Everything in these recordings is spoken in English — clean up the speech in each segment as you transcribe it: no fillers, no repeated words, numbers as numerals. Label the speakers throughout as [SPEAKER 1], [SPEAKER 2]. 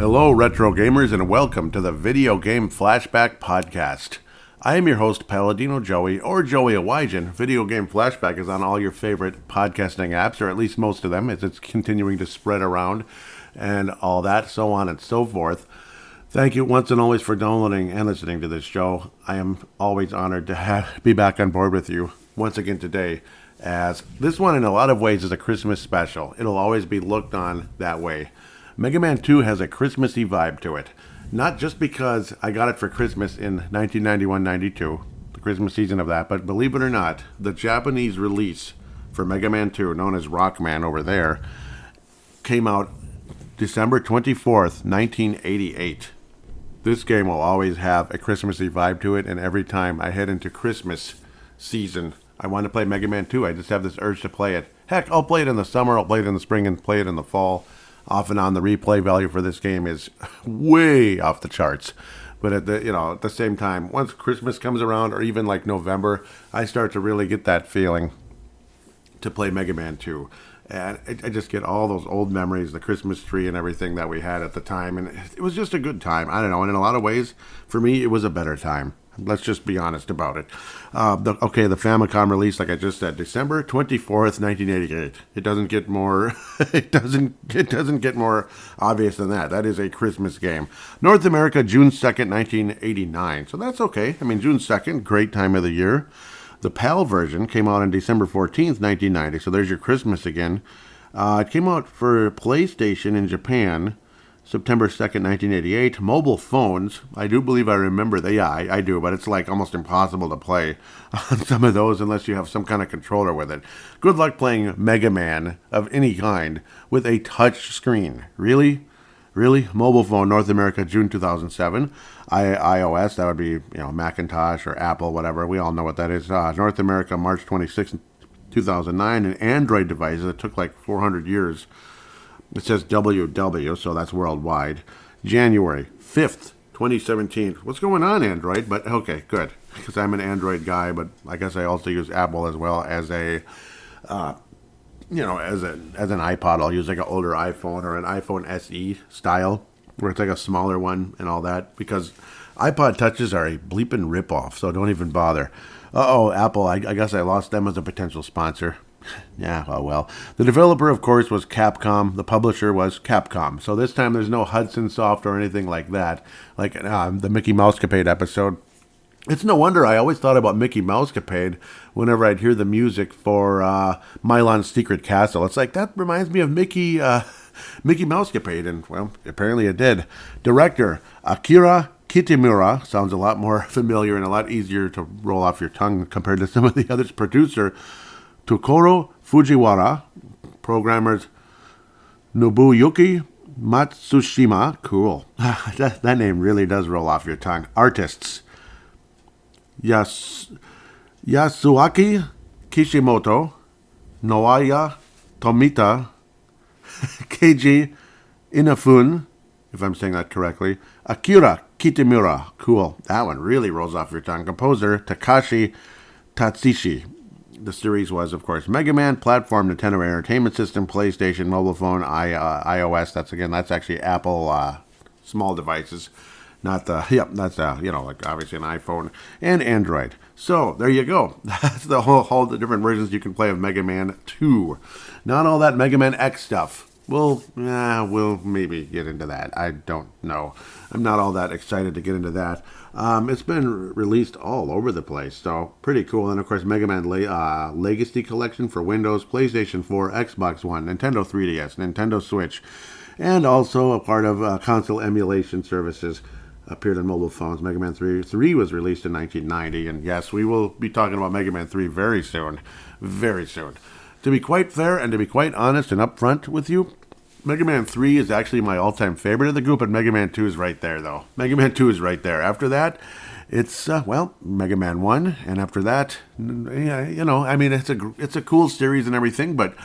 [SPEAKER 1] Hello, retro gamers, and welcome to the Video Game Flashback Podcast. I am your host, Paladino Joey, or Joey Awajan. Video Game Flashback is on all your favorite podcasting apps, or at least most of them, as it's continuing to spread around and all that, so on and so forth. Thank you once and always for downloading and listening to this show. I am always honored to be back on board with you once again today, as this one in a lot of ways is a Christmas special. It'll always be looked on that way. Mega Man 2 has a Christmassy vibe to it. Not just because I got it for Christmas in 1991-92, the Christmas season of that, but believe it or not, the Japanese release for Mega Man 2, known as Rockman over there, came out December 24th, 1988. This game will always have a Christmassy vibe to it, and every time I head into Christmas season, I want to play Mega Man 2. I just have this urge to play it. Heck, I'll play it in the summer, I'll play it in the spring, and play it in the fall. Off and on, the replay value for this game is way off the charts. But at the same time, once Christmas comes around, or even like November, I start to really get that feeling to play Mega Man 2. And I just get all those old memories, the Christmas tree and everything that we had at the time. And it was just a good time. I don't know. And in a lot of ways, for me, it was a better time. Let's just be honest about it. The Famicom release, like I just said, December 24th, 1988. It doesn't get more. It doesn't get more obvious than that. That is a Christmas game. North America, June 2nd, 1989. So that's okay. I mean, June 2nd, great time of the year. The PAL version came out on December 14th, 1990. So there's your Christmas again. It came out for PlayStation in Japan September 2nd, 1988. Mobile phones, I do believe I remember that. Yeah, I do, but it's like almost impossible to play on some of those unless you have some kind of controller with it. Good luck playing Mega Man of any kind with a touch screen. Really? Mobile phone, North America, June 2007. iOS, that would be Macintosh or Apple, whatever. We all know what that is. North America, March 26th, 2009. And Android devices, it took like 400 years. It says WW, so that's worldwide. January 5th, 2017. What's going on, Android? But okay, good. Because I'm an Android guy, but I guess I also use Apple as well as as an iPod. I'll use like an older iPhone or an iPhone SE style, where it's like a smaller one and all that. Because iPod Touches are a bleeping ripoff, so don't even bother. Apple, I guess I lost them as a potential sponsor. Yeah, well. The developer, of course, was Capcom. The publisher was Capcom. So this time there's no Hudson Soft or anything like that, like the Mickey Mousecapade episode. It's no wonder I always thought about Mickey Mousecapade whenever I'd hear the music for Milon's Secret Castle. It's like, that reminds me of Mickey Mousecapade, and, well, apparently it did. Director, Akira Kitamura, sounds a lot more familiar and a lot easier to roll off your tongue compared to some of the others. Producer, Tokoro Fujiwara. Programmers, Nobuyuki Matsushima. Cool. that name really does roll off your tongue. Artists, Yasuaki Kishimoto, Noaya Tomita, Keiji Inafune, if I'm saying that correctly, Akira Kitamura. Cool. That one really rolls off your tongue. Composer, Takashi Tatsushi. The series was, of course, Mega Man, platform, Nintendo Entertainment System, PlayStation, mobile phone, iOS. That's actually Apple small devices. Not that's like obviously an iPhone and Android. So there you go. That's the whole the different versions you can play of Mega Man 2. Not all that Mega Man X stuff. We'll maybe get into that. I don't know. I'm not all that excited to get into that. It's been released all over the place, so pretty cool. And of course, Mega Man Legacy Collection for Windows, PlayStation 4, Xbox One, Nintendo 3DS, Nintendo Switch, and also a part of console emulation services. Appeared on mobile phones. Mega Man 3 was released in 1990, and yes, we will be talking about Mega Man 3 very soon. Very soon. To be quite fair and to be quite honest and upfront with you, Mega Man 3 is actually my all-time favorite of the group, and Mega Man 2 is right there, though. Mega Man 2 is right there. After that, it's, Mega Man 1, and after that, it's a cool series and everything, but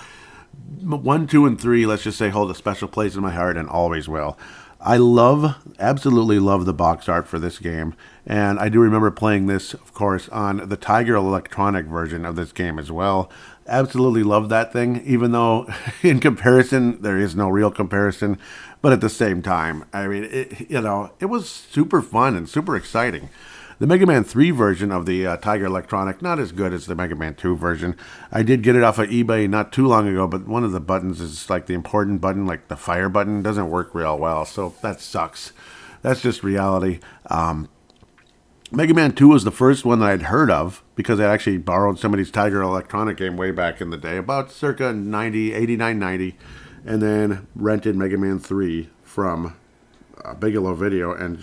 [SPEAKER 1] 1, 2, and 3, let's just say, hold a special place in my heart and always will. I absolutely love the box art for this game, and I do remember playing this, of course, on the Tiger Electronic version of this game as well. Absolutely love that thing, even though in comparison, there is no real comparison. But at the same time, I mean, it was super fun and super exciting. The Mega Man 3 version of the Tiger Electronic, not as good as the Mega Man 2 version. I did get it off of eBay not too long ago, but one of the buttons is like the important button, like the fire button, doesn't work real well, so that sucks. That's just reality. Mega Man 2 was the first one that I'd heard of because I actually borrowed somebody's Tiger Electronic game way back in the day, about circa 89, 90, and then rented Mega Man 3 from Bigelow Video and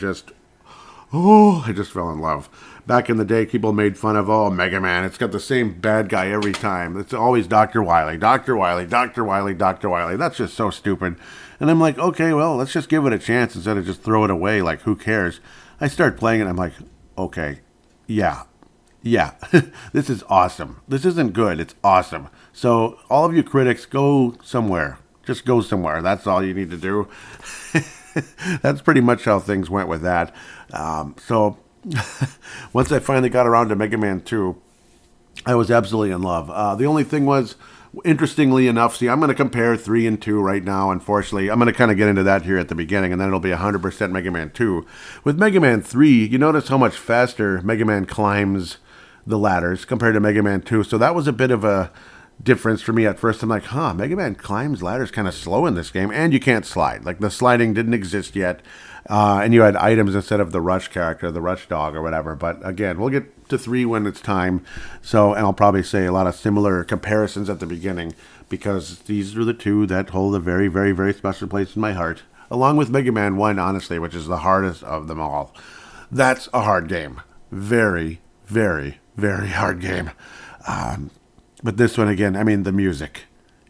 [SPEAKER 1] I just fell in love. Back in the day, people made fun of, Mega Man, it's got the same bad guy every time. It's always Dr. Wily, Dr. Wily, Dr. Wily, Dr. Wily. That's just so stupid. And I'm like, okay, well, let's just give it a chance instead of just throw it away, like, who cares? I start playing it, I'm like, okay, yeah, this is awesome. This isn't good, it's awesome. So, all of you critics, go somewhere. Just go somewhere. That's all you need to do. That's pretty much how things went with that. So once I finally got around to Mega Man 2, I was absolutely in love. The only thing was, interestingly enough, see, I'm going to compare 3 and 2 right now, unfortunately. I'm going to kind of get into that here at the beginning, and then it'll be 100% Mega Man 2. With Mega Man 3, you notice how much faster Mega Man climbs the ladders compared to Mega Man 2. So that was a bit of a difference for me at first. I'm like, Mega Man climbs ladders kind of slow in this game, and you can't slide. Like, the sliding didn't exist yet, and you had items instead of the Rush character, the Rush dog or whatever. But again, we'll get to 3 when it's time. So, and I'll probably say a lot of similar comparisons at the beginning, because these are the 2 that hold a very, very, very special place in my heart, along with Mega Man 1, honestly, which is the hardest of them all. That's a hard game. Very, very, very hard game. But this one, again, I mean, the music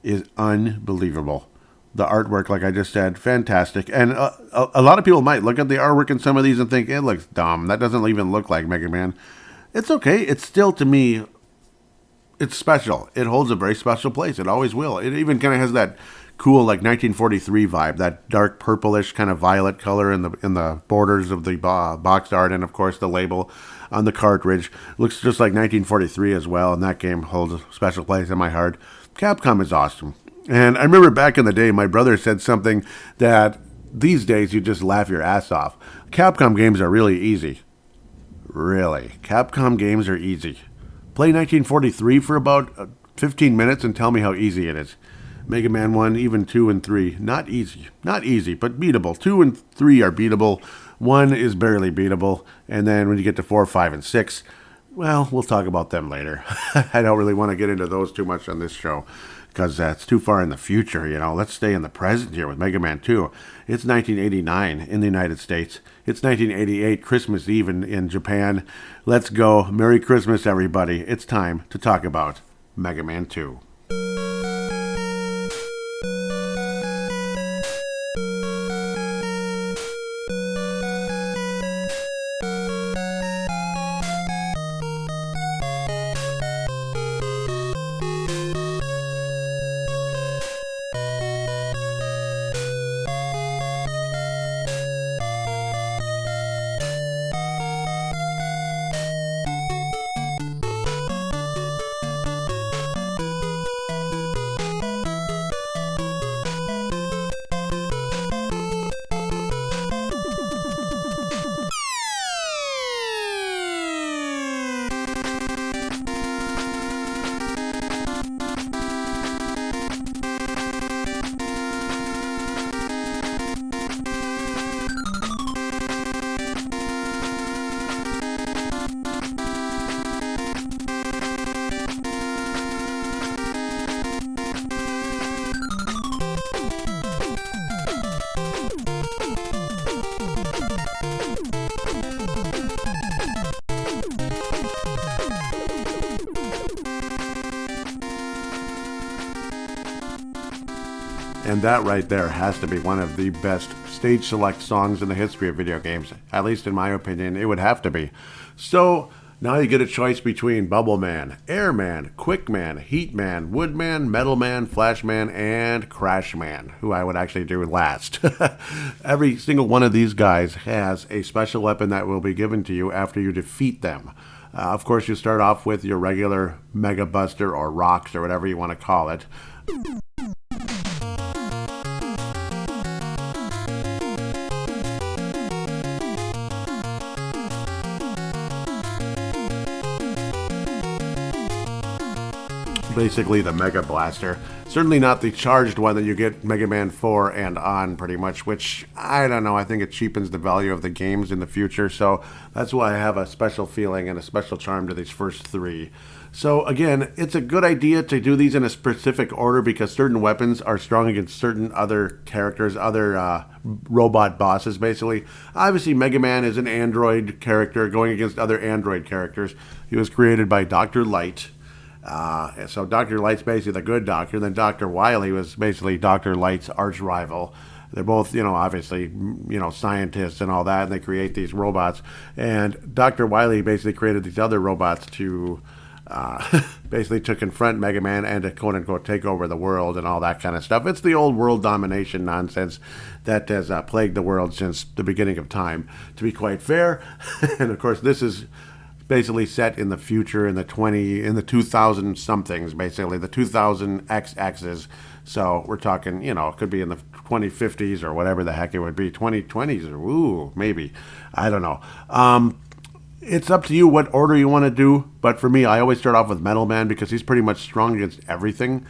[SPEAKER 1] is unbelievable. The artwork, like I just said, fantastic. And a lot of people might look at the artwork in some of these and think, it looks dumb. That doesn't even look like Mega Man. It's okay. It's still, to me, it's special. It holds a very special place. It always will. It even kind of has that cool, like, 1943 vibe, that dark purplish kind of violet color in the borders of the box art, and, of course, the label on the cartridge. Looks just like 1943 as well, and that game holds a special place in my heart. Capcom is awesome. And I remember back in the day, my brother said something that these days you just laugh your ass off. Capcom games are really easy. Really. Capcom games are easy. Play 1943 for about 15 minutes and tell me how easy it is. Mega Man 1, even 2 and 3, not easy. Not easy, but beatable. 2 and 3 are beatable. 1 is barely beatable. And then when you get to 4, 5, and 6, well, we'll talk about them later. I don't really want to get into those too much on this show, because that's too far in the future, Let's stay in the present here with Mega Man 2. It's 1989 in the United States. It's 1988, Christmas Eve in Japan. Let's go. Merry Christmas, everybody. It's time to talk about Mega Man 2. And that right there has to be one of the best stage select songs in the history of video games. At least in my opinion, it would have to be. So now you get a choice between Bubble Man, Air Man, Quick Man, Heat Man, Wood Man, Metal Man, Flash Man, and Crash Man, who I would actually do last. Every single one of these guys has a special weapon that will be given to you after you defeat them. Of course, you start off with your regular Mega Buster or Rocks or whatever you want to call it. Basically the Mega Blaster. Certainly not the charged one that you get Mega Man 4 and on, pretty much, which, I don't know, I think it cheapens the value of the games in the future, so that's why I have a special feeling and a special charm to these first three. So again, it's a good idea to do these in a specific order because certain weapons are strong against certain other characters, other robot bosses, basically. Obviously, Mega Man is an android character going against other android characters. He was created by Dr. Light. So Dr. Light's basically the good doctor. Then Dr. Wily was basically Dr. Light's arch rival. They're both, obviously, scientists and all that, and they create these robots. And Dr. Wily basically created these other robots to basically to confront Mega Man and to quote unquote take over the world and all that kind of stuff. It's the old world domination nonsense that has plagued the world since the beginning of time, to be quite fair. And of course, this is basically set in the future in the 2000 somethings, basically the 2000 XXs. So we're talking, it could be in the 2050s or whatever the heck it would be, 2020s or maybe, I don't know. It's up to you what order you want to do, but for me, I always start off with Metal Man because he's pretty much strong against everything.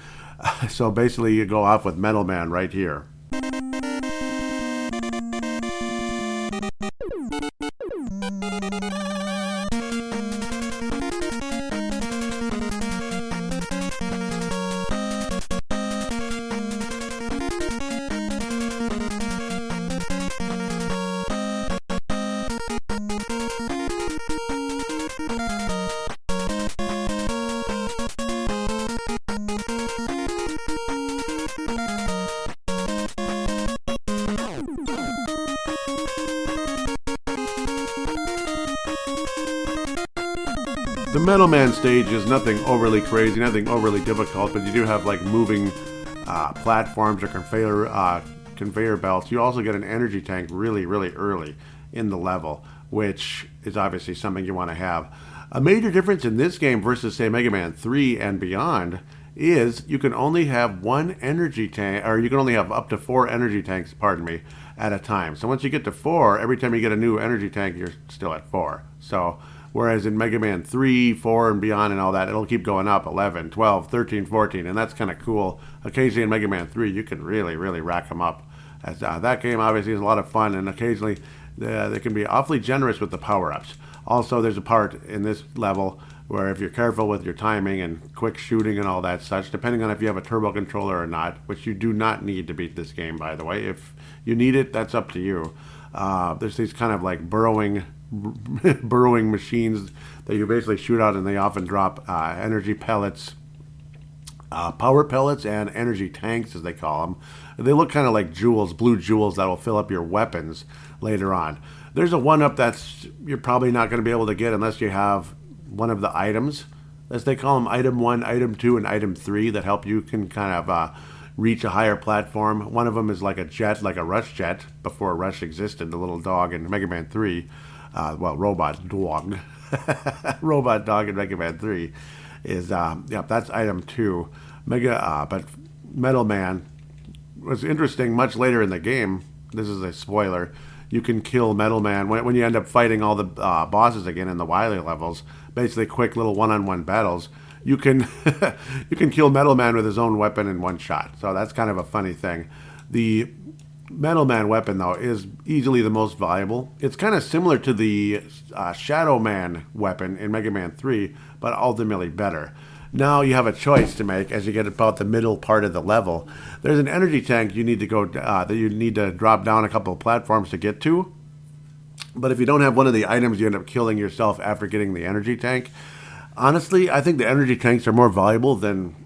[SPEAKER 1] So basically, you go off with Metal Man right here. The Metal Man stage is nothing overly crazy, nothing overly difficult, but you do have like moving platforms or conveyor belts. You also get an energy tank really, really early in the level, which is obviously something you want to have. A major difference in this game versus, say, Mega Man 3 and beyond is you can only have one energy tank, or you can only have up to 4 energy tanks, at a time. So once you get to 4, every time you get a new energy tank, you're still at 4. So whereas in Mega Man 3, 4, and beyond and all that, it'll keep going up 11, 12, 13, 14, and that's kind of cool. Occasionally in Mega Man 3, you can really, really rack them up. As, that game obviously is a lot of fun, and occasionally they can be awfully generous with the power-ups. Also, there's a part in this level where if you're careful with your timing and quick shooting and all that such, depending on if you have a turbo controller or not, which you do not need to beat this game, by the way. If you need it, that's up to you. There's these kind of like burrowing machines that you basically shoot out, and they often drop energy pellets, power pellets, and energy tanks, as they call them. They look kind of like jewels, blue jewels that will fill up your weapons later on. There's a one-up that's you're probably not going to be able to get unless you have one of the items, as they call them, item 1, item 2, and item 3, that help you can kind of reach a higher platform. One of them is like a jet, like a Rush jet, before Rush existed, the little dog in Mega Man 3. Robot dog. Robot dog in Mega Man 3 is, that's item 2. But Metal Man was interesting much later in the game. This is a spoiler. You can kill Metal Man when you end up fighting all the bosses again in the Wily levels. Basically, quick little one-on-one battles. You can you can kill Metal Man with his own weapon in one shot. So that's kind of a funny thing. The Metal Man weapon, though, is easily the most valuable. It's kind of similar to the Shadow Man weapon in Mega Man 3, but ultimately better. Now you have a choice to make as you get about the middle part of the level. There's an energy tank you need to go that you need to drop down a couple of platforms to get to. But if you don't have one of the items, you end up killing yourself after getting the energy tank. Honestly, I think the energy tanks are more valuable than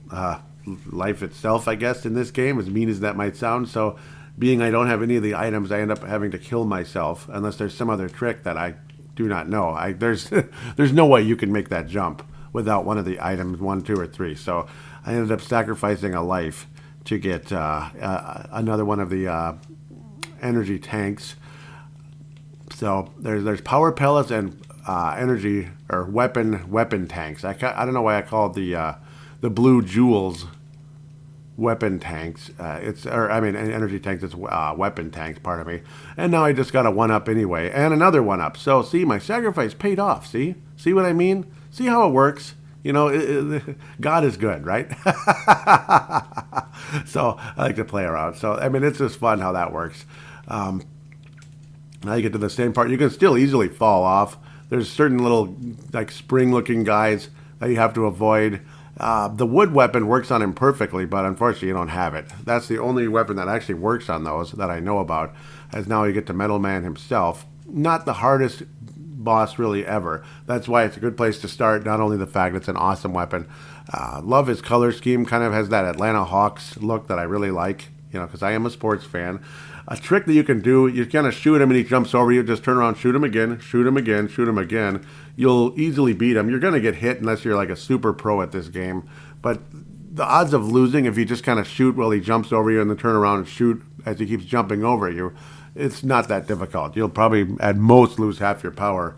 [SPEAKER 1] life itself, I guess, in this game, as mean as that might sound. So being I don't have any of the items, I end up having to kill myself, unless there's some other trick that I do not know. There's no way you can make that jump without one of the items, 1, 2, or 3. So I ended up sacrificing a life to get another one of the energy tanks. So there's power pellets and energy or weapon tanks. I don't know why I call it the blue jewels weapon tanks. Energy tanks. It's weapon tanks. Pardon me. And now I just got a 1-up anyway, and another 1-up. So see, my sacrifice paid off. See what I mean? See how it works? You know, God is good, right? So I like to play around. So I mean, it's just fun how that works. Now you get to the same part. You can still easily fall off. There's certain little like spring-looking guys that you have to avoid. The wood weapon works on him perfectly, but unfortunately you don't have it. That's the only weapon that actually works on those that I know about. As now you get to Metal Man himself. Not the hardest boss really ever. That's why it's a good place to start. Not only the fact it's an awesome weapon. Love his color scheme. Kind of has that Atlanta Hawks look that I really like. You know, because I am a sports fan. A trick that you can do, you kind of shoot him and he jumps over you. Just turn around, shoot him again, shoot him again, shoot him again. You'll easily beat him. You're going to get hit unless you're like a super pro at this game. But the odds of losing if you just kind of shoot while he jumps over you and then turn around and shoot as he keeps jumping over you, it's not that difficult. You'll probably at most lose half your power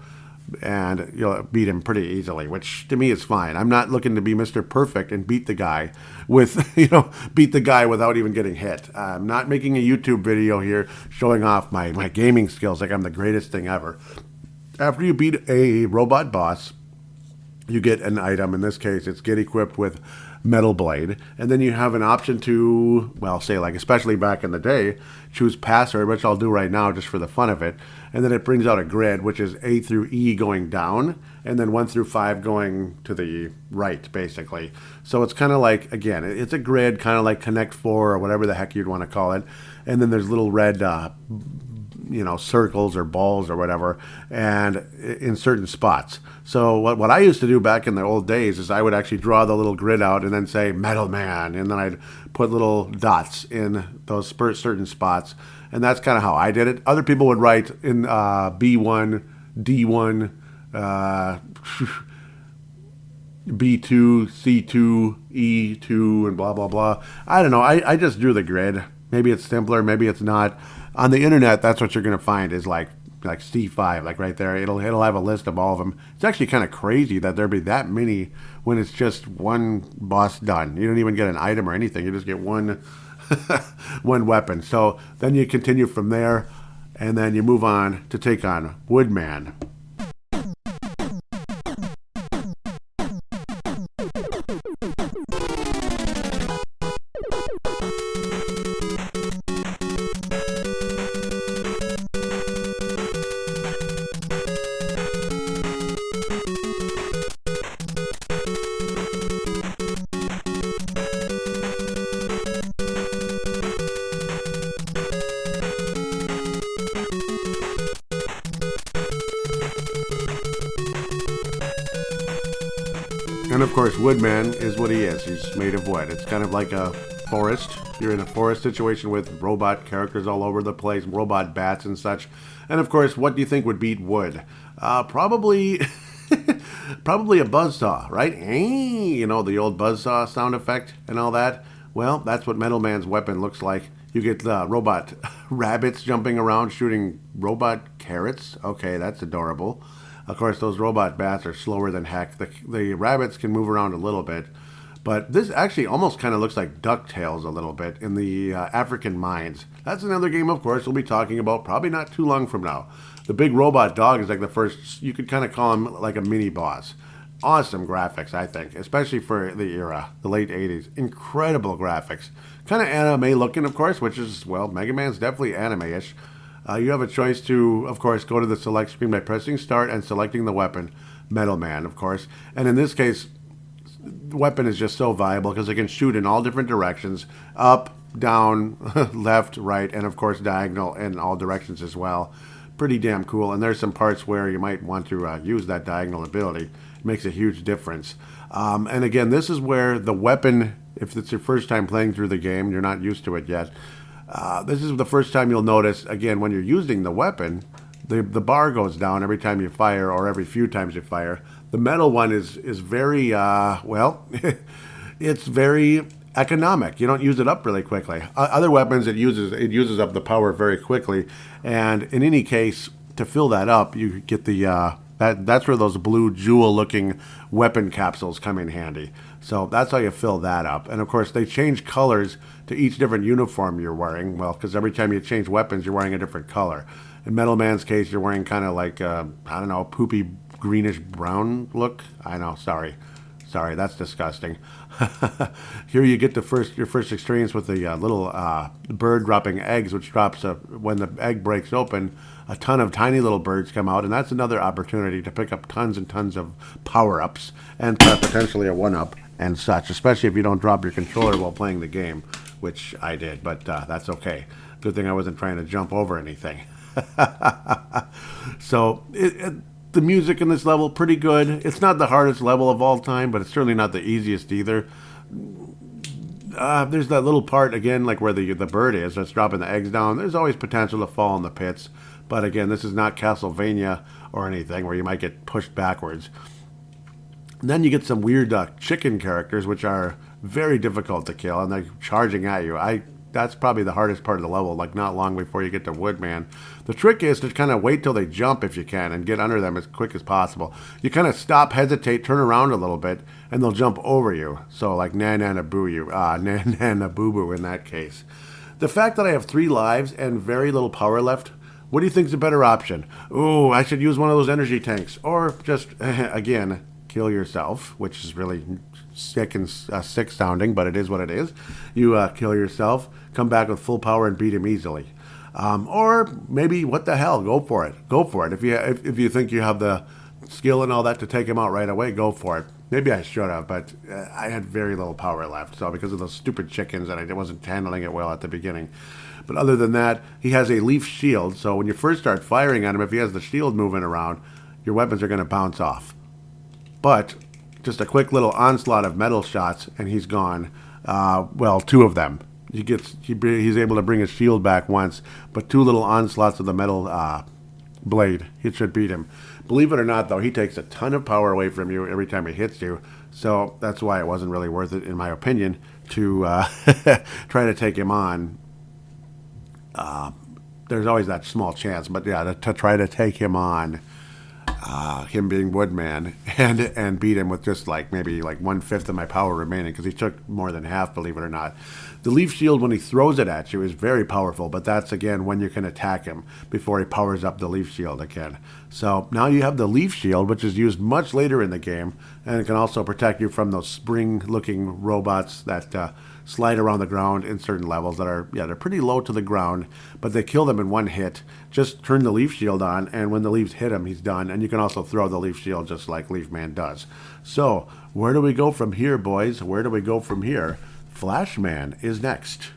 [SPEAKER 1] and you'll beat him pretty easily, which to me is fine. I'm not looking to be Mr. Perfect and beat the guy beat the guy without even getting hit. I'm not making a YouTube video here showing off my gaming skills like I'm the greatest thing ever. After you beat a robot boss, you get an item. In this case, it's get equipped with Metal Blade. And then you have an option to, well, say like, especially back in the day, choose password, which I'll do right now just for the fun of it. And then it brings out a grid, which is A through E going down, and then 1 through 5 going to the right, basically. So it's kind of like, again, it's a grid, kind of like Connect 4 or whatever the heck you'd want to call it. And then there's little red circles or balls or whatever, and in certain spots. So what I used to do back in the old days is I would actually draw the little grid out and then say Metal Man, and then I'd put little dots in those certain spots, and that's kind of how I did it. Other people would write in B1, D1, B2, C2, E2, and blah, blah, blah. I don't know. I just drew the grid. Maybe it's simpler, maybe it's not. On the internet, that's what you're going to find is like C5, like right there. It'll have a list of all of them. It's actually kind of crazy that there'd be that many when it's just one boss done. You don't even get an item or anything. You just get one one weapon. So then you continue from there, and then you move on to take on Woodman. And of course, Woodman is what he is. He's made of wood. It's kind of like a forest. You're in a forest situation with robot characters all over the place, robot bats and such. And of course, what do you think would beat wood? Probably probably a buzzsaw, right? You know, the old buzzsaw sound effect and all that. Well, that's what Metal Man's weapon looks like. You get the robot rabbits jumping around shooting robot carrots. Okay, that's adorable. Of course, those robot bats are slower than heck. The rabbits can move around a little bit. But this actually almost kind of looks like DuckTales a little bit in the African mines. That's another game, of course, we'll be talking about probably not too long from now. The big robot dog is like the first, you could kind of call him like a mini boss. Awesome graphics, I think, especially for the era, the late 80s. Incredible graphics. Kind of anime looking, of course, which is, well, Mega Man's definitely anime-ish. You have a choice to, of course, go to the select screen by pressing start and selecting the weapon, Metal Man, of course. And in this case, the weapon is just so viable because it can shoot in all different directions, up, down, left, right, and of course diagonal in all directions as well. Pretty damn cool. And there's some parts where you might want to use that diagonal ability. It makes a huge difference. And again, this is where the weapon, if it's your first time playing through the game, you're not used to it yet, this is the first time you'll notice, again, when you're using the weapon, the bar goes down every time you fire or every few times you fire. The metal one is very, well, it's very economic. You don't use it up really quickly. Other weapons, it uses up the power very quickly. And in any case, to fill that up, you get the That's where those blue jewel-looking weapon capsules come in handy. So that's how you fill that up. And of course, they change colors to each different uniform you're wearing. Well, because every time you change weapons, you're wearing a different color. In Metal Man's case, you're wearing kind of like, I don't know, poopy greenish brown look. I know, sorry, that's disgusting. Here you get your first experience with the little bird dropping eggs, which drops when the egg breaks open, a ton of tiny little birds come out, and that's another opportunity to pick up tons and tons of power-ups and potentially a one-up and such, especially if you don't drop your controller while playing the game, which I did, but that's okay. Good thing I wasn't trying to jump over anything. So the music in this level, pretty good. It's not the hardest level of all time, but it's certainly not the easiest either. There's that little part, again, like where the bird is, that's dropping the eggs down. There's always potential to fall in the pits. But again, this is not Castlevania or anything where you might get pushed backwards. And then you get some weird chicken characters, which are very difficult to kill, and they're charging at you. That's probably the hardest part of the level, like not long before you get to Woodman. The trick is to kind of wait till they jump if you can and get under them as quick as possible. You kind of stop, hesitate, turn around a little bit, and they'll jump over you. So like na-na-na-boo you, na-na-na-boo-boo in that case. The fact that I have 3 lives and very little power left, what do you think is a better option? Ooh, I should use one of those energy tanks. Or just, again, kill yourself, which is really sick and sick sounding, but it is what it is. You kill yourself, come back with full power and beat him easily. Or maybe, what the hell, go for it. Go for it. If you think you have the skill and all that to take him out right away, go for it. Maybe I should have, but I had very little power left, so because of those stupid chickens, and I wasn't handling it well at the beginning. But other than that, he has a leaf shield, so when you first start firing at him, if he has the shield moving around, your weapons are going to bounce off. But just a quick little onslaught of metal shots, and he's gone. Well, 2 of them. He's able to bring his shield back once, but 2 little onslaughts of the metal blade, it should beat him. Believe it or not, though, he takes a ton of power away from you every time he hits you, so that's why it wasn't really worth it, in my opinion, to try to take him on. There's always that small chance, but yeah, to try to take him on, him being Woodman, and beat him with just maybe 1/5 of my power remaining, because he took more than half, believe it or not. The leaf shield, when he throws it at you, is very powerful, but that's, again, when you can attack him before he powers up the leaf shield again. So now you have the leaf shield, which is used much later in the game, and it can also protect you from those spring-looking robots that slide around the ground in certain levels that are, they're pretty low to the ground, but they kill them in one hit. Just turn the leaf shield on, and when the leaves hit him, he's done. And you can also throw the leaf shield just like Leaf Man does. So, where do we go from here, boys? Where do we go from here? Flashman is next.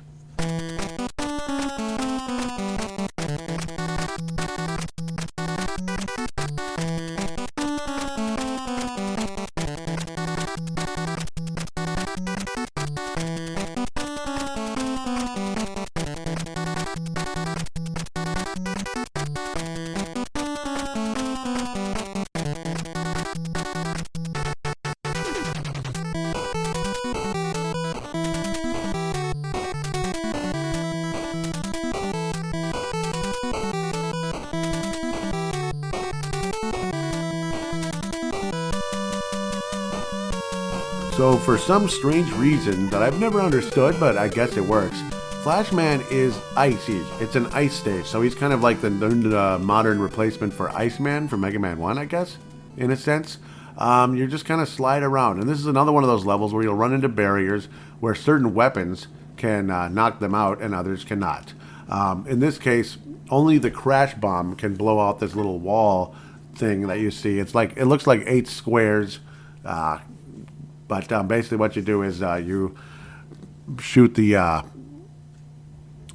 [SPEAKER 1] So for some strange reason that I've never understood, but I guess it works, Flashman is icy. It's an ice stage, so he's kind of like the modern replacement for Iceman from Mega Man 1, I guess, in a sense. You just kind of slide around, and this is another one of those levels where you'll run into barriers where certain weapons can knock them out and others cannot. In this case, only the crash bomb can blow out this little wall thing that you see. It looks like 8 squares, but basically what you do is you shoot the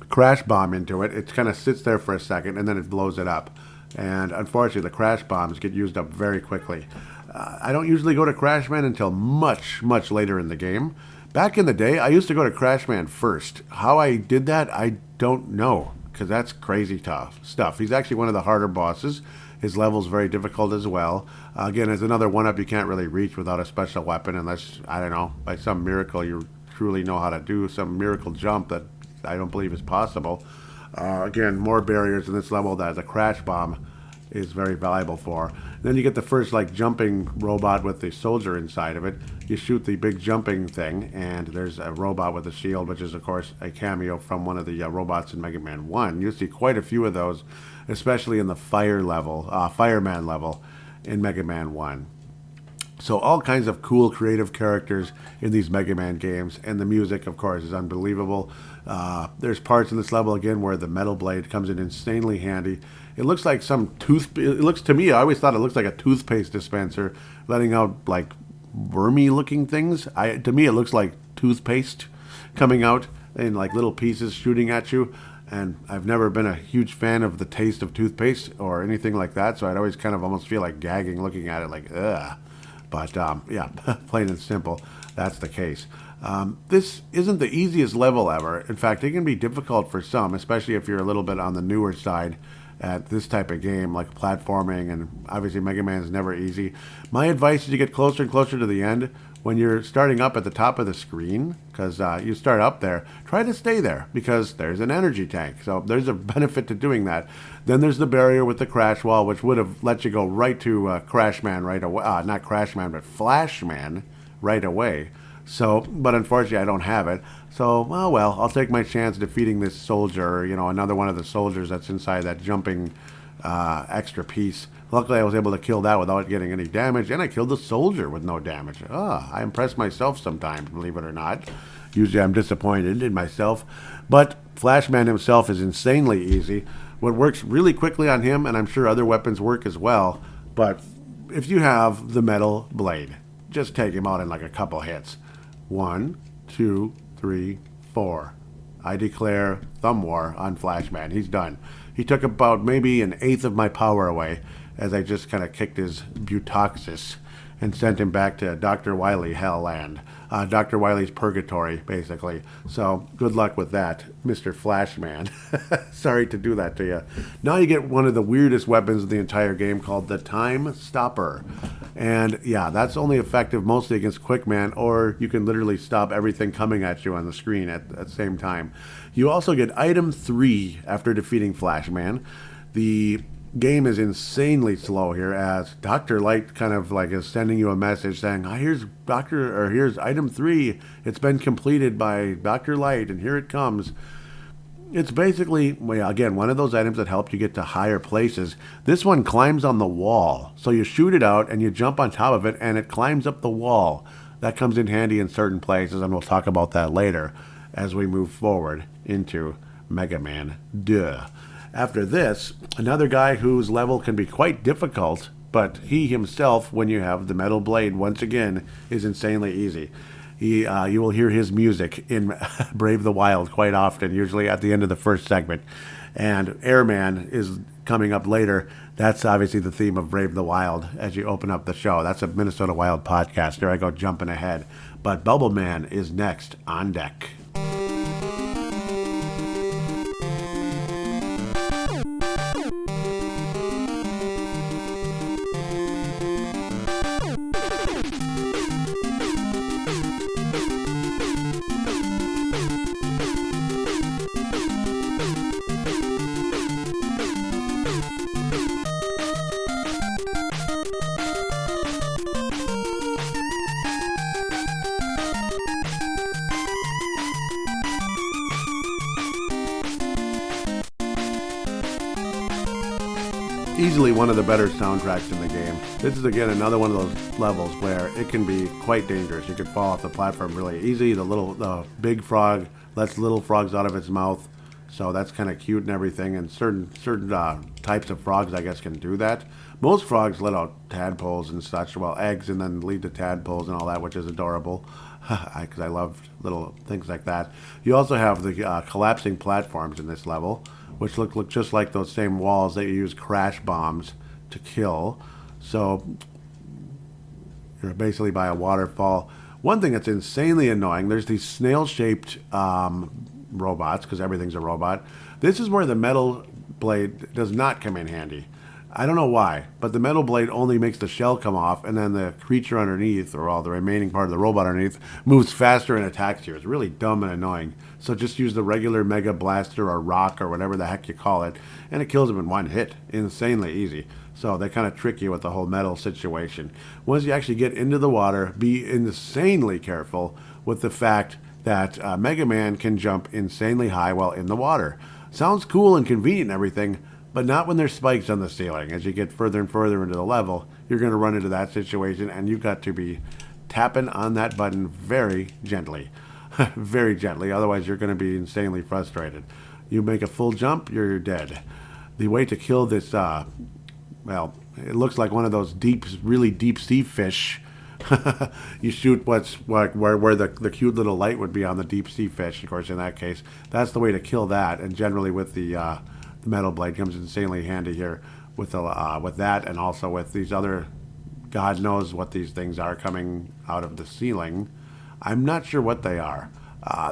[SPEAKER 1] crash bomb into it. It kind of sits there for a second, and then it blows it up. And unfortunately, the crash bombs get used up very quickly. I don't usually go to Crashman until much, much later in the game. Back in the day, I used to go to Crashman first. How I did that, I don't know, because that's crazy tough stuff. He's actually one of the harder bosses. His level's very difficult as well. Again, it's another one-up you can't really reach without a special weapon unless, I don't know, by some miracle you truly know how to do some miracle jump that I don't believe is possible. Again, more barriers in this level. That the crash bomb is very valuable for. Then you get the first like jumping robot with the soldier inside of it. You shoot the big jumping thing, and there's a robot with a shield, which is of course a cameo from one of the robots in Mega Man 1. You see quite a few of those, especially in the fireman level in Mega Man 1. So all kinds of cool, creative characters in these Mega Man games, and the music, of course, is unbelievable. There's parts in this level again where the metal blade comes in insanely handy. It looks like some it looks to me. I always thought it looks like a toothpaste dispenser, letting out like wormy-looking things. To me, it looks like toothpaste coming out in like little pieces shooting at you. And I've never been a huge fan of the taste of toothpaste or anything like that, so I'd always kind of almost feel like gagging looking at it, like ugh. But yeah, plain and simple, that's the case. This isn't the easiest level ever. In fact, it can be difficult for some, especially if you're a little bit on the newer side at this type of game, like platforming, and obviously Mega Man is never easy. My advice is to get closer and closer to the end. When you're starting up at the top of the screen, because you start up there, try to stay there, because there's an energy tank. So there's a benefit to doing that. Then there's the barrier with the crash wall, which would have let you go right to Crash Man right away. Not Crash Man, but Flash Man right away. So, but unfortunately I don't have it. So, well, I'll take my chance defeating this soldier, another one of the soldiers that's inside that jumping extra piece. Luckily, I was able to kill that without getting any damage, and I killed the soldier with no damage. I impress myself sometimes, believe it or not. Usually I'm disappointed in myself. But Flashman himself is insanely easy. What works really quickly on him, and I'm sure other weapons work as well, but if you have the metal blade, just take him out in like a couple hits. 1, 2, 3, 4. I declare thumb war on Flashman. He's done. He took about maybe an eighth of my power away, as I just kind of kicked his butoxis and sent him back to Dr. Wily Hellland. Dr. Wily's purgatory, basically. So, good luck with that, Mr. Flashman. Sorry to do that to you. Now you get one of the weirdest weapons of the entire game called the Time Stopper. And, yeah, that's only effective mostly against Quickman, or you can literally stop everything coming at you on the screen at the same time. You also get Item 3 after defeating Flashman. The game is insanely slow here, as Dr. Light kind of like is sending you a message saying, here's item 3. It's been completed by Dr. Light, and here it comes. It's basically, again, one of those items that help you get to higher places. This one climbs on the wall. So you shoot it out and you jump on top of it and it climbs up the wall. That comes in handy in certain places, and we'll talk about that later as we move forward into Mega Man. After this, another guy whose level can be quite difficult, but he himself, when you have the metal blade, once again, is insanely easy. You will hear his music in Brave the Wild quite often, usually at the end of the first segment. And Airman is coming up later. That's obviously the theme of Brave the Wild as you open up the show. That's a Minnesota Wild podcast. There I go jumping ahead. But Bubble Man is next on deck. Easily one of the better soundtracks in the game. This is again another one of those levels where it can be quite dangerous. You could fall off the platform really easy. The big frog lets little frogs out of its mouth, so that's kind of cute and everything. And certain types of frogs, I guess, can do that. Most frogs let out tadpoles and such, well, eggs, and then lead to tadpoles and all that, which is adorable. Because I love little things like that. You also have the collapsing platforms in this level, which look just like those same walls that you use crash bombs to kill. So you're basically by a waterfall. One thing that's insanely annoying, there's these snail-shaped robots, because everything's a robot. This is where the metal blade does not come in handy. I don't know why, but the metal blade only makes the shell come off, and then the creature underneath, or all the remaining part of the robot underneath, moves faster and attacks you. It's really dumb and annoying. So just use the regular Mega Blaster or Rock or whatever the heck you call it, and it kills him in one hit. Insanely easy. So they kind of trick you with the whole metal situation. Once you actually get into the water, be insanely careful with the fact that Mega Man can jump insanely high while in the water. Sounds cool and convenient and everything, but not when there's spikes on the ceiling. As you get further and further into the level, you're going to run into that situation, and you've got to be tapping on that button very gently. Very gently, otherwise you're going to be insanely frustrated. You make a full jump, you're dead. The way to kill this, well, it looks like one of those deep, really deep sea fish. You shoot where the cute little light would be on the deep sea fish. Of course, in that case, that's the way to kill that. And generally, with the metal blade comes insanely handy here with that, and also with these other, God knows what these things are coming out of the ceiling. I'm not sure what they are.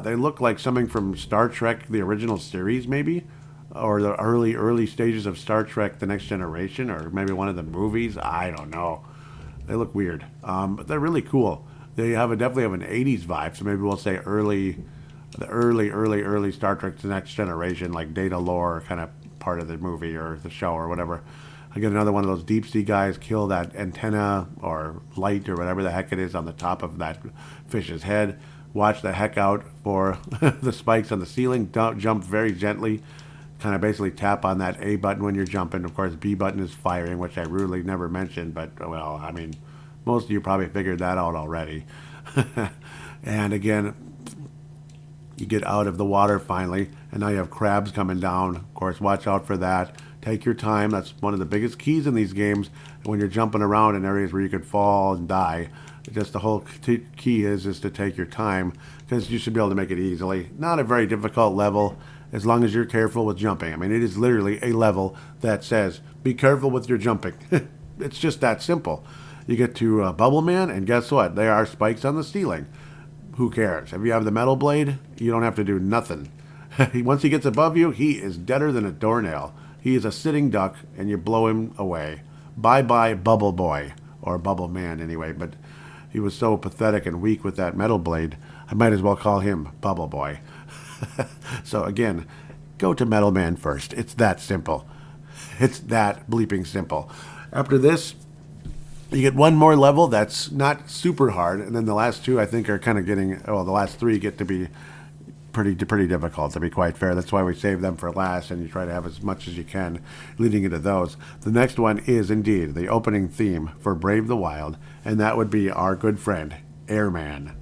[SPEAKER 1] They look like something from Star Trek, the original series, maybe, or the early stages of Star Trek: The Next Generation, or maybe one of the movies. I don't know. They look weird, but they're really cool. They definitely have an 80s vibe, so maybe we'll say the early Star Trek: The Next Generation, like Data lore kind of part of the movie or the show or whatever. I get another one of those deep sea guys, kill that antenna or light or whatever the heck it is on the top of that fish's head. Watch the heck out for the spikes on the ceiling. Don't jump very gently. Kind of basically tap on that A button when you're jumping. Of course, B button is firing, which I rudely never mentioned, but, well, I mean, most of you probably figured that out already. And again, you get out of the water finally, and now you have crabs coming down. Of course, watch out for that. Take your time. That's one of the biggest keys in these games when you're jumping around in areas where you could fall and die. Just the whole key is to take your time, because you should be able to make it easily. Not a very difficult level, as long as you're careful with jumping. I mean, it is literally a level that says, be careful with your jumping. It's just that simple. You get to Bubble Man, and guess what? There are spikes on the ceiling. Who cares? If you have the metal blade, you don't have to do nothing. Once he gets above you, he is deader than a doornail. He is a sitting duck, and you blow him away. Bye-bye, Bubble Boy. Or Bubble Man, anyway. But he was so pathetic and weak with that metal blade, I might as well call him Bubble Boy. So again, go to Metal Man first. It's that simple. It's that bleeping simple. After this, you get one more level that's not super hard, and then the last two I think are kind of getting, well, the last three get to be pretty difficult, to be quite fair. That's why we save them for last, and you try to have as much as you can leading into those. The next one is indeed the opening theme for Brave the Wild, and that would be our good friend, Airman.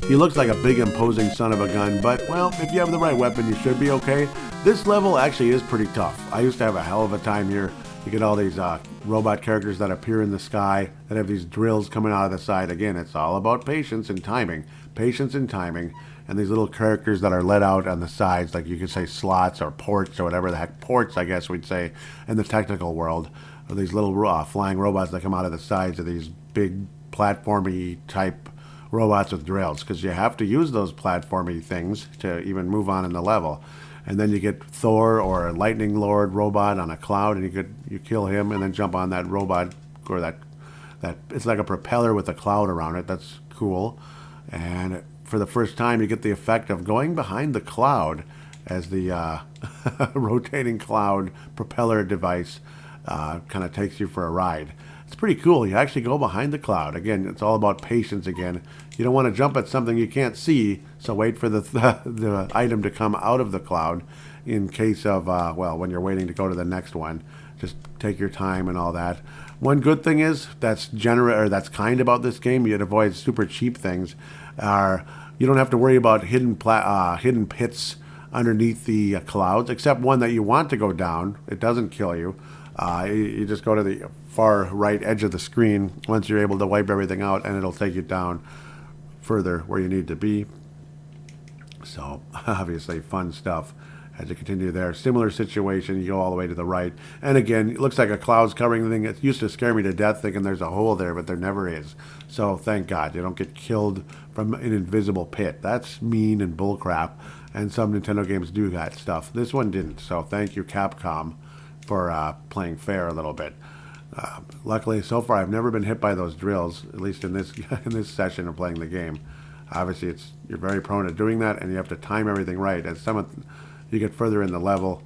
[SPEAKER 1] He looks like a big imposing son of a gun, but, well, if you have the right weapon, you should be okay. This level actually is pretty tough. I used to have a hell of a time here. You get all these robot characters that appear in the sky that have these drills coming out of the side. Again, it's all about patience and timing. Patience and timing. And these little characters that are let out on the sides, like you could say slots or ports or whatever the heck. Ports, I guess we'd say, in the technical world. Or these little flying robots that come out of the sides of these big platformy type robots with drills, because you have to use those platformy things to even move on in the level. And then you get Thor or a Lightning Lord robot on a cloud, and you kill him and then jump on that robot, or that it's like a propeller with a cloud around it. That's cool. And for the first time, you get the effect of going behind the cloud as the rotating cloud propeller device kind of takes you for a ride. It's pretty cool. You actually go behind the cloud. Again, it's all about patience again. You don't want to jump at something you can't see, so wait for the item to come out of the cloud in case of, well, when you're waiting to go to the next one. Just take your time and all that. One good thing is that's kind about this game. You'd avoid super cheap things. You don't have to worry about hidden pits underneath the clouds, except one that you want to go down. It doesn't kill you. You just go to the far right edge of the screen once you're able to wipe everything out, and it'll take you down further where you need to be. So obviously fun stuff as you continue there. Similar situation, you go all the way to the right. And again, it looks like a cloud's covering the thing. It used to scare me to death thinking there's a hole there, but there never is. So thank God you don't get killed from an invisible pit. That's mean and bullcrap. And some Nintendo games do that stuff. This one didn't. So thank you, Capcom, for playing fair a little bit. Luckily, so far, I've never been hit by those drills, at least in this in this session of playing the game. Obviously, you're very prone to doing that, and you have to time everything right. As you get further in the level,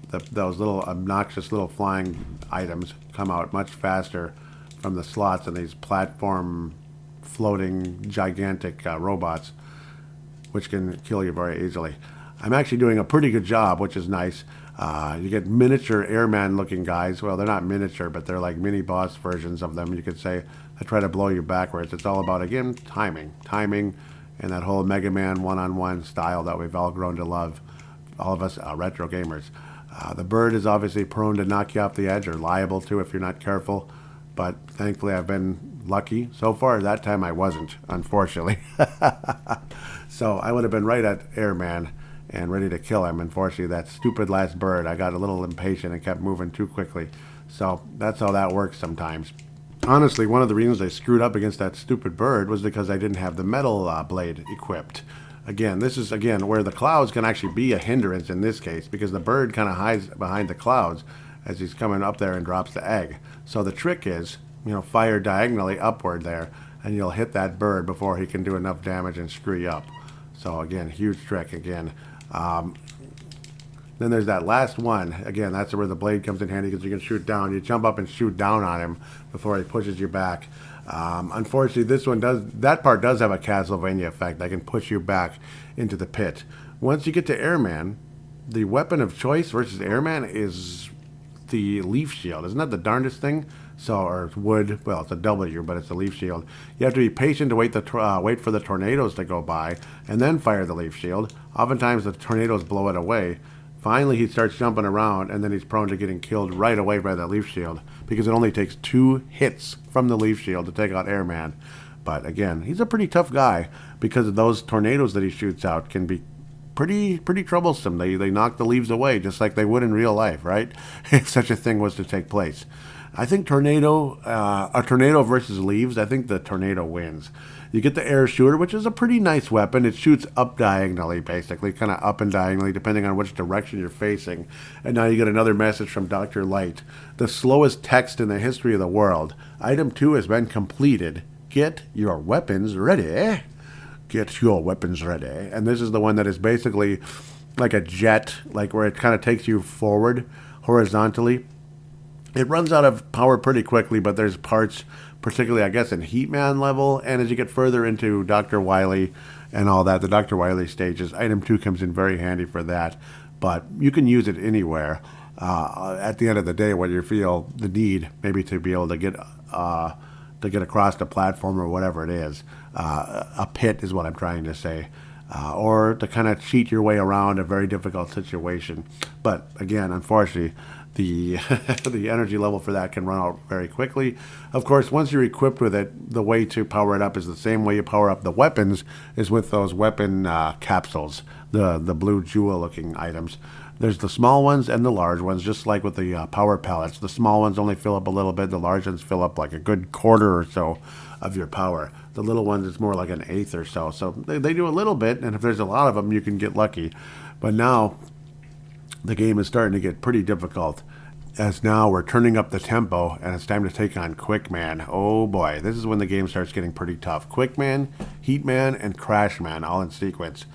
[SPEAKER 1] those little obnoxious little flying items come out much faster from the slots in these platform floating gigantic robots, which can kill you very easily. I'm actually doing a pretty good job, which is nice. You get miniature airman looking guys. Well, they're not miniature, but they're like mini boss versions of them, you could say, that try to blow you backwards. It's all about, again, timing, and that whole Mega Man one-on-one style that we've all grown to love, all of us retro gamers. The bird is obviously prone to knock you off the edge, or liable to if you're not careful, but thankfully I've been lucky. So far, that time I wasn't, unfortunately. So I would have been right at Airman and ready to kill him. Unfortunately, that stupid last bird, I got a little impatient and kept moving too quickly. So that's how that works sometimes. Honestly, one of the reasons I screwed up against that stupid bird was because I didn't have the metal blade equipped. Again, this is where the clouds can actually be a hindrance in this case, because the bird kind of hides behind the clouds as he's coming up there and drops the egg. So the trick is, fire diagonally upward there, and you'll hit that bird before he can do enough damage and screw you up. So again, huge trick again. Then there's that last one. Again, that's where the blade comes in handy, because you can shoot down. You jump up and shoot down on him before he pushes you back. Unfortunately, that part does have a Castlevania effect that can push you back into the pit. Once you get to Airman, the weapon of choice versus Airman is the leaf shield. Isn't that the darndest thing? Or it's wood. Well, it's a W, but it's a leaf shield. You have to be patient to wait for the tornadoes to go by, and then fire the leaf shield. Oftentimes, the tornadoes blow it away. Finally, he starts jumping around, and then he's prone to getting killed right away by the leaf shield, because it only takes 2 hits from the leaf shield to take out Airman. But again, he's a pretty tough guy, because of those tornadoes that he shoots out can be pretty troublesome. They knock the leaves away, just like they would in real life, right? If such a thing was to take place. I think a tornado versus leaves, I think the tornado wins. You get the air shooter, which is a pretty nice weapon. It shoots up diagonally, basically, kind of up and diagonally, depending on which direction you're facing. And now you get another message from Dr. Light. The slowest text in the history of the world. Item 2 has been completed. Get your weapons ready. Get your weapons ready. And this is the one that is basically like a jet, like where it kind of takes you forward horizontally. It runs out of power pretty quickly, but there's parts, particularly, I guess, in Heatman level, and as you get further into Dr. Wily and all that, the Dr. Wily stages, Item 2 comes in very handy for that, but you can use it anywhere. At the end of the day, when you feel the need, maybe to be able to get across the platform or whatever it is, a pit is what I'm trying to say, or to kind of cheat your way around a very difficult situation. But again, unfortunately, the energy level for that can run out very quickly. Of course, once you're equipped with it, the way to power it up is the same way you power up the weapons, is with those weapon capsules, the blue jewel-looking items. There's the small ones and the large ones, just like with the power pellets. The small ones only fill up a little bit. The large ones fill up like a good quarter or so of your power. The little ones, it's more like an eighth or so. So they do a little bit, and if there's a lot of them, you can get lucky. But now the game is starting to get pretty difficult, as now we're turning up the tempo, and it's time to take on Quickman. Oh boy, this is when the game starts getting pretty tough. Quickman, Heatman, and Crashman all in sequence.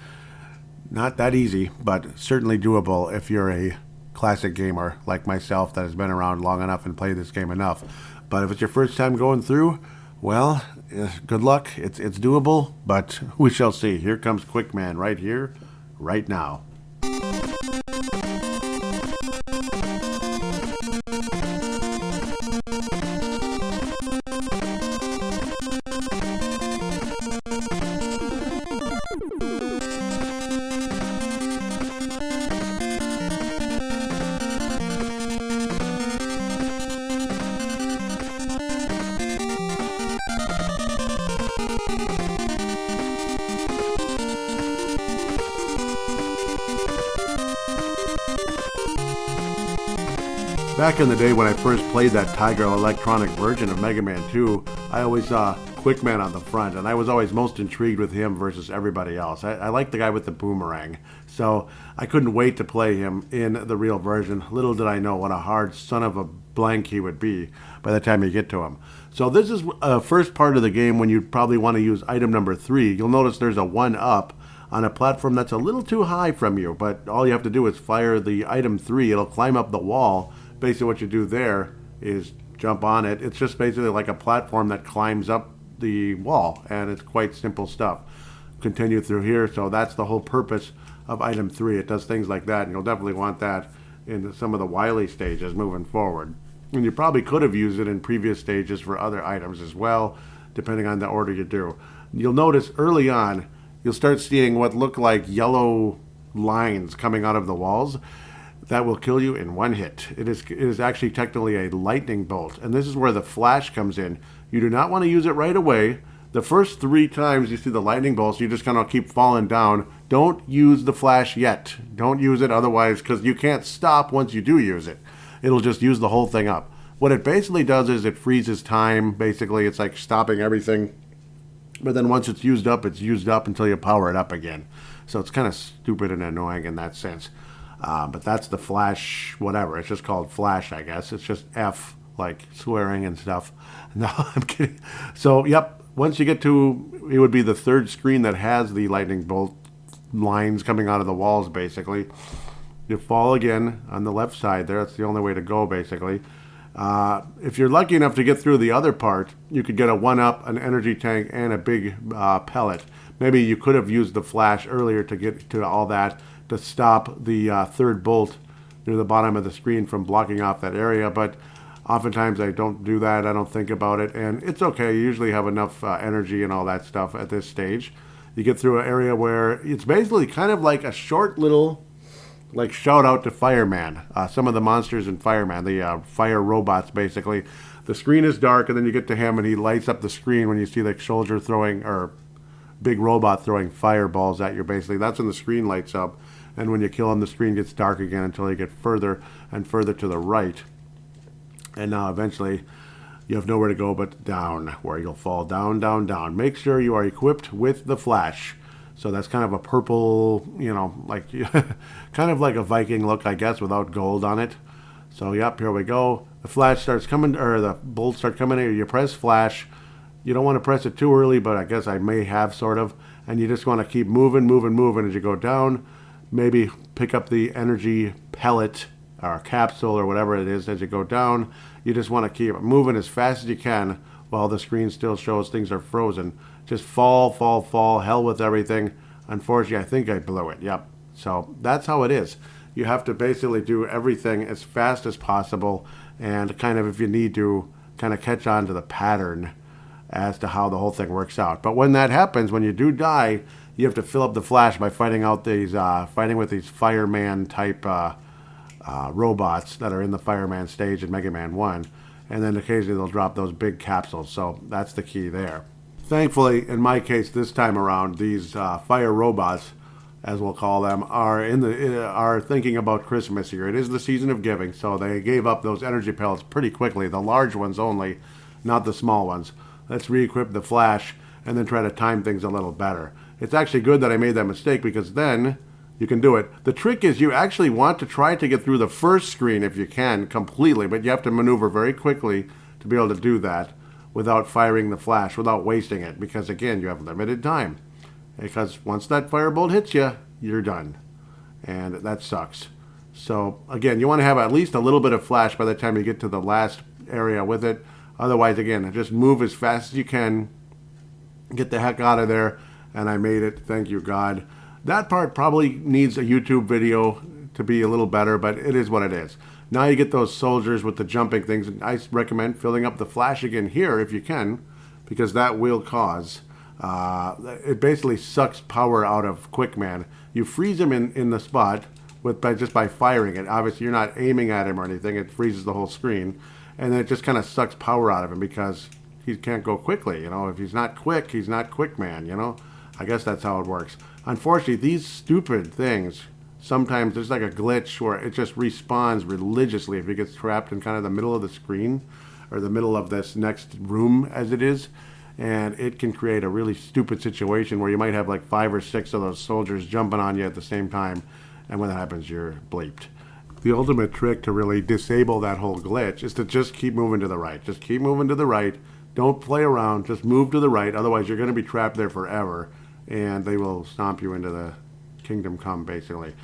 [SPEAKER 1] Not that easy, but certainly doable if you're a classic gamer like myself that has been around long enough and played this game enough. But if it's your first time going through, well, good luck. It's doable, but we shall see. Here comes Quickman right here, right now. Back in the day when I first played that Tiger electronic version of Mega Man 2, I always saw Quickman on the front, and I was always most intrigued with him versus everybody else. I liked the guy with the boomerang, so I couldn't wait to play him in the real version. Little did I know what a hard son of a blank he would be by the time you get to him. So this is first part of the game when you probably want to use item number 3. You'll notice there's a 1-up on a platform that's a little too high from you, but all you have to do is fire the item 3. It'll climb up the wall. Basically what you do there is jump on it. It's just basically like a platform that climbs up the wall, and it's quite simple stuff. Continue through here, so that's the whole purpose of item 3. It does things like that, and you'll definitely want that in some of the Wily stages moving forward. And you probably could have used it in previous stages for other items as well, depending on the order you do. You'll notice early on, you'll start seeing what look like yellow lines coming out of the walls. That will kill you in one hit. It is actually technically a lightning bolt, and this is where the flash comes in. You do not want to use it right away. The first 3 times you see the lightning bolts, you just kind of keep falling down. Don't use the flash yet. Don't use it otherwise, because you can't stop once you do use it. It'll just use the whole thing up. What it basically does is it freezes time. Basically, it's like stopping everything. But then once it's used up until you power it up again. So it's kind of stupid and annoying in that sense. But that's the flash, whatever. It's just called flash, I guess. It's just F, like swearing and stuff. No, I'm kidding. So, yep, once you get to, it would be the 3rd screen that has the lightning bolt lines coming out of the walls, basically. You fall again on the left side there. That's the only way to go, basically. If you're lucky enough to get through the other part, you could get a 1-up, an energy tank, and a big pellet. Maybe you could have used the flash earlier to get to all that, to stop the 3rd bolt near the bottom of the screen from blocking off that area, but oftentimes I don't do that. I don't think about it, and it's okay. You usually have enough energy and all that stuff at this stage. You get through an area where it's basically kind of like a short little, like, shout out to Fireman. Some of the monsters in Fireman, the fire robots, basically. The screen is dark, and then you get to him, and he lights up the screen when you see the soldier throwing, or big robot throwing fireballs at you, basically. That's when the screen lights up. And when you kill him, the screen gets dark again until you get further and further to the right. And now eventually you have nowhere to go but down, where you'll fall down, down, down. Make sure you are equipped with the flash. So that's kind of a purple, like kind of like a Viking look, I guess, without gold on it. So yep, here we go. The flash starts coming, or the bolts start coming in. You press flash. You don't want to press it too early, but I guess I may have, sort of. And you just want to keep moving, moving, moving as you go down. Maybe pick up the energy pellet or capsule or whatever it is as you go down. You just want to keep moving as fast as you can while the screen still shows things are frozen. Just fall, fall, fall, hell with everything. Unfortunately, I think I blew it. Yep. So that's how it is. You have to basically do everything as fast as possible, and kind of, if you need to, kind of catch on to the pattern as to how the whole thing works out. But when that happens, when you do die, you have to fill up the flash by fighting with these fireman type robots that are in the fireman stage in Mega Man 1, and then occasionally they'll drop those big capsules. So that's the key there. Thankfully, in my case this time around, these fire robots, as we'll call them, are thinking about Christmas here. It is the season of giving, so they gave up those energy pellets pretty quickly. The large ones only, not the small ones. Let's re-equip the flash and then try to time things a little better. It's actually good that I made that mistake, because then you can do it. The trick is you actually want to try to get through the first screen if you can completely, but you have to maneuver very quickly to be able to do that without firing the flash, without wasting it, because again, you have limited time. Because once that firebolt hits you, you're done. And that sucks. So again, you want to have at least a little bit of flash by the time you get to the last area with it. Otherwise, again, just move as fast as you can. Get the heck out of there. And I made it, thank you God. That part probably needs a YouTube video to be a little better, but it is what it is. Now you get those soldiers with the jumping things, and I recommend filling up the flash again here if you can, because that will cause, it basically sucks power out of Quickman. You freeze him in the spot just by firing it. Obviously you're not aiming at him or anything, it freezes the whole screen, and then it just kind of sucks power out of him because he can't go quickly. If he's not quick, he's not Quickman, I guess that's how it works. Unfortunately, these stupid things sometimes there's like a glitch where it just respawns religiously if it gets trapped in kind of the middle of the screen or the middle of this next room as it is. And it can create a really stupid situation where you might have like 5 or 6 of those soldiers jumping on you at the same time. And when that happens, you're bleeped. The ultimate trick to really disable that whole glitch is to just keep moving to the right. Just keep moving to the right. Don't play around. Just move to the right. Otherwise, you're going to be trapped there forever. And they will stomp you into the Kingdom Come, basically.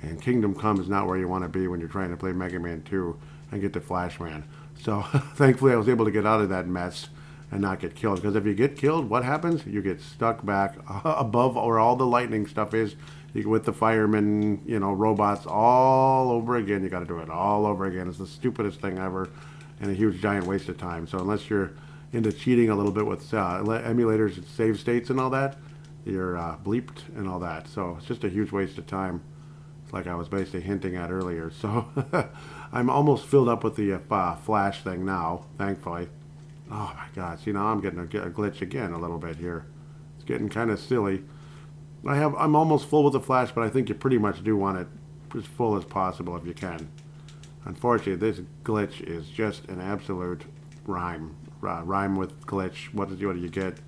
[SPEAKER 1] And Kingdom Come is not where you want to be when you're trying to play Mega Man 2 and get to Flash Man. So, thankfully, I was able to get out of that mess and not get killed. Because if you get killed, what happens? You get stuck back above where all the lightning stuff is. With the firemen, robots all over again. You got to do it all over again. It's the stupidest thing ever and a huge giant waste of time. So unless you're into cheating a little bit with emulators and save states and all that, you're bleeped and all that. So it's just a huge waste of time. It's like I was basically hinting at earlier. So I'm almost filled up with the Flash thing now, thankfully. Oh my God! See, now I'm getting a glitch again a little bit here. It's getting kind of silly. I'm almost full with the Flash, but I think you pretty much do want it as full as possible if you can. Unfortunately, this glitch is just an absolute rhyme. Rhyme with glitch. What do you get?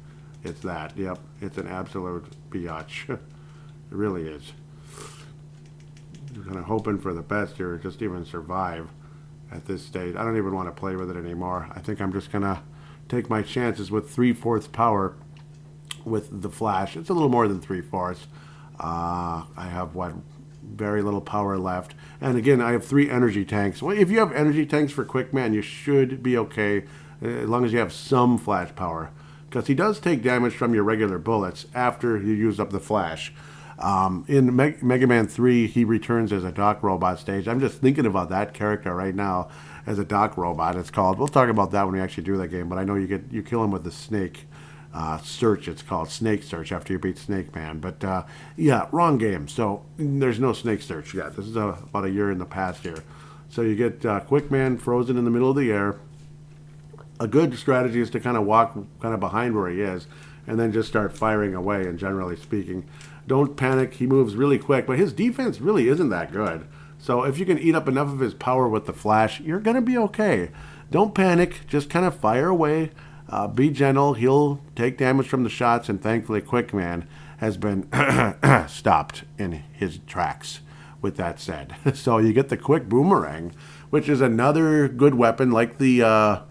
[SPEAKER 1] It's that. Yep, it's an absolute biatch. It really is. You're kind of hoping for the best here, just even survive at this stage. I don't even want to play with it anymore. I think I'm just going to take my chances with 3/4 power with the Flash. It's a little more than 3/4. I have, very little power left. And again, I have 3 energy tanks. Well, if you have energy tanks for Quickman, you should be okay, as long as you have some Flash power. Because he does take damage from your regular bullets after you use up the Flash. In Mega Man 3, he returns as a Doc Robot stage. I'm just thinking about that character right now as a Doc Robot. It's called. We'll talk about that when we actually do that game. But I know you kill him with the Snake Search. It's called Snake Search after you beat Snake Man. But yeah, wrong game. So there's no Snake Search yet. This is about a year in the past here. So you get Quickman frozen in the middle of the air. A good strategy is to kind of walk kind of behind where he is and then just start firing away. And generally speaking, don't panic. He moves really quick, but his defense really isn't that good. So if you can eat up enough of his power with the Flash, you're going to be okay. Don't panic. Just kind of fire away. Be gentle. He'll take damage from the shots, and thankfully Quickman has been stopped in his tracks, with that said. So you get the Quick Boomerang, which is another good weapon like the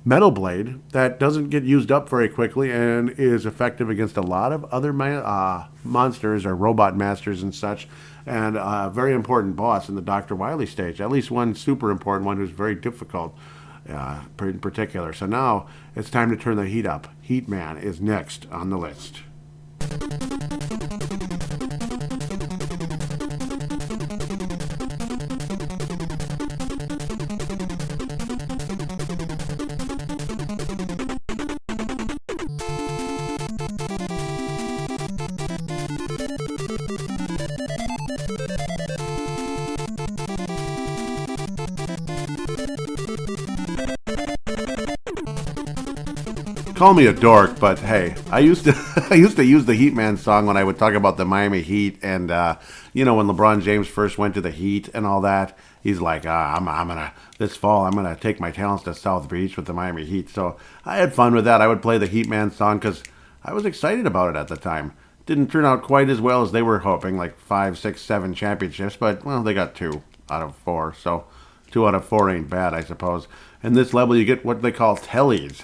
[SPEAKER 1] Metal Blade that doesn't get used up very quickly and is effective against a lot of other monsters or robot masters and such, and a very important boss in the Dr. Wily stage, at least one super important one who's very difficult in particular. So now it's time to turn the heat up. Heat Man is next on the list. Call me a dork, but hey, I used to use the Heat Man song when I would talk about the Miami Heat, and when LeBron James first went to the Heat and all that, he's like, this fall I'm gonna take my talents to South Beach with the Miami Heat. So I had fun with that. I would play the Heat Man song because I was excited about it at the time. Didn't turn out quite as well as they were hoping, like 5, 6, 7 championships, but well, they got 2 out of 4, so 2 out of 4 ain't bad, I suppose. In this level, you get what they call tellies.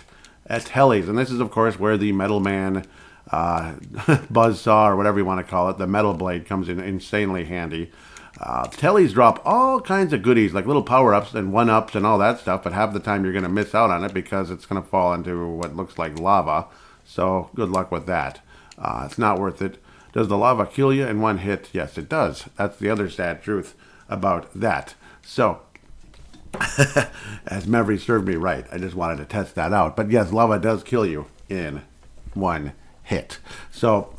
[SPEAKER 1] At Tellies, and this is of course where the Metal Man buzzsaw, or whatever you want to call it, the Metal Blade, comes in insanely handy. Tellies drop all kinds of goodies, like little power-ups and one-ups and all that stuff, but half the time you're going to miss out on it because it's going to fall into what looks like lava, so good luck with that. It's not worth it. Does the lava kill you in one hit? Yes, it does. That's the other sad truth about that. So as memory served me right, I just wanted to test that out. But yes, lava does kill you in one hit. So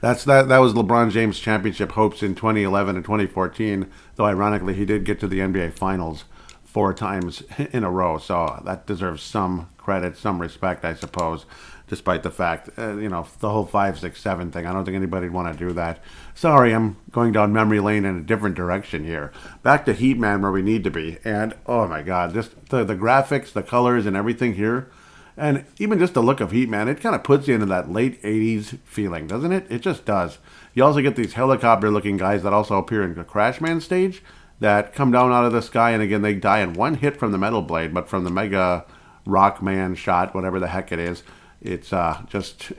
[SPEAKER 1] that was LeBron James' championship hopes in 2011 and 2014. Though ironically, he did get to the NBA Finals 4 times in a row. So that deserves some credit, some respect, I suppose, despite the fact, the whole 5, 6, 7 thing. I don't think anybody'd want to do that. Sorry, I'm going down memory lane in a different direction here. Back to Heatman where we need to be. And, oh my God, just the graphics, the colors, and everything here. And even just the look of Heatman, it kind of puts you into that late 80s feeling, doesn't it? It just does. You also get these helicopter-looking guys that also appear in the Crashman stage that come down out of the sky, and again, they die in one hit from the Metal Blade, but from the Mega Rockman shot, whatever the heck it is, it's just,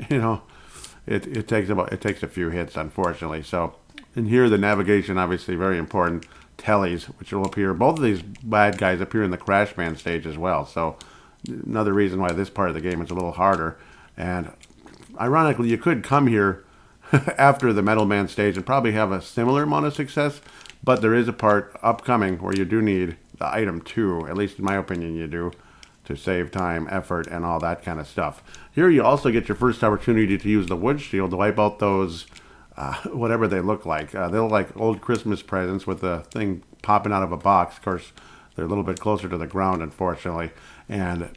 [SPEAKER 1] it takes a few hits, unfortunately. So, and here the navigation, obviously very important. Tellies, which will appear, both of these bad guys appear in the Crashman stage as well. So, another reason why this part of the game is a little harder. And ironically, you could come here after the Metal Man stage and probably have a similar amount of success, but there is a part upcoming where you do need the item 2, at least in my opinion you do, to save time, effort, and all that kind of stuff. Here you also get your first opportunity to use the wood shield to wipe out those, whatever they look like. They look like old Christmas presents with the thing popping out of a box. Of course, they're a little bit closer to the ground, unfortunately. And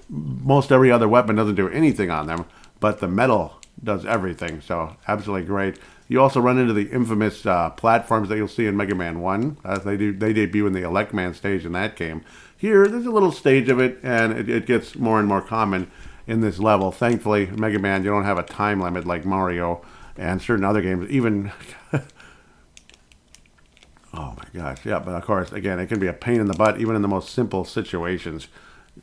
[SPEAKER 1] most every other weapon doesn't do anything on them, but the metal does everything. So absolutely great. You also run into the infamous platforms that you'll see in Mega Man 1. They debut in the Elect Man stage in that game. Here, there's a little stage of it, and it gets more and more common in this level. Thankfully, Mega Man, you don't have a time limit like Mario and certain other games. Even, oh my gosh, yeah, but of course, again, it can be a pain in the butt, even in the most simple situations.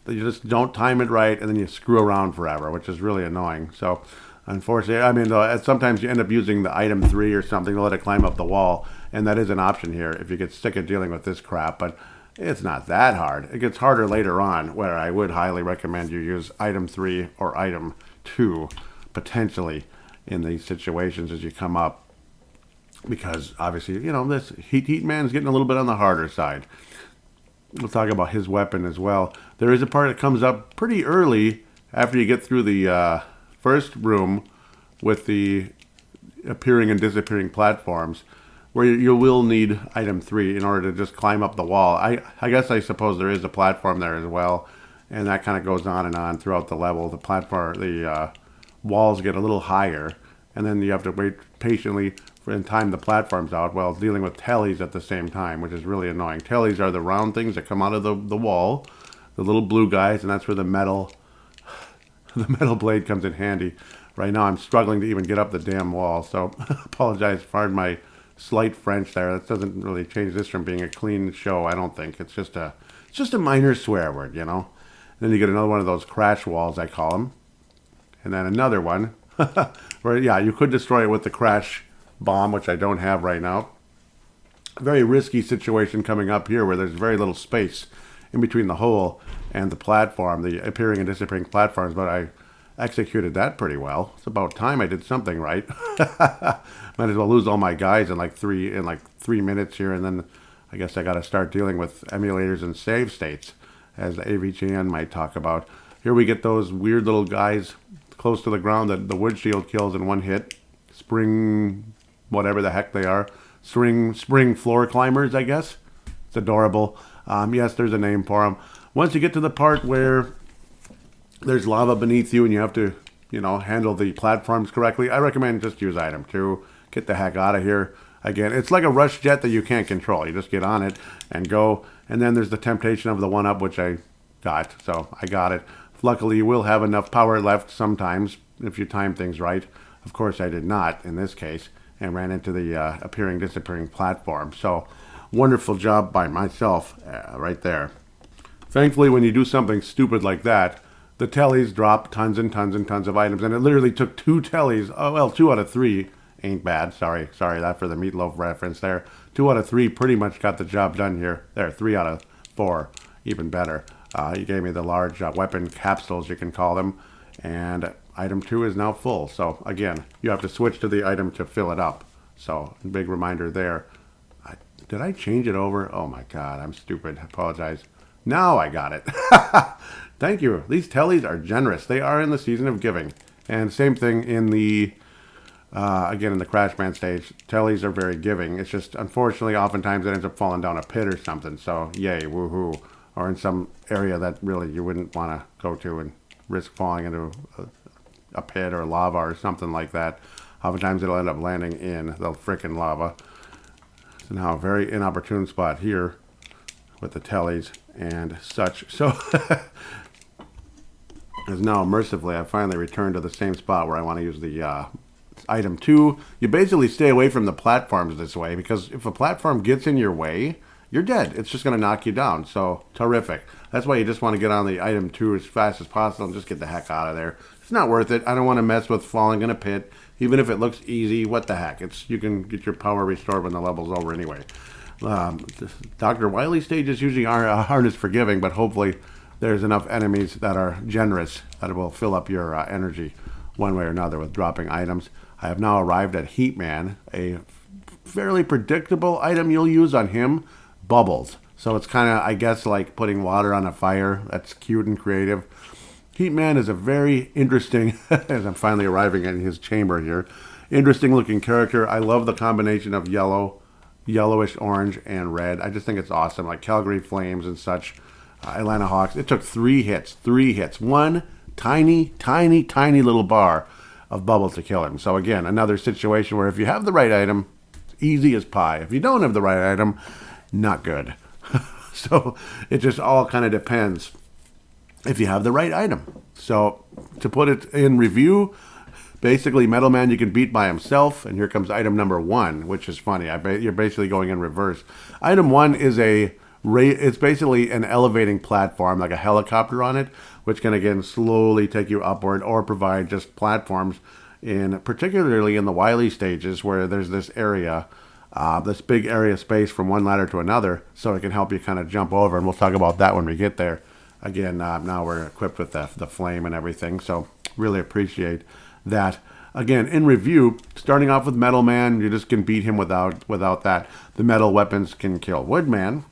[SPEAKER 1] You just don't time it right, and then you screw around forever, which is really annoying. So, unfortunately, I mean, sometimes you end up using the item 3 or something to let it climb up the wall, and that is an option here if you get sick of dealing with this crap, but it's not that hard. It gets harder later on, where I would highly recommend you use item 3 or item 2, potentially, in these situations as you come up, because obviously, this Heatman is getting a little bit on the harder side. We'll talk about his weapon as well. There is a part that comes up pretty early after you get through the first room with the appearing and disappearing platforms, where you will need item 3 in order to just climb up the wall. I guess I suppose there is a platform there as well, and that kind of goes on and on throughout the level. The walls get a little higher, and then you have to wait patiently and time the platforms out while dealing with tellies at the same time, which is really annoying. Tellies are the round things that come out of the wall, the little blue guys, and that's where the metal blade comes in handy. Right now I'm struggling to even get up the damn wall, so apologize, pardon my slight French there. That doesn't really change this from being a clean show, I don't think. It's just a minor swear word, And then you get another one of those crash walls, I call them. And then another one where, yeah, you could destroy it with the crash bomb, which I don't have right now. A very risky situation coming up here where there's very little space in between the hole and the platform, the appearing and disappearing platforms, but I executed that pretty well. It's about time I did something right. Might as well lose all my guys in like 3 minutes here, and then I guess I got to start dealing with emulators and save states, as the AVGN might talk about. Here we get those weird little guys close to the ground that the wood shield kills in one hit. Spring, whatever the heck they are. Spring floor climbers, I guess. It's adorable. Yes, there's a name for them. Once you get to the part where there's lava beneath you and you have to, handle the platforms correctly, I recommend just use item 2. Get the heck out of here. Again, it's like a rush jet that you can't control. You just get on it and go. And then there's the temptation of the 1-up, which I got. So I got it. Luckily, you will have enough power left sometimes if you time things right. Of course, I did not in this case, and ran into the appearing, disappearing platform. So, wonderful job by myself right there. Thankfully, when you do something stupid like that, the tellies drop tons and tons and tons of items, and it literally took 2 tellies. Oh, well, 2 out of 3 ain't bad. Sorry, that for the meatloaf reference there. 2 out of 3 pretty much got the job done here. There, 3 out of 4, even better. You gave me the large weapon capsules, you can call them, and item 2 is now full. So again, you have to switch to the item to fill it up. So big reminder there. Did I change it over? Oh my God, I'm stupid. I apologize. Now I got it. Thank you. These tellies are generous. They are in the season of giving. And same thing in the Again, in the Crashman stage, tellies are very giving. It's just, unfortunately, oftentimes it ends up falling down a pit or something. So, yay, woohoo. Or in some area that really you wouldn't want to go to and risk falling into a pit or lava or something like that. Oftentimes it'll end up landing in the frickin' lava. So now a very inopportune spot here with the tellies and such. So, as now mercifully I finally returned to the same spot where I want to use the item 2. You basically stay away from the platforms this way, because if a platform gets in your way, you're dead. It's just going to knock you down. So, terrific. That's why you just want to get on the item 2 as fast as possible and just get the heck out of there. It's not worth it. I don't want to mess with falling in a pit. Even if it looks easy, what the heck? You can get your power restored when the level's over anyway. Dr. Wily stages usually aren't as forgiving, but hopefully there's enough enemies that are generous that it will fill up your energy one way or another with dropping items. I have now arrived at Heatman, a fairly predictable item you'll use on him, bubbles. So it's kind of, I guess, like putting water on a fire. That's cute and creative. Heatman is a very interesting, as I'm finally arriving in his chamber here, interesting looking character. I love the combination of yellowish orange and red. I just think it's awesome, like Calgary Flames and such. Atlanta Hawks. It took 3 hits. One tiny little bar of bubbles to kill him. So again, another situation where if you have the right item, easy as pie. If you don't have the right item, not good. So it just all kind of depends if you have the right item. So to put it in review, basically Metal Man you can beat by himself, and here comes item number 1, which is funny. You're basically going in reverse. Item 1 is it's basically an elevating platform, like a helicopter on it, which can again slowly take you upward or provide just platforms particularly in the Wily stages where there's this area, this big area space from one ladder to another, so it can help you kind of jump over, and we'll talk about that when we get there. Again, now we're equipped with the flame and everything, so really appreciate that. Again, in review, starting off with Metal Man, you just can beat him without that. The metal weapons can kill Woodman,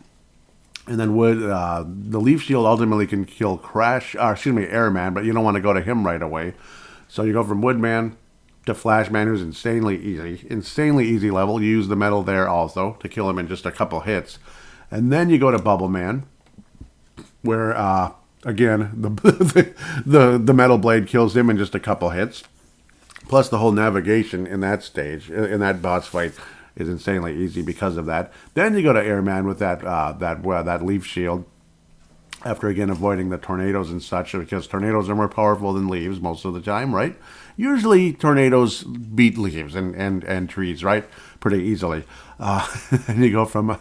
[SPEAKER 1] and then the Leaf Shield ultimately can kill Airman, but you don't want to go to him right away. So you go from Woodman to Flashman, who's insanely easy level. You use the metal there also to kill him in just a couple hits. And then you go to Bubble Man, where, again, the metal blade kills him in just a couple hits. Plus the whole navigation in that stage, in that boss fight, is insanely easy because of that. Then you go to Airman with that leaf shield, after again avoiding the tornadoes and such, because tornadoes are more powerful than leaves most of the time, right? Usually tornadoes beat leaves and trees, right? Pretty easily. And you go from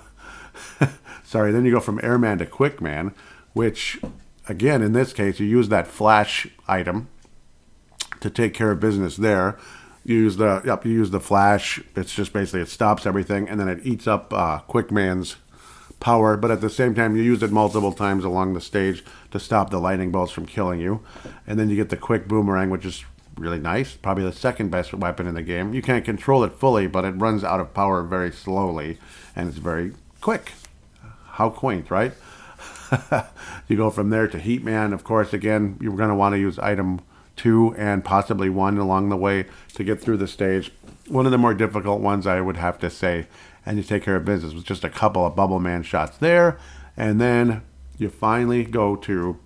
[SPEAKER 1] then you go from Airman to Quickman, which again in this case you use that flash item to take care of business there. You use the flash. It's just basically it stops everything, and then it eats up Quickman's power. But at the same time, you use it multiple times along the stage to stop the lightning bolts from killing you. And then you get the Quick Boomerang, which is really nice. Probably the second best weapon in the game. You can't control it fully, but it runs out of power very slowly, and it's very quick. How quaint, right? You go from there to Heatman. Of course, again, you're going to want to use item 2 and possibly 1 along the way to get through the stage. One of the more difficult ones, I would have to say, and you take care of business with just a couple of Bubble Man shots there, and then you finally go to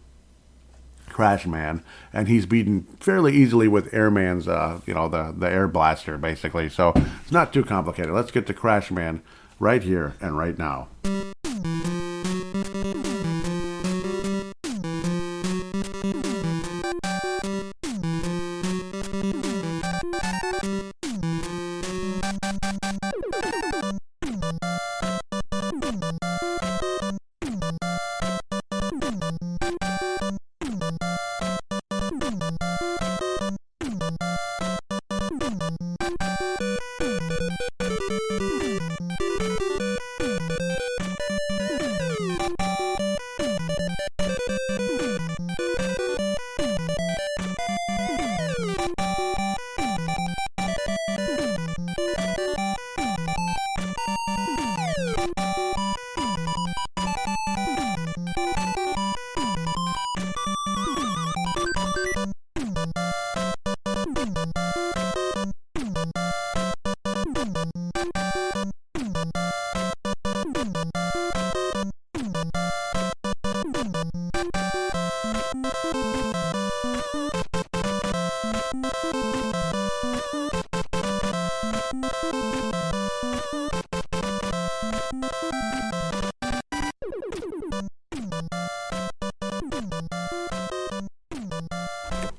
[SPEAKER 1] Crash Man, and he's beaten fairly easily with Airman's, the air blaster, basically. So it's not too complicated. Let's get to Crash Man right here and right now.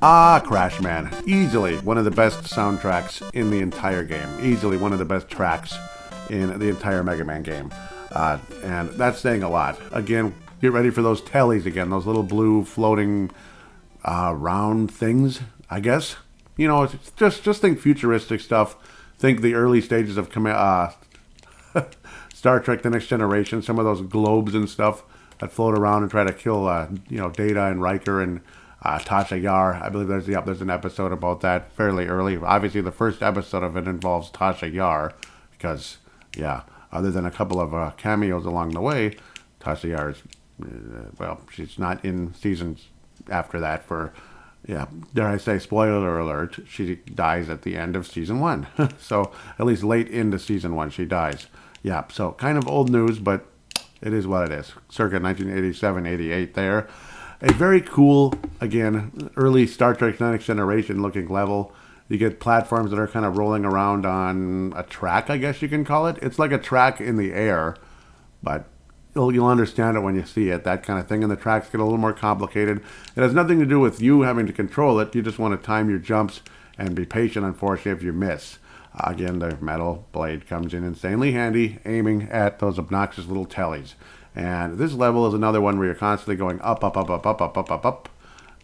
[SPEAKER 1] Ah, Crash Man. Easily one of the best soundtracks in the entire game. Easily one of the best tracks in the entire Mega Man game. And that's saying a lot. Again, get ready for those tellies again. Those little blue floating round things, I guess. You know, it's just think futuristic stuff. Think the early stages of Star Trek The Next Generation. Some of those globes and stuff that float around and try to kill, Data and Riker and Tasha Yar. I believe there's an episode about that fairly early. Obviously, the first episode of it involves Tasha Yar because, other than a couple of cameos along the way, Tasha Yar is, she's not in seasons after that for, dare I say, spoiler alert, she dies at the end of season 1. So, at least late into season 1, she dies. Yeah, so kind of old news, but it is what it is. Circa 1987-88 there. A very cool, again, early Star Trek Next Generation looking level. You get platforms that are kind of rolling around on a track, I guess you can call it. It's like a track in the air, but you'll understand it when you see it, that kind of thing. And the tracks get a little more complicated. It has nothing to do with you having to control it. You just want to time your jumps and be patient, unfortunately, if you miss. Again, the metal blade comes in insanely handy, aiming at those obnoxious little tellies. And this level is another one where you're constantly going up, up, up, up, up, up, up, up, up.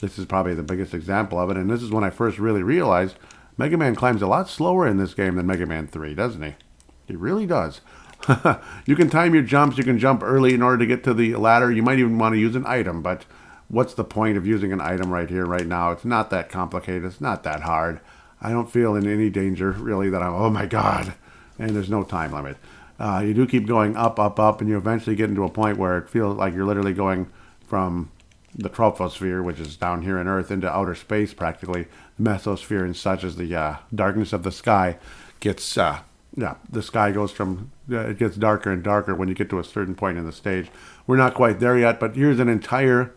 [SPEAKER 1] This is probably the biggest example of it, and this is when I first really realized Mega Man climbs a lot slower in this game than Mega Man 3, doesn't he? He really does. You can time your jumps, you can jump early in order to get to the ladder. You might even want to use an item, but what's the point of using an item right here, right now? It's not that complicated, it's not that hard. I don't feel in any danger, really, that I'm, oh my god, and there's no time limit. You do keep going up, up, up, and you eventually get into a point where it feels like you're literally going from the troposphere, which is down here in Earth, into outer space practically. The mesosphere and such as the darkness of the sky gets, the sky goes from, it gets darker and darker when you get to a certain point in the stage. We're not quite there yet, but here's an entire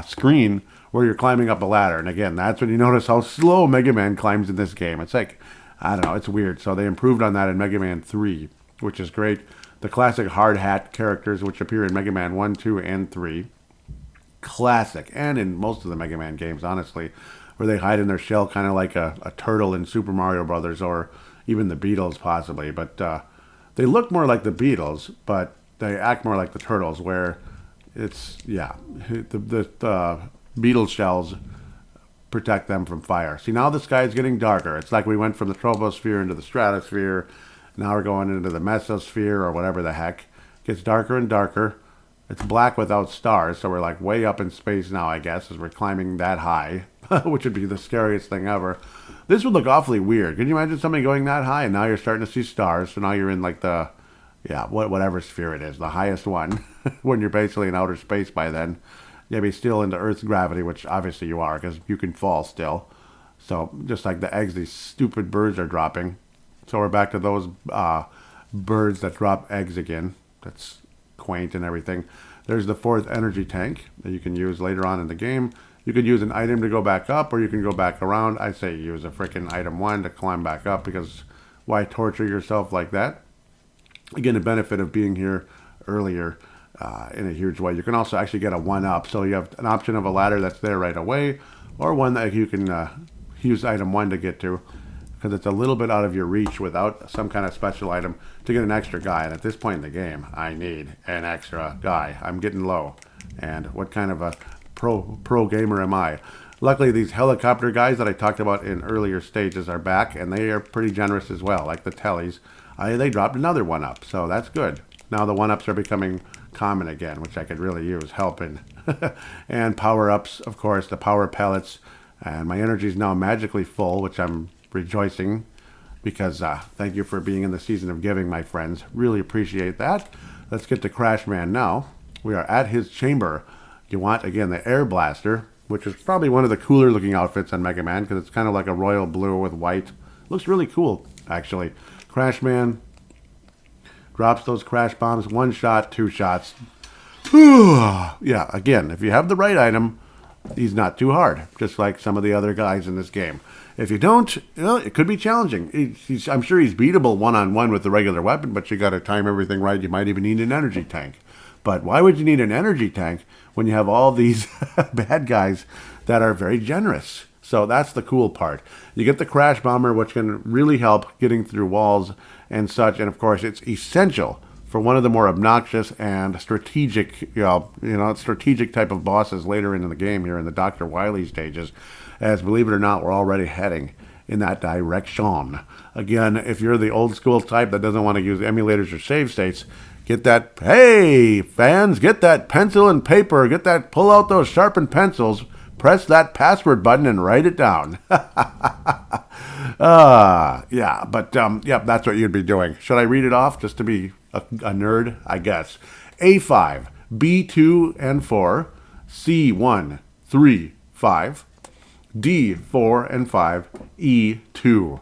[SPEAKER 1] screen where you're climbing up a ladder. And again, that's when you notice how slow Mega Man climbs in this game. It's like, I don't know, it's weird. So they improved on that in Mega Man 3. Which is great. The classic hard hat characters, which appear in Mega Man 1, 2, and 3. Classic. And in most of the Mega Man games, honestly, where they hide in their shell kind of like a turtle in Super Mario Brothers, or even the Beatles, possibly. But they look more like the Beatles, but they act more like the Turtles, where it's, the Beatles shells protect them from fire. See, now the sky is getting darker. It's like we went from the troposphere into the stratosphere. Now we're going into the mesosphere or whatever the heck. It gets darker and darker. It's black without stars, so we're like way up in space now, I guess, as we're climbing that high, which would be the scariest thing ever. This would look awfully weird. Can you imagine somebody going that high and now you're starting to see stars? So now you're in like the, whatever sphere it is, the highest one, when you're basically in outer space by then. You'll be still into Earth's gravity, which obviously you are, because you can fall still. So just like the eggs these stupid birds are dropping. So we're back to those birds that drop eggs again. That's quaint and everything. There's the fourth energy tank that you can use later on in the game. You could use an item to go back up, or you can go back around. I say use a freaking item 1 to climb back up, because why torture yourself like that? Again, the benefit of being here earlier in a huge way. You can also actually get a 1-up. So you have an option of a ladder that's there right away, or one that you can use item 1 to get to, because it's a little bit out of your reach without some kind of special item to get an extra guy. And at this point in the game, I need an extra guy. I'm getting low. And what kind of a pro gamer am I? Luckily, these helicopter guys that I talked about in earlier stages are back, and they are pretty generous as well, like the tellies. They dropped another 1-up, so that's good. Now the 1-ups are becoming common again, which I could really use help in. And power-ups, of course, the power pellets. And my energy is now magically full, which I'm rejoicing, because thank you for being in the season of giving, my friends. Really appreciate that. Let's get to Crash Man now. We are at his chamber. You want, again, the Air Blaster, which is probably one of the cooler looking outfits on Mega Man, because it's kind of like a royal blue with white. Looks really cool, actually. Crash Man drops those crash bombs. 1 shot, 2 shots. Yeah, again, if you have the right item, he's not too hard, just like some of the other guys in this game. If you don't, it could be challenging. I'm sure he's beatable one-on-one with the regular weapon, but you got to time everything right. You might even need an energy tank. But why would you need an energy tank when you have all these bad guys that are very generous? So that's the cool part. You get the crash bomber, which can really help getting through walls and such. And of course, it's essential for one of the more obnoxious and strategic, strategic type of bosses later in the game here in the Dr. Wily stages. As believe it or not, we're already heading in that direction. Again, if you're the old school type that doesn't want to use emulators or save states, get that, hey, fans, get that pencil and paper, pull out those sharpened pencils, press that password button and write it down. That's what you'd be doing. Should I read it off just to be a nerd? I guess. A5, B2 and 4, C1, 3, 5, D4 and 5, E2.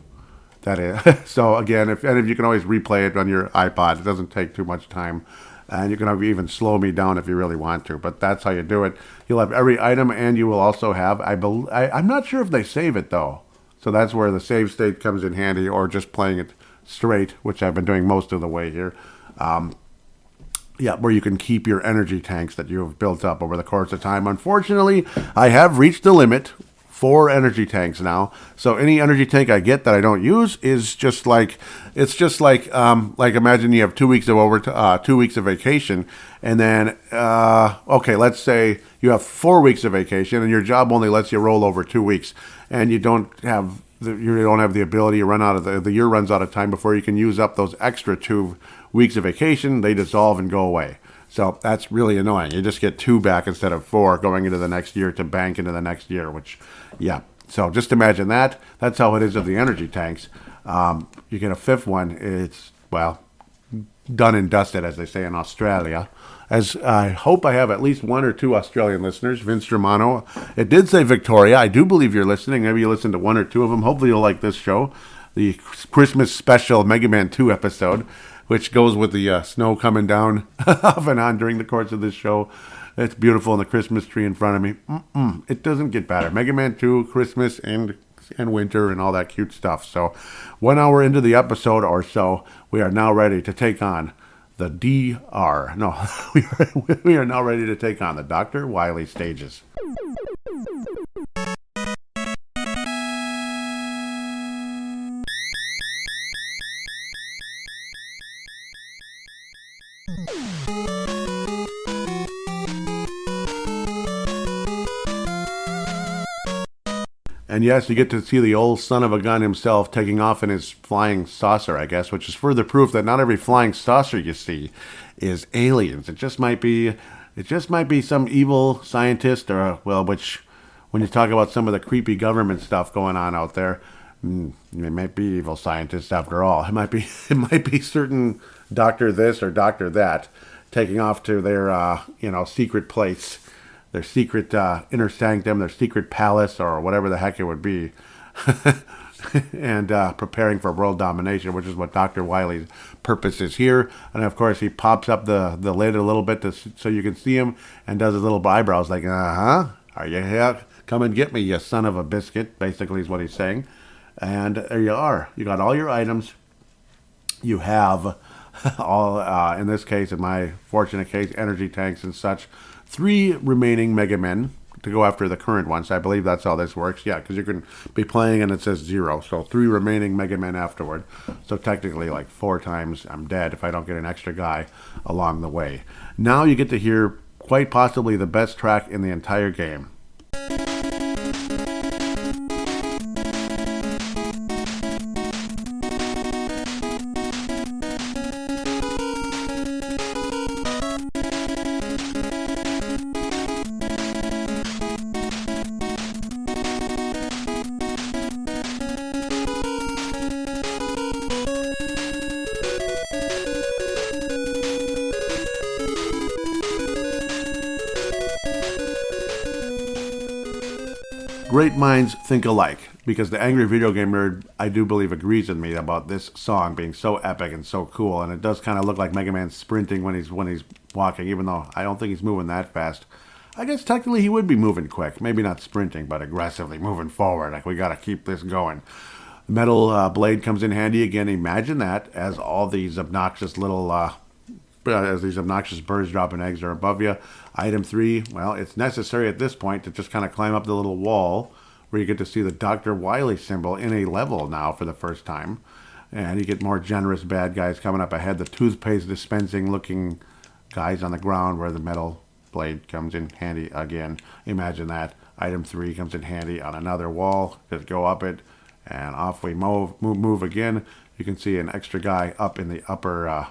[SPEAKER 1] That is. So again, if you can always replay it on your iPod. It doesn't take too much time. And you can even slow me down if you really want to. But that's how you do it. You'll have every item, and you will also have, I'm not sure if they save it, though. So that's where the save state comes in handy, or just playing it straight, which I've been doing most of the way here. Where you can keep your energy tanks that you have built up over the course of time. Unfortunately, I have reached the limit. 4 energy tanks now. So any energy tank I get that I don't use is just like imagine you have 2 weeks of 2 weeks of vacation, and then let's say you have 4 weeks of vacation, and your job only lets you roll over 2 weeks, and you don't have the ability to run out of the year runs out of time before you can use up those extra 2 weeks of vacation. They dissolve and go away. So that's really annoying. You just get 2 back instead of 4 going into the next year to bank into the next year, So just imagine that. That's how it is with the energy tanks. You get a 5th one. It's, done and dusted, as they say in Australia. As I hope I have at least 1 or 2 Australian listeners. Vince Germano. It did say Victoria. I do believe you're listening. Maybe you listened to 1 or 2 of them. Hopefully you'll like this show. The Christmas special Mega Man 2 episode, which goes with the snow coming down off and on during the course of this show. It's beautiful in the Christmas tree in front of me. It doesn't get better. Mega Man 2, Christmas, and winter, and all that cute stuff. So 1 hour into the episode or so, we are now ready to take on the DR. No, we are now ready to take on the Dr. Wily stages. And yes, you get to see the old son of a gun himself taking off in his flying saucer, I guess, which is further proof that not every flying saucer you see is aliens. It just might be some evil scientist, which when you talk about some of the creepy government stuff going on out there, it might be evil scientists after all. It might be certain doctor this or doctor that taking off to their secret place, their secret inner sanctum, their secret palace, or whatever the heck it would be, and preparing for world domination, which is what Dr. Wily's purpose is here. And of course, he pops up the lid a little bit so you can see him, and does his little eyebrows like, are you here? Come and get me, you son of a biscuit, basically is what he's saying. And there you are. You got all your items. You have all, in this case, in my fortunate case, energy tanks and such. 3 remaining Mega Men to go after the current ones. I believe that's how this works. Yeah, because you can be playing and it says 0. So 3 remaining Mega Men afterward. So technically like 4 times I'm dead if I don't get an extra guy along the way. Now you get to hear quite possibly the best track in the entire game. Great minds think alike, because the angry video game nerd, I do believe, agrees with me about this song being so epic and so cool, and it does kind of look like Mega Man sprinting when he's walking, even though I don't think he's moving that fast. I guess technically he would be moving quick. Maybe not sprinting, but aggressively moving forward. Like, we got to keep this going. The metal blade comes in handy again. Imagine that as all these obnoxious little, as these obnoxious birds dropping eggs are above you. Item 3, well, it's necessary at this point to just kind of climb up the little wall where you get to see the Dr. Wily symbol in a level now for the first time. And you get more generous bad guys coming up ahead. The toothpaste dispensing looking guys on the ground where the metal blade comes in handy again. Imagine that. Item 3 comes in handy on another wall. Just go up it and off we move again. You can see an extra guy up in the upper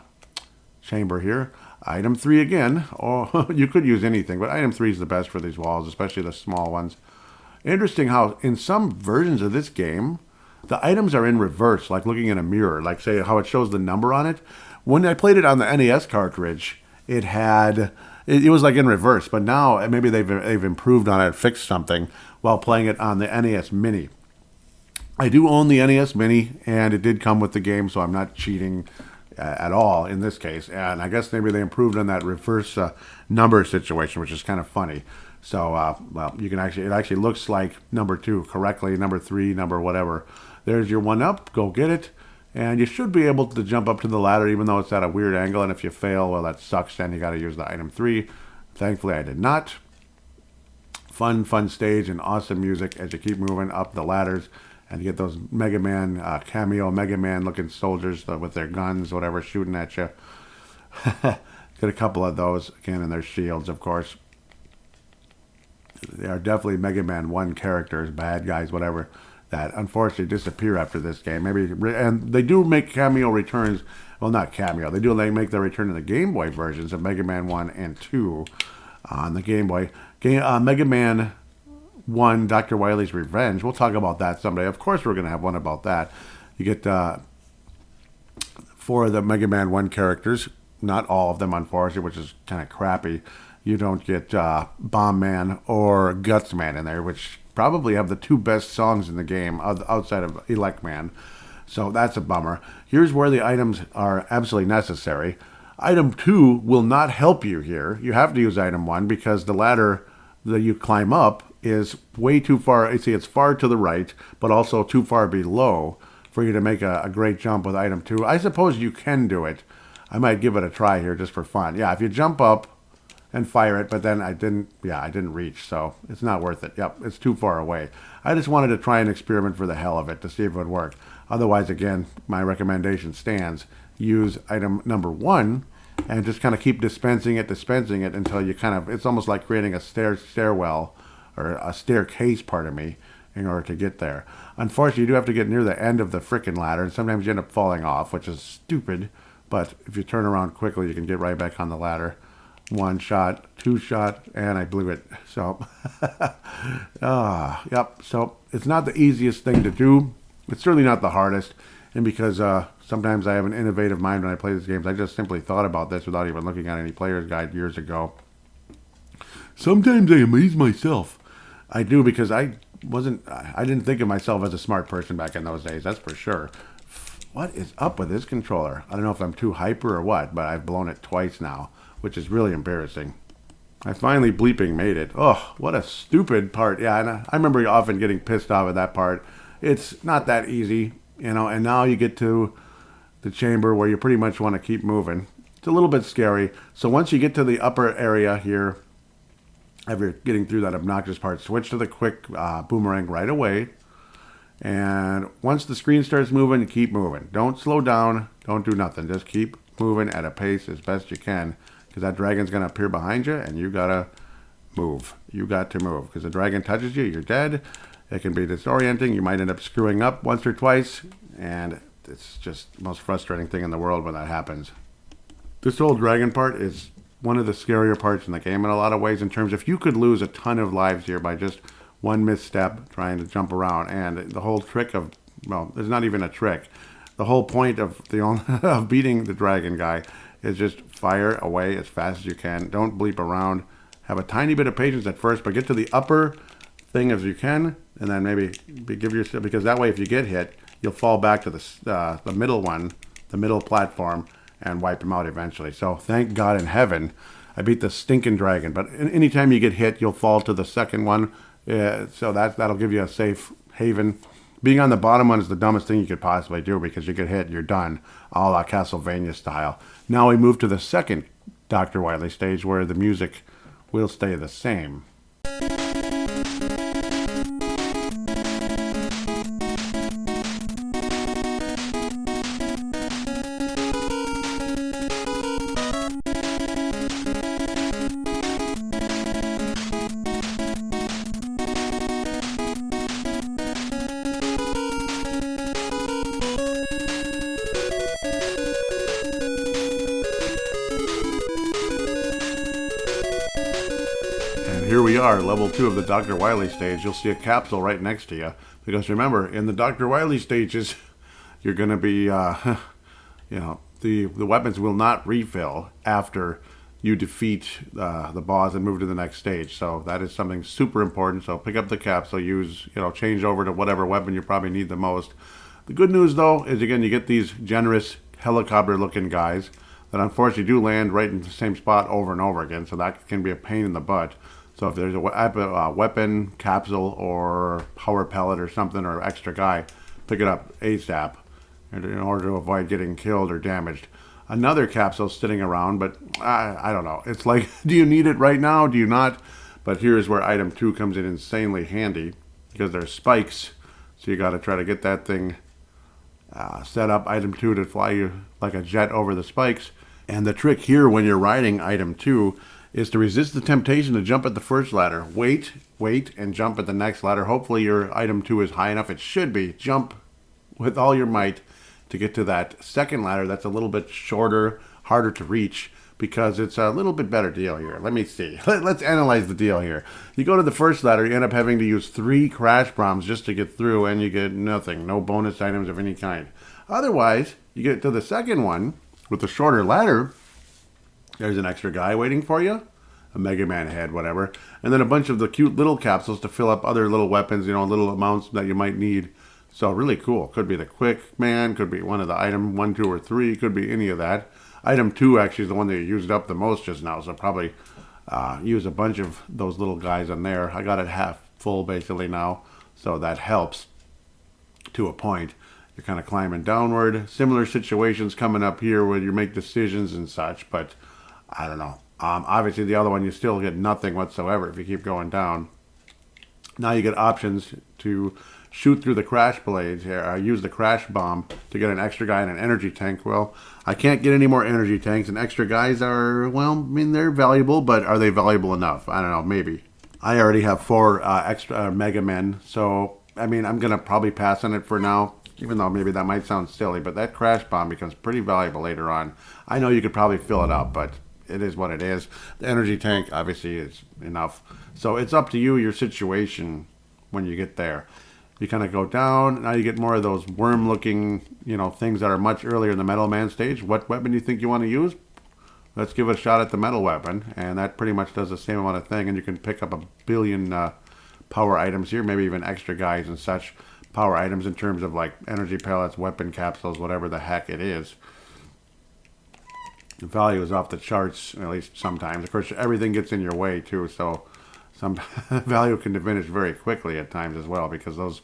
[SPEAKER 1] chamber here. Item 3 again. Oh, you could use anything, but item 3 is the best for these walls, especially the small ones. Interesting how in some versions of this game, the items are in reverse, like looking in a mirror, like say how it shows the number on it. When I played it on the NES cartridge, it was like in reverse, but now maybe they've improved on it, fixed something while playing it on the NES Mini. I do own the NES Mini, and it did come with the game, so I'm not cheating at all in this case. And I guess maybe they improved on that reverse number situation, which is kind of funny. So, well, you can it actually looks like number 2 correctly, number 3, number whatever. There's your 1-up. Go get it. And you should be able to jump up to the ladder, even though it's at a weird angle. And if you fail, well, that sucks. Then you got to use the item 3. Thankfully, I did not. Fun stage and awesome music as you keep moving up the ladders. And you get those Mega Man, cameo Mega Man looking soldiers with their guns, whatever, shooting at you. Get a couple of those, again, and their shields, of course. They are definitely Mega Man 1 characters, bad guys, whatever, that unfortunately disappear after this game. And they do make cameo returns. Well, not cameo. They make their return in the Game Boy versions of Mega Man 1 and 2 on the Game Boy. Mega Man 1, Dr. Wily's Revenge. We'll talk about that someday. Of course, we're going to have one about that. You get 4 of the Mega Man 1 characters. Not all of them, unfortunately, which is kind of crappy. You don't get Bomb Man or Guts Man in there, which probably have the 2 best songs in the game outside of Elect Man. So that's a bummer. Here's where the items are absolutely necessary. Item 2 will not help you here. You have to use item 1 because the ladder that you climb up is way too far. You see, it's far to the right, but also too far below for you to make a great jump with item 2. I suppose you can do it. I might give it a try here just for fun. Yeah, if you jump up and fire it, but then I didn't reach, so it's not worth it. Yep, it's too far away. I just wanted to try an experiment for the hell of it to see if it would work. Otherwise, again, my recommendation stands. Use item number 1 and just kind of keep dispensing it until you it's almost like creating a stairwell or a staircase, pardon me, in order to get there. Unfortunately, you do have to get near the end of the frickin' ladder, and sometimes you end up falling off, which is stupid, but if you turn around quickly, you can get right back on the ladder. 1 shot, 2 shot, and I blew it. So, yep. So it's not the easiest thing to do. It's certainly not the hardest. And because sometimes I have an innovative mind when I play these games, I just simply thought about this without even looking at any player's guide years ago. Sometimes I amaze myself. I do, because I didn't think of myself as a smart person back in those days. That's for sure. What is up with this controller? I don't know if I'm too hyper or what, but I've blown it twice now, which is really embarrassing. I finally bleeping made it. Oh, what a stupid part. Yeah, and I remember often getting pissed off at that part. It's not that easy, and now you get to the chamber where you pretty much want to keep moving. It's a little bit scary. So once you get to the upper area here, after getting through that obnoxious part, switch to the quick boomerang right away. And once the screen starts moving, keep moving. Don't slow down. Don't do nothing. Just keep moving at a pace as best you can, because that dragon's going to appear behind you, and you got to move. You got to move, because the dragon touches you, you're dead. It can be disorienting. You might end up screwing up once or twice, and it's just the most frustrating thing in the world when that happens. This whole dragon part is one of the scarier parts in the game in a lot of ways, in terms of you could lose a ton of lives here by just one misstep trying to jump around. And the whole trick of, well, there's not even a trick. The whole point of of beating the dragon guy is just fire away as fast as you can. Don't bleep around. Have a tiny bit of patience at first, but get to the upper thing as you can, and then maybe give yourself, because that way if you get hit, you'll fall back to the middle one, the middle platform, and wipe him out eventually. So thank God in heaven I beat the stinking dragon. But anytime you get hit, you'll fall to the second one. So that'll give you a safe haven. Being on the bottom one is the dumbest thing you could possibly do because you get hit, you're done, a la Castlevania style. Now we move to the second Dr. Wily stage where the music will stay the same. Here we are, level 2 of the Dr. Wily stage. You'll see a capsule right next to you. Because remember, in the Dr. Wily stages, you're going to be, the weapons will not refill after you defeat the boss and move to the next stage. So that is something super important. So pick up the capsule, change over to whatever weapon you probably need the most. The good news, though, is again, you get these generous helicopter-looking guys that unfortunately do land right in the same spot over and over again. So that can be a pain in the butt. So if there's a weapon, capsule, or power pellet or something, or extra guy, pick it up ASAP in order to avoid getting killed or damaged. Another capsule sitting around, but I don't know. It's like, do you need it right now? Do you not? But here's where item 2 comes in insanely handy because there's spikes. So you got to try to get that thing set up, item 2, to fly you like a jet over the spikes. And the trick here when you're riding item 2 is to resist the temptation to jump at the first ladder. Wait, and jump at the next ladder. Hopefully your item 2 is high enough. It should be. Jump with all your might to get to that second ladder that's a little bit shorter, harder to reach, because it's a little bit better deal here. Let me see. Let's analyze the deal here. You go to the first ladder, you end up having to use 3 crash bombs just to get through, and you get nothing. No bonus items of any kind. Otherwise, you get to the second one with the shorter ladder. There's an extra guy waiting for you, a Mega Man head, whatever, and then a bunch of the cute little capsules to fill up other little weapons, little amounts that you might need. So really cool. Could be the Quick Man, could be one of the item 1, 2, or 3, could be any of that. Item 2 actually is the one that you used up the most just now, so probably use a bunch of those little guys in there. I got it half full basically now, so that helps to a point. You're kind of climbing downward. Similar situations coming up here where you make decisions and such, but I don't know. Obviously, the other one, you still get nothing whatsoever if you keep going down. Now you get options to shoot through the crash blades here. Use the crash bomb to get an extra guy and an energy tank. Well, I can't get any more energy tanks, and extra guys are, they're valuable, but are they valuable enough? I don't know, maybe. I already have 4 extra Mega Men, so, I'm going to probably pass on it for now. Even though maybe that might sound silly, but that crash bomb becomes pretty valuable later on. I know you could probably fill it up, but it is what it is. The energy tank obviously is enough. So it's up to you, your situation when you get there. You kind of go down. Now you get more of those worm-looking, things that are much earlier in the Metal Man stage. What weapon do you think you want to use? Let's give it a shot at the metal weapon. And that pretty much does the same amount of thing. And you can pick up a billion power items here, maybe even extra guys and such. Power items in terms of like energy pellets, weapon capsules, whatever the heck it is. The value is off the charts, at least sometimes. Of course, everything gets in your way too, so some value can diminish very quickly at times as well, because those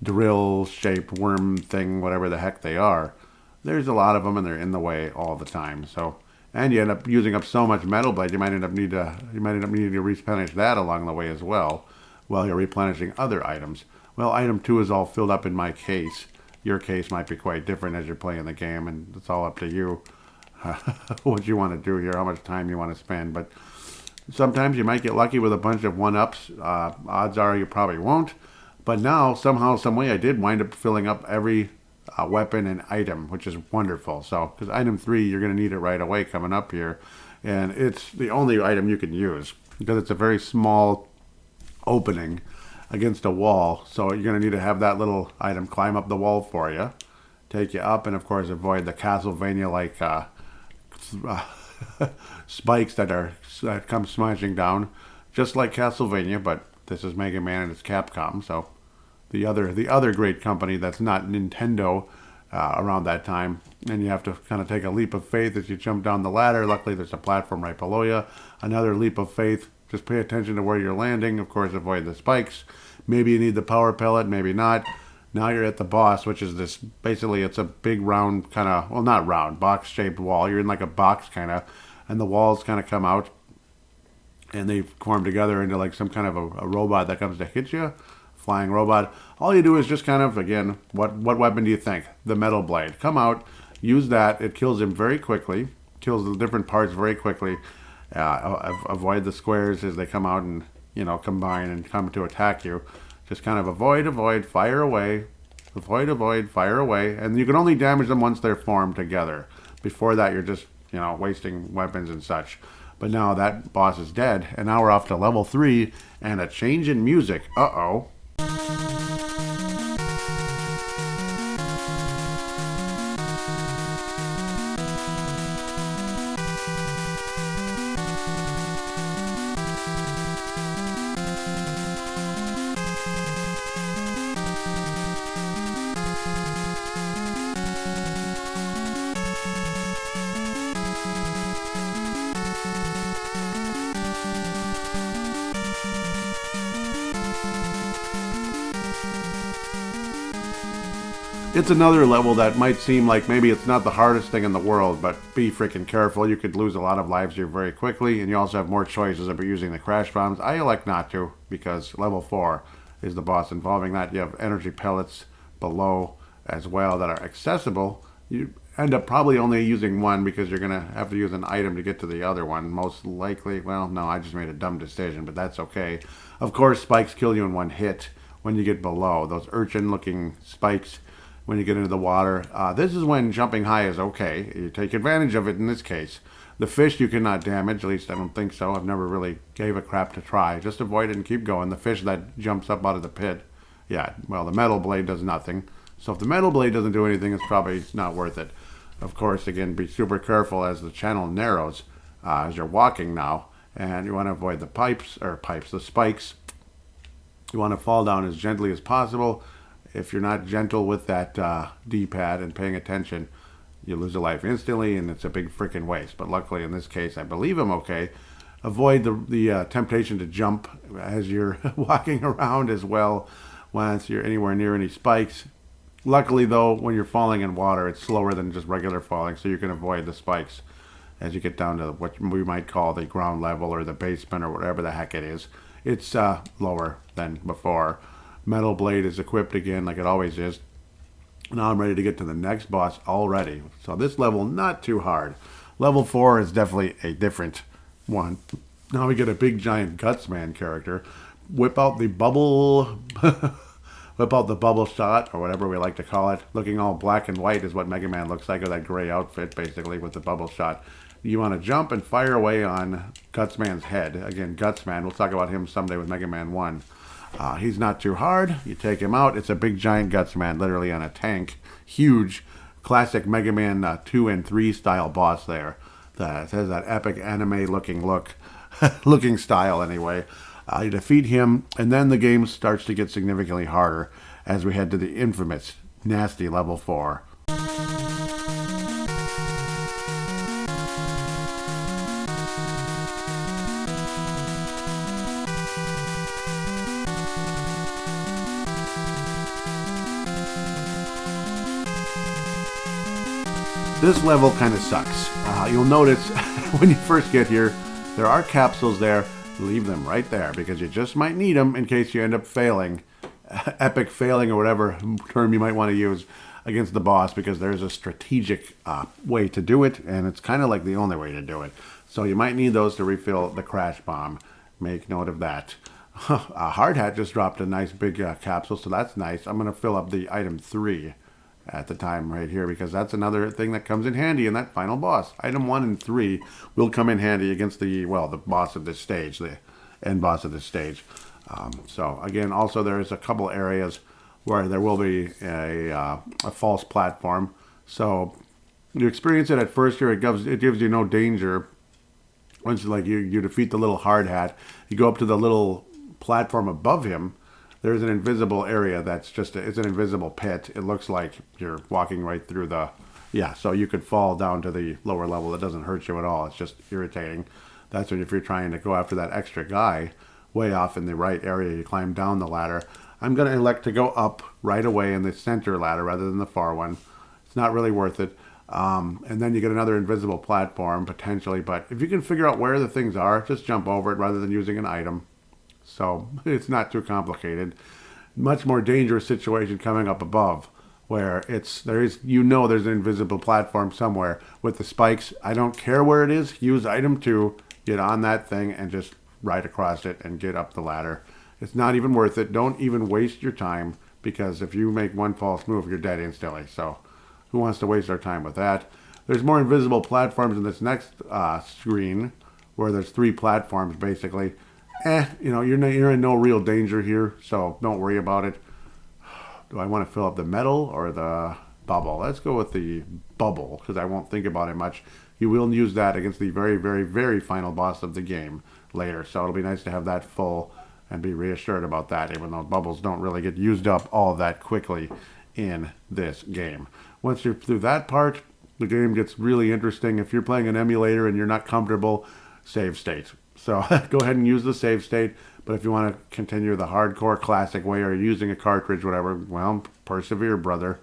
[SPEAKER 1] drill-shaped worm thing, whatever the heck they are, there's a lot of them and they're in the way all the time. So, and you end up using up so much metal blade, you might end up needing to replenish that along the way as well, while you're replenishing other items. Well, item 2 is all filled up in my case. Your case might be quite different as you're playing the game, and it's all up to you what you want to do here, how much time you want to spend. But sometimes you might get lucky with a bunch of 1-ups. Odds are you probably won't. But now, somehow, some way, I did wind up filling up every weapon and item, which is wonderful. So, because item 3, you're going to need it right away coming up here. And it's the only item you can use, because it's a very small opening against a wall, so you're going to need to have that little item climb up the wall for you, take you up, and of course avoid the Castlevania-like spikes that come smashing down, just like Castlevania, but this is Mega Man and it's Capcom, so the other great company that's not Nintendo around that time. And you have to kind of take a leap of faith as you jump down the ladder. Luckily, there's a platform right below you. Another leap of faith. Just pay attention to where you're landing. Of course, avoid the spikes. Maybe you need the power pellet, maybe not. Now you're at the boss, which is this, basically it's a big round kind of, well, not round, box-shaped wall. You're in like a box kind of, and the walls kind of come out, and they form together into like some kind of a robot that comes to hit you, flying robot. All you do is just kind of, again, what weapon do you think? The metal blade. Come out, use that. It kills him very quickly, kills the different parts very quickly. Avoid the squares as they come out and, combine and come to attack you. Just kind of avoid, fire away, avoid, fire away. And you can only damage them once they're formed together. Before that, you're just, wasting weapons and such. But now that boss is dead, and now we're off to level 3, and a change in music. Uh-oh. It's another level that might seem like maybe it's not the hardest thing in the world, but be freaking careful. You could lose a lot of lives here very quickly, and you also have more choices about using the crash bombs. I elect not to, because level 4 is the boss involving that. You have energy pellets below as well that are accessible. You end up probably only using one because you're going to have to use an item to get to the other one. Most likely, well, no, I just made a dumb decision, but that's okay. Of course, spikes kill you in one hit when you get below. Those urchin-looking spikes when you get into the water. This is when jumping high is okay. You take advantage of it in this case. The fish you cannot damage, at least I don't think so. I've never really gave a crap to try. Just avoid it and keep going. The fish that jumps up out of the pit, yeah, well, the metal blade does nothing. So if the metal blade doesn't do anything, it's probably not worth it. Of course, again, be super careful as the channel narrows as you're walking now. And you want to avoid the spikes. You want to fall down as gently as possible. If you're not gentle with that D-pad and paying attention, you lose a life instantly, and it's a big freaking waste. But luckily, in this case, I believe I'm okay. Avoid the temptation to jump as you're walking around as well once you're anywhere near any spikes. Luckily, though, when you're falling in water, it's slower than just regular falling, so you can avoid the spikes as you get down to what we might call the ground level or the basement or whatever the heck it is. It's lower than before. Metal blade is equipped again like it always is. Now I'm ready to get to the next boss already. So this level, not too hard. Level 4 is definitely a different one. Now we get a big giant Gutsman character. Whip out the bubble... Whip out the bubble shot, or whatever we like to call it. Looking all black and white is what Mega Man looks like, with that gray outfit, basically, with the bubble shot. You want to jump and fire away on Gutsman's head. Again, Gutsman, we'll talk about him someday with Mega Man 1. He's not too hard. You take him out. It's a big giant Gutsman, literally on a tank. Huge, classic Mega Man 2 and 3 style boss there. That has that epic anime-looking looking style anyway. You defeat him, and then the game starts to get significantly harder as we head to the infamous, nasty level 4. This level kind of sucks. You'll notice when you first get here, there are capsules there. Leave them right there because you just might need them in case you end up failing. Epic failing or whatever term you might want to use against the boss, because there's a strategic way to do it, and it's kind of like the only way to do it. So you might need those to refill the crash bomb. Make note of that. Hard Hat just dropped a nice big capsule, so that's nice. I'm going to fill up the item 3 at the time right here, because that's another thing that comes in handy in that final boss. Item 1 and 3 will come in handy against the boss of this stage, the end boss of this stage. So again, also there's a couple areas where there will be a false platform. So you experience it at first here. It gives you no danger. Once you defeat the little Hard Hat, you go up to the little platform above him. there's an invisible area that's it's an invisible pit. It looks like you're walking right through yeah, so you could fall down to the lower level. It doesn't hurt you at all. It's just irritating. That's when if you're trying to go after that extra guy way off in the right area, you climb down the ladder. I'm going to elect to go up right away in the center ladder rather than the far one. It's not really worth it. And then you get another invisible platform potentially, but if you can figure out where the things are, just jump over it rather than using an item. So it's not too complicated. Much more dangerous situation coming up above, where there's an invisible platform somewhere with the spikes. I don't care where it is. Use item 2, get on that thing, and just ride across it and get up the ladder. It's not even worth it. Don't even waste your time, because if you make one false move, you're dead instantly. So who wants to waste our time with that? There's more invisible platforms in this next screen, where there's 3 platforms basically. You're in no real danger here, so don't worry about it. Do I want to fill up the metal or the bubble? Let's go with the bubble, because I won't think about it much. You will use that against the very, very, very final boss of the game later, so it'll be nice to have that full and be reassured about that, even though bubbles don't really get used up all that quickly in this game. Once you're through that part, the game gets really interesting. If you're playing an emulator and you're not comfortable, save state. So go ahead and use the save state. But if you want to continue the hardcore classic way, or using a cartridge, whatever, well, persevere, brother.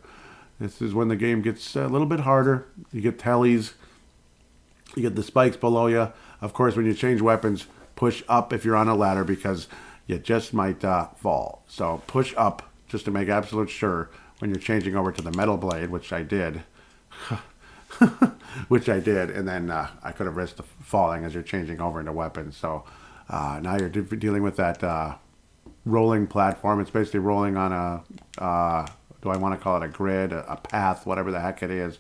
[SPEAKER 1] This is when the game gets a little bit harder. You get tellies. You get the spikes below you. Of course, when you change weapons, push up if you're on a ladder, because you just might fall. So push up just to make absolute sure when you're changing over to the metal blade, which I did. And then I could have risked falling as you're changing over into weapons. So now you're dealing with that rolling platform. It's basically rolling on do I want to call it a grid, a path, whatever the heck it is.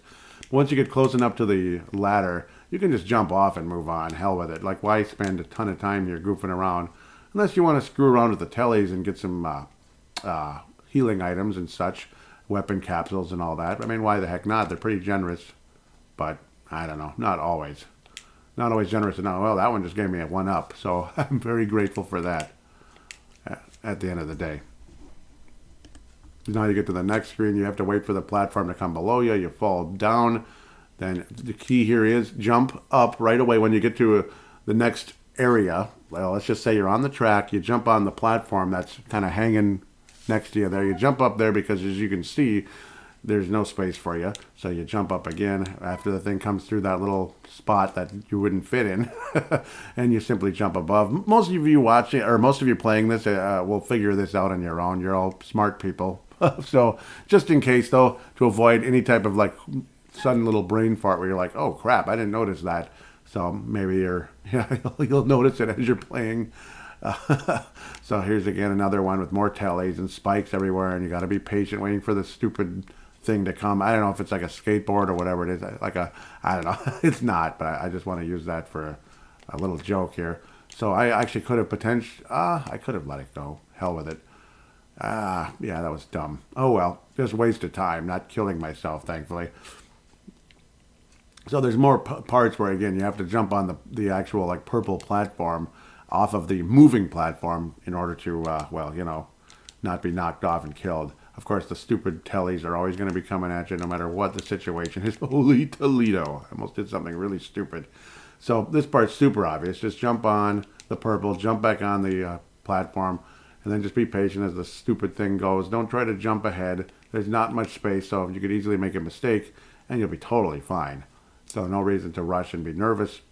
[SPEAKER 1] Once you get close enough to the ladder, you can just jump off and move on. Hell with it. Like, why spend a ton of time here goofing around? Unless you want to screw around with the tellies and get some healing items and such, weapon capsules and all that. I mean, why the heck not? They're pretty generous. But, I don't know, not always. Not always generous enough. Well, that one just gave me a 1-up, so I'm very grateful for that at the end of the day. Now you get to the next screen, you have to wait for the platform to come below you, you fall down. Then the key here is jump up right away when you get to the next area. Well, let's just say you're on the track, you jump on the platform that's kind of hanging next to you there. You jump up there because, as you can see, there's no space for you. So you jump up again after the thing comes through that little spot that you wouldn't fit in. And you simply jump above. Most of you watching, or most of you playing this, will figure this out on your own. You're all smart people. So just in case, though, to avoid any type of like sudden little brain fart where you're like, oh crap, I didn't notice that. So maybe you'll notice it as you're playing. So here's again another one with more tellies and spikes everywhere, and you got to be patient waiting for the stupid thing to come. I don't know if it's like a skateboard or whatever it is. I don't know. It's not, but I just want to use that for a little joke here. So I actually could have I could have let it go. Hell with it. Yeah, that was dumb. Oh well, just waste of time, not killing myself, thankfully. So there's more parts where, again, you have to jump on the actual like purple platform off of the moving platform in order to, not be knocked off and killed. Of course, the stupid tellies are always going to be coming at you no matter what the situation is. Holy Toledo. I almost did something really stupid. So this part's super obvious. Just jump on the purple, jump back on the platform, and then just be patient as the stupid thing goes. Don't try to jump ahead. There's not much space, so you could easily make a mistake, and you'll be totally fine. So no reason to rush and be nervous.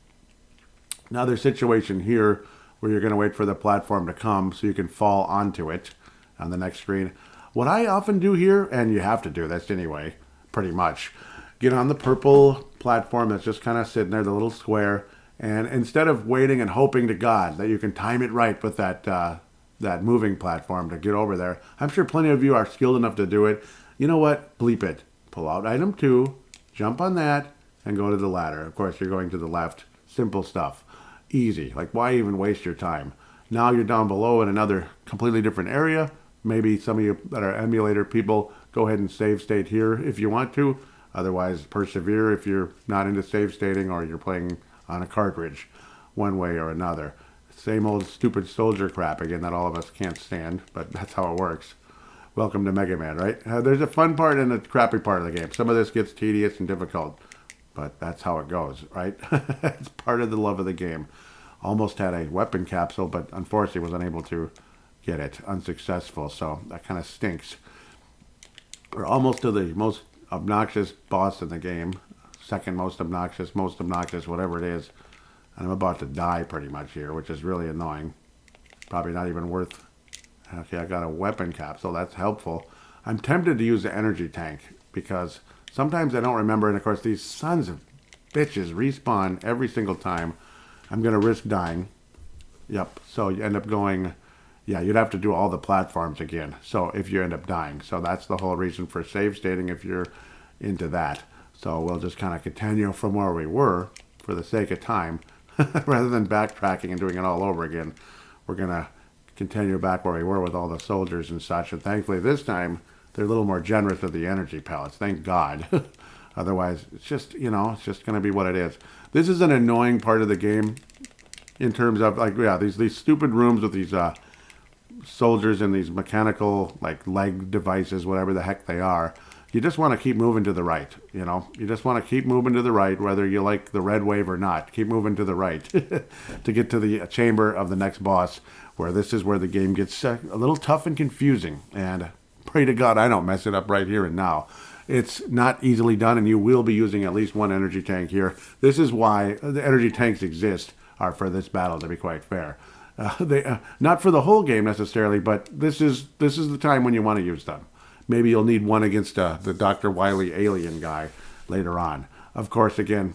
[SPEAKER 1] Another situation here where you're going to wait for the platform to come so you can fall onto it on the next screen. What I often do here, and you have to do this anyway, pretty much, get on the purple platform that's just kind of sitting there, the little square, and instead of waiting and hoping to God that you can time it right with that moving platform to get over there, I'm sure plenty of you are skilled enough to do it. You know what? Bleep it. Pull out item 2, jump on that, and go to the ladder. Of course, you're going to the left. Simple stuff. Easy. Like, why even waste your time? Now you're down below in another completely different area. Maybe some of you that are emulator people, go ahead and save state here if you want to. Otherwise, persevere if you're not into save stating or you're playing on a cartridge one way or another. Same old stupid soldier crap again that all of us can't stand, but that's how it works. Welcome to Mega Man, right? There's a fun part and a crappy part of the game. Some of this gets tedious and difficult, but that's how it goes, right? It's part of the love of the game. Almost had a weapon capsule, but unfortunately was unable to get it. Unsuccessful, so that kind of stinks. We're almost to the most obnoxious boss in the game. Second most obnoxious, whatever it is. And I'm about to die pretty much here, which is really annoying. Probably not even worth... Okay, I got a weapon capsule. That's helpful. I'm tempted to use the energy tank because sometimes I don't remember. And, of course, these sons of bitches respawn every single time. I'm going to risk dying. Yep. So you end up going... Yeah, you'd have to do all the platforms again. So if you end up dying. So that's the whole reason for save stating if you're into that. So we'll just kind of continue from where we were for the sake of time. Rather than backtracking and doing it all over again. We're going to continue back where we were with all the soldiers and such. And thankfully this time they're a little more generous with the energy pellets. Thank God. Otherwise, it's just, it's just going to be what it is. This is an annoying part of the game in terms of, like, yeah, these stupid rooms with these soldiers and these mechanical, like, leg devices, whatever the heck they are. You just want to keep moving to the right, You just want to keep moving to the right, whether you like the red wave or not. Keep moving to the right to get to the chamber of the next boss, where this is where the game gets a little tough and confusing. And pray to God I don't mess it up right here and now. It's not easily done, and you will be using at least one energy tank here. This is why the energy tanks exist, are for this battle, to be quite fair. They not for the whole game necessarily, but this is the time when you want to use them. Maybe you'll need one against the Dr. Wily alien guy later on. Of course, again,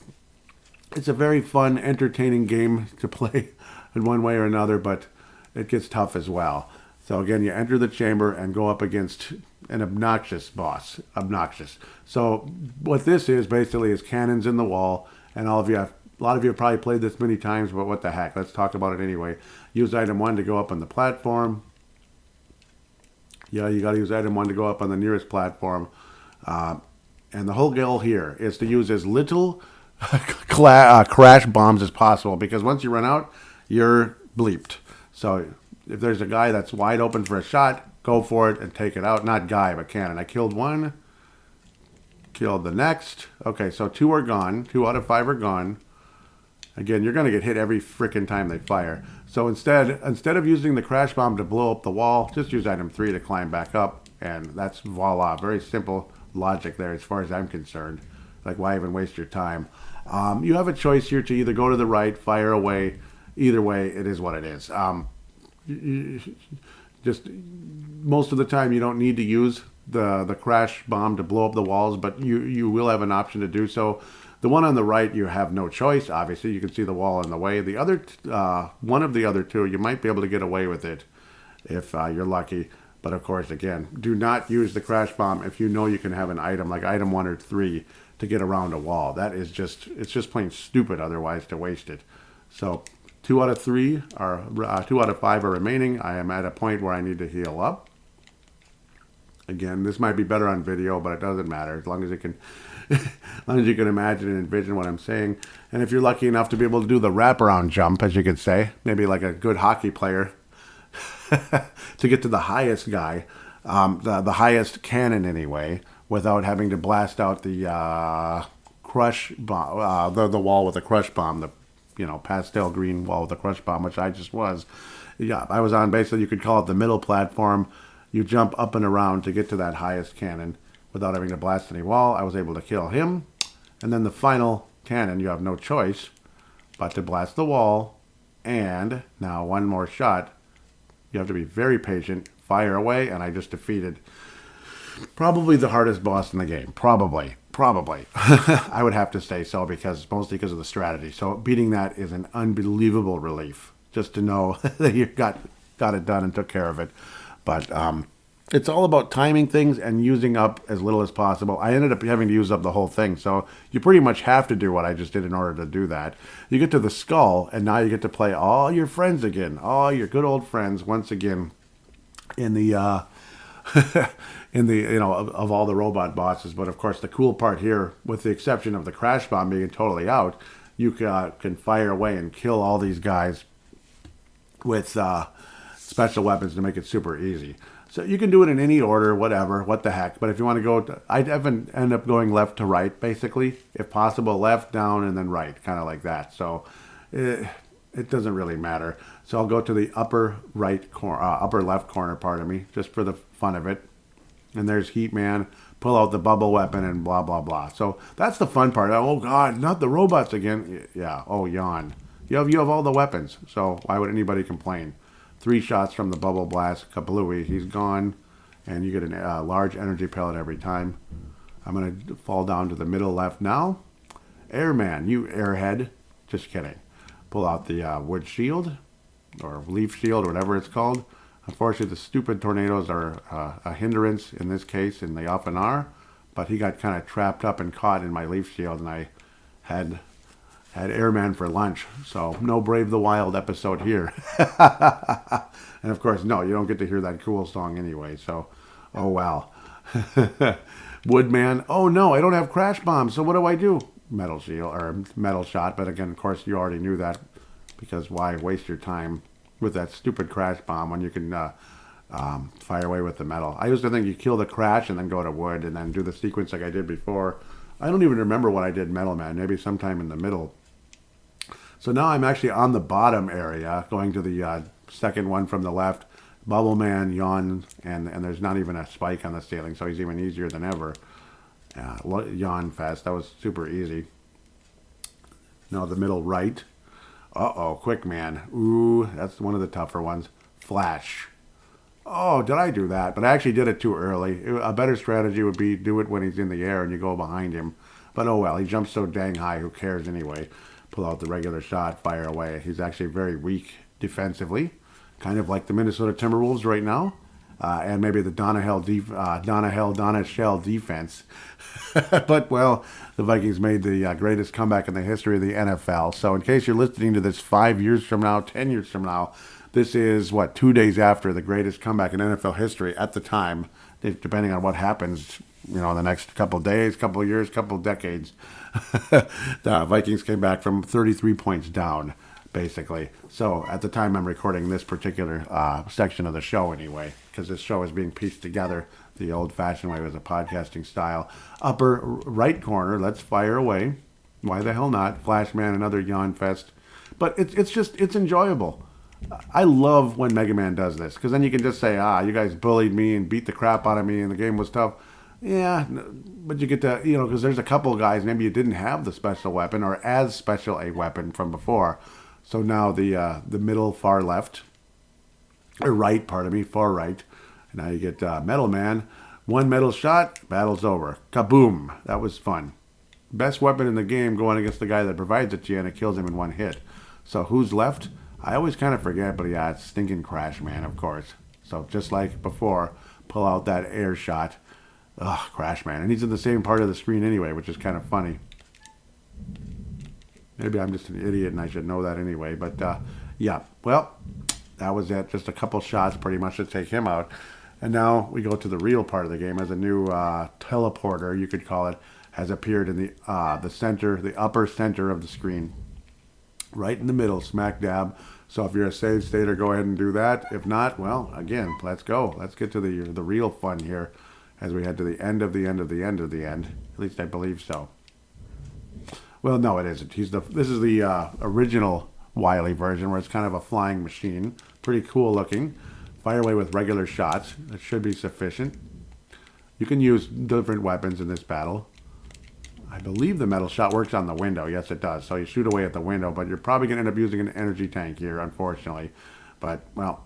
[SPEAKER 1] it's a very fun, entertaining game to play in one way or another, but it gets tough as well. So again, you enter the chamber and go up against an obnoxious boss. Obnoxious. So what this is basically is cannons in the wall, and a lot of you have probably played this many times, but what the heck? Let's talk about it anyway. Use item 1 to go up on the platform. Yeah, you got to use item 1 to go up on the nearest platform. And the whole goal here is to use as little crash bombs as possible, because once you run out, you're bleeped. So if there's a guy that's wide open for a shot, go for it and take it out. Not guy, but cannon. I killed one. Killed the next. Okay, so 2 are gone. 2 out of 5 are gone. Again, you're going to get hit every frickin' time they fire. So instead of using the crash bomb to blow up the wall, just use item 3 to climb back up. And that's voila. Very simple logic there as far as I'm concerned. Like, why even waste your time? You have a choice here to either go to the right, fire away. Either way, it is what it is. Just most of the time, you don't need to use the crash bomb to blow up the walls, but you will have an option to do so. The one on the right, you have no choice. Obviously, you can see the wall in the way. The other, one of the other 2, you might be able to get away with it if you're lucky. But of course, again, do not use the crash bomb if you know you can have an item like item 1 or 3 to get around a wall. That is it's just plain stupid otherwise to waste it. So 2 out of 3 are 2 out of 5 are remaining. I am at a point where I need to heal up. Again, this might be better on video, but it doesn't matter as long as you can. As long as you can imagine and envision what I'm saying. And if you're lucky enough to be able to do the wraparound jump, as you could say, maybe like a good hockey player, to get to the highest guy, the highest cannon anyway, without having to blast out the crush bomb, the wall with a crush bomb, the pastel green wall with a crush bomb, which I just was. Yeah, I was on basically, you could call it the middle platform. You jump up and around to get to that highest cannon. Without having to blast any wall, I was able to kill him. And then the final cannon, you have no choice but to blast the wall. And now one more shot. You have to be very patient. Fire away, and I just defeated probably the hardest boss in the game. Probably. I would have to say so, mostly because of the strategy. So beating that is an unbelievable relief. Just to know that you got it done and took care of it. But it's all about timing things and using up as little as possible. I ended up having to use up the whole thing, so you pretty much have to do what I just did in order to do that. You get to the skull, and now you get to play all your friends again, all your good old friends once again in the of all the robot bosses. But of course, the cool part here, with the exception of the crash bomb being totally out, you can fire away and kill all these guys with special weapons to make it super easy. So you can do it in any order, whatever, what the heck. But if you want to go, I'd end up going left to right, basically, if possible, left, down, and then right, kind of like that. So it doesn't really matter. So I'll go to the upper right corner, upper left corner, pardon me, just for the fun of it. And there's Heat Man, pull out the bubble weapon, and blah blah blah. So that's the fun part. Oh God, not the robots again. Yeah. Oh, yawn. You have all the weapons. So why would anybody complain? 3 shots from the bubble blast, kablooey, he's gone, and you get a large energy pellet every time. I'm going to fall down to the middle left now. Airman, you airhead. Just kidding. Pull out the wood shield, or leaf shield, or whatever it's called. Unfortunately, the stupid tornadoes are a hindrance in this case, and they often are, but he got kind of trapped up and caught in my leaf shield, and I had Airman for lunch, so no Brave the Wild episode here. And of course, no, you don't get to hear that cool song anyway, so, oh well. Woodman, oh no, I don't have crash bombs, so what do I do? Metal shield, or metal shot, but again, of course, you already knew that, because why waste your time with that stupid crash bomb when you can fire away with the metal? I used to think you kill the crash and then go to wood and then do the sequence like I did before. I don't even remember what I did Metal Man, maybe sometime in the middle. So now I'm actually on the bottom area, going to the second one from the left. Bubble Man, yawn, and there's not even a spike on the ceiling, so he's even easier than ever. Yawn fest, that was super easy. Now the middle right. Uh-oh, Quick Man. Ooh, that's one of the tougher ones. Flash. Oh, did I do that? But I actually did it too early. A better strategy would be do it when he's in the air and you go behind him. But oh well, he jumps so dang high, who cares anyway? Pull out the regular shot, fire away. He's actually very weak defensively, kind of like the Minnesota Timberwolves right now, and maybe the Donna Shell defense. But well, the Vikings made the greatest comeback in the history of the NFL. So in case you're listening to this 5 years from now, 10 years from now, this is 2 days after the greatest comeback in NFL history at the time, depending on what happens, in the next couple of days, couple of years, couple of decades. The Vikings came back from 33 points down, basically. So at the time I'm recording this particular section of the show anyway, because this show is being pieced together the old-fashioned way with a podcasting style. Upper right corner, let's fire away. Why the hell not? Flashman, another yawn fest. But it's enjoyable. I love when Mega Man does this, because then you can just say, you guys bullied me and beat the crap out of me and the game was tough. Yeah, but you get to, because there's a couple of guys, maybe you didn't have the special weapon or as special a weapon from before. So now the middle far left, or right, pardon me, far right. And now you get Metal Man. One metal shot, battle's over. Kaboom! That was fun. Best weapon in the game going against the guy that provides it to you, and it kills him in one hit. So who's left? I always kind of forget, but yeah, it's stinking Crash Man, of course. So just like before, pull out that air shot. Ugh, Crash Man. And he's in the same part of the screen anyway, which is kind of funny. Maybe I'm just an idiot and I should know that anyway. But, yeah. Well, that was it. Just a couple shots pretty much to take him out. And now we go to the real part of the game as a new teleporter, you could call it, has appeared in the center, the upper center of the screen. Right in the middle, smack dab. So if you're a save stater, go ahead and do that. If not, well, again, let's go. Let's get to the real fun here as we head to the end of the end of the end of the end. At least I believe so. Well, no, it isn't. This is the original Wily version where it's kind of a flying machine. Pretty cool looking. Fire away with regular shots. That should be sufficient. You can use different weapons in this battle. I believe the metal shot works on the window. Yes, it does. So you shoot away at the window, but you're probably going to end up using an energy tank here, unfortunately. But, well,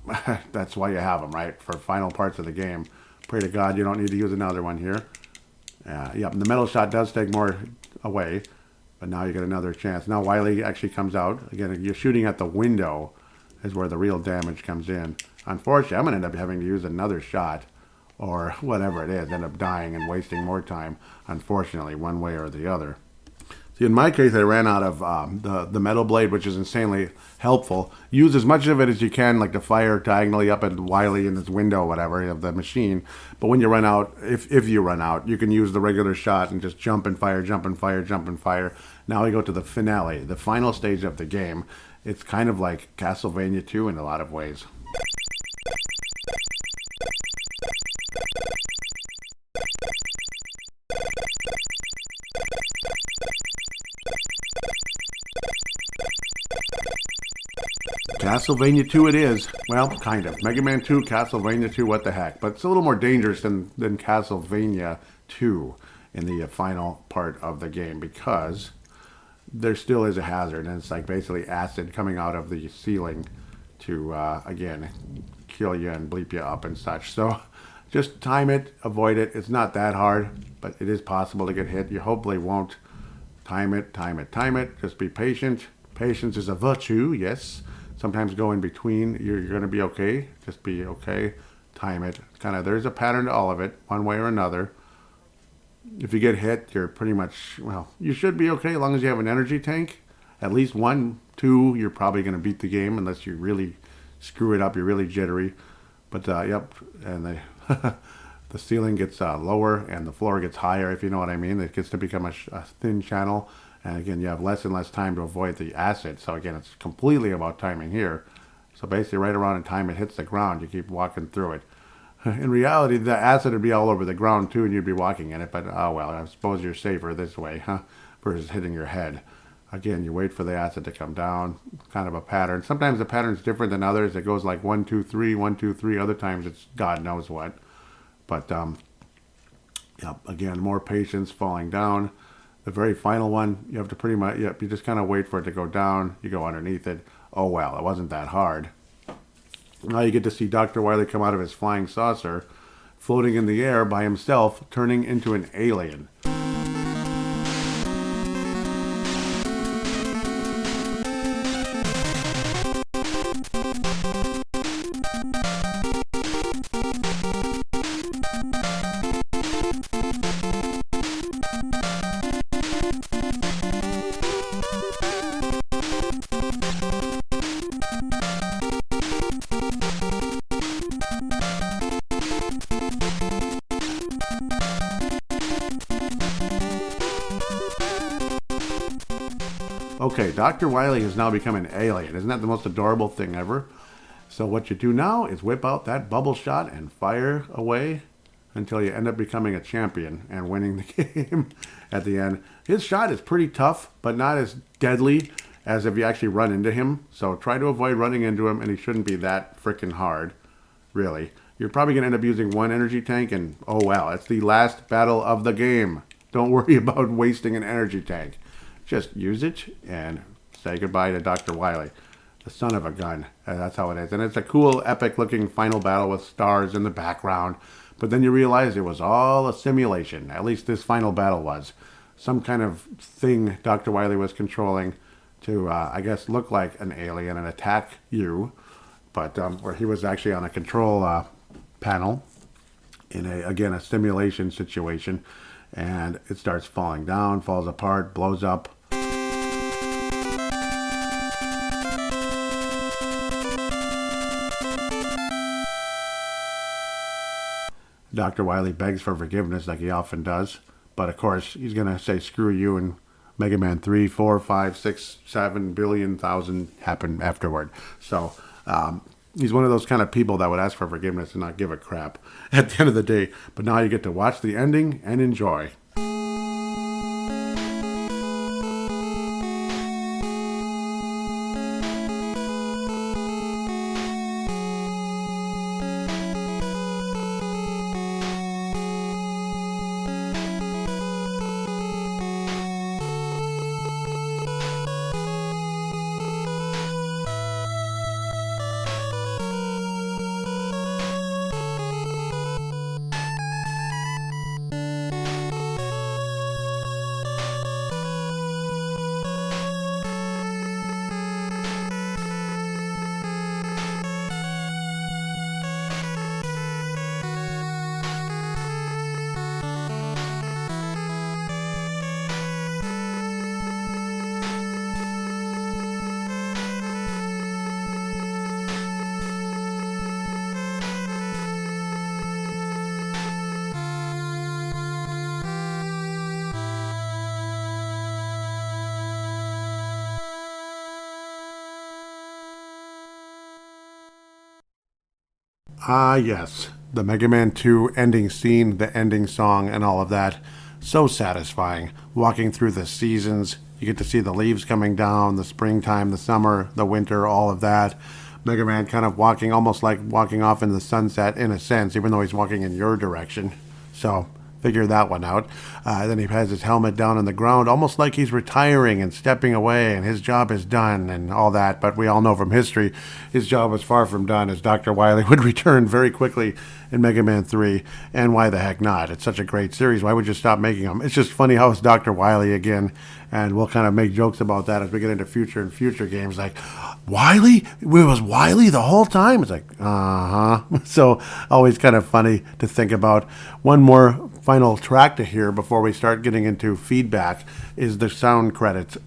[SPEAKER 1] that's why you have them, right? For final parts of the game. Pray to God you don't need to use another one here. Yep, the metal shot does take more away, but now you get another chance. Now Wily actually comes out. Again, you're shooting at the window is where the real damage comes in. Unfortunately, I'm going to end up having to use another shot, or whatever it is, end up dying and wasting more time, unfortunately, one way or the other. See, in my case, I ran out of the metal blade, which is insanely helpful. Use as much of it as you can, like to fire diagonally up at Wily in this window, whatever, of the machine. But when you run out, if you run out, you can use the regular shot and just jump and fire, jump and fire, jump and fire. Now we go to the finale, the final stage of the game. It's kind of like Castlevania 2 in a lot of ways. Castlevania 2 it is. Well, kind of. Mega Man 2, Castlevania 2, what the heck. But it's a little more dangerous than Castlevania 2 in the final part of the game, because there still is a hazard, and it's like basically acid coming out of the ceiling to, again, kill you and bleep you up and such. So just time it, avoid it. It's not that hard, but it is possible to get hit. You hopefully won't. Time it, time it, time it. Just be patient. Patience is a virtue, yes. Sometimes go in between. You're going to be okay. Just be okay. Time it. Kind of, there's a pattern to all of it, one way or another. If you get hit, you're pretty much, well, you should be okay as long as you have an energy tank. At least 1, 2, you're probably going to beat the game unless you really screw it up. You're really jittery. But, yep, and the ceiling gets lower and the floor gets higher, if you know what I mean. It gets to become a thin channel. And again, you have less and less time to avoid the acid. So again, it's completely about timing here. So basically right around the time it hits the ground, you keep walking through it. In reality, the acid would be all over the ground too, and you'd be walking in it. But, oh well, I suppose you're safer this way, huh? Versus hitting your head. Again, you wait for the acid to come down. Kind of a pattern. Sometimes the pattern's different than others. It goes like 1, 2, 3, 1, 2, 3. Other times it's God knows what. But, yep, again, more patience, falling down. The very final one, you have to pretty much, yep, you just kind of wait for it to go down. You go underneath it. Oh, well, it wasn't that hard. Now you get to see Dr. Wily come out of his flying saucer, floating in the air by himself, turning into an alien. Okay, Dr. Wily has now become an alien. Isn't that the most adorable thing ever? So what you do now is whip out that bubble shot and fire away until you end up becoming a champion and winning the game at the end. His shot is pretty tough, but not as deadly as if you actually run into him. So try to avoid running into him, and he shouldn't be that freaking hard, really. You're probably going to end up using 1 energy tank, and oh well, it's the last battle of the game. Don't worry about wasting an energy tank. Just use it and say goodbye to Dr. Wily, the son of a gun. That's how it is. And it's a cool, epic-looking final battle with stars in the background. But then you realize it was all a simulation. At least this final battle was. Some kind of thing Dr. Wily was controlling to, I guess, look like an alien and attack you. But where he was actually on a control panel in, a simulation situation. And it starts falling down, falls apart, blows up. Dr. Wily begs for forgiveness like he often does. But of course, he's going to say screw you, and Mega Man 3, 4, 5, 6, 7 billion thousand happen afterward. So he's one of those kind of people that would ask for forgiveness and not give a crap at the end of the day. But now you get to watch the ending and enjoy. Ah, yes. The Mega Man 2 ending scene, the ending song, and all of that. So satisfying. Walking through the seasons, you get to see the leaves coming down, the springtime, the summer, the winter, all of that. Mega Man kind of walking, almost like walking off in the sunset in a sense, even though he's walking in your direction. So, figure that one out. Then he has his helmet down on the ground, almost like he's retiring and stepping away, and his job is done and all that. But we all know from history, his job was far from done, as Dr. Wily would return very quickly in Mega Man 3. And why the heck not? It's such a great series. Why would you stop making them? It's just funny how it's Dr. Wily again, and we'll kind of make jokes about that as we get into future games. Like, Wily? It was Wily the whole time? It's like, uh-huh. So always kind of funny to think about. One more final track to hear before we start getting into feedback is the sound credits.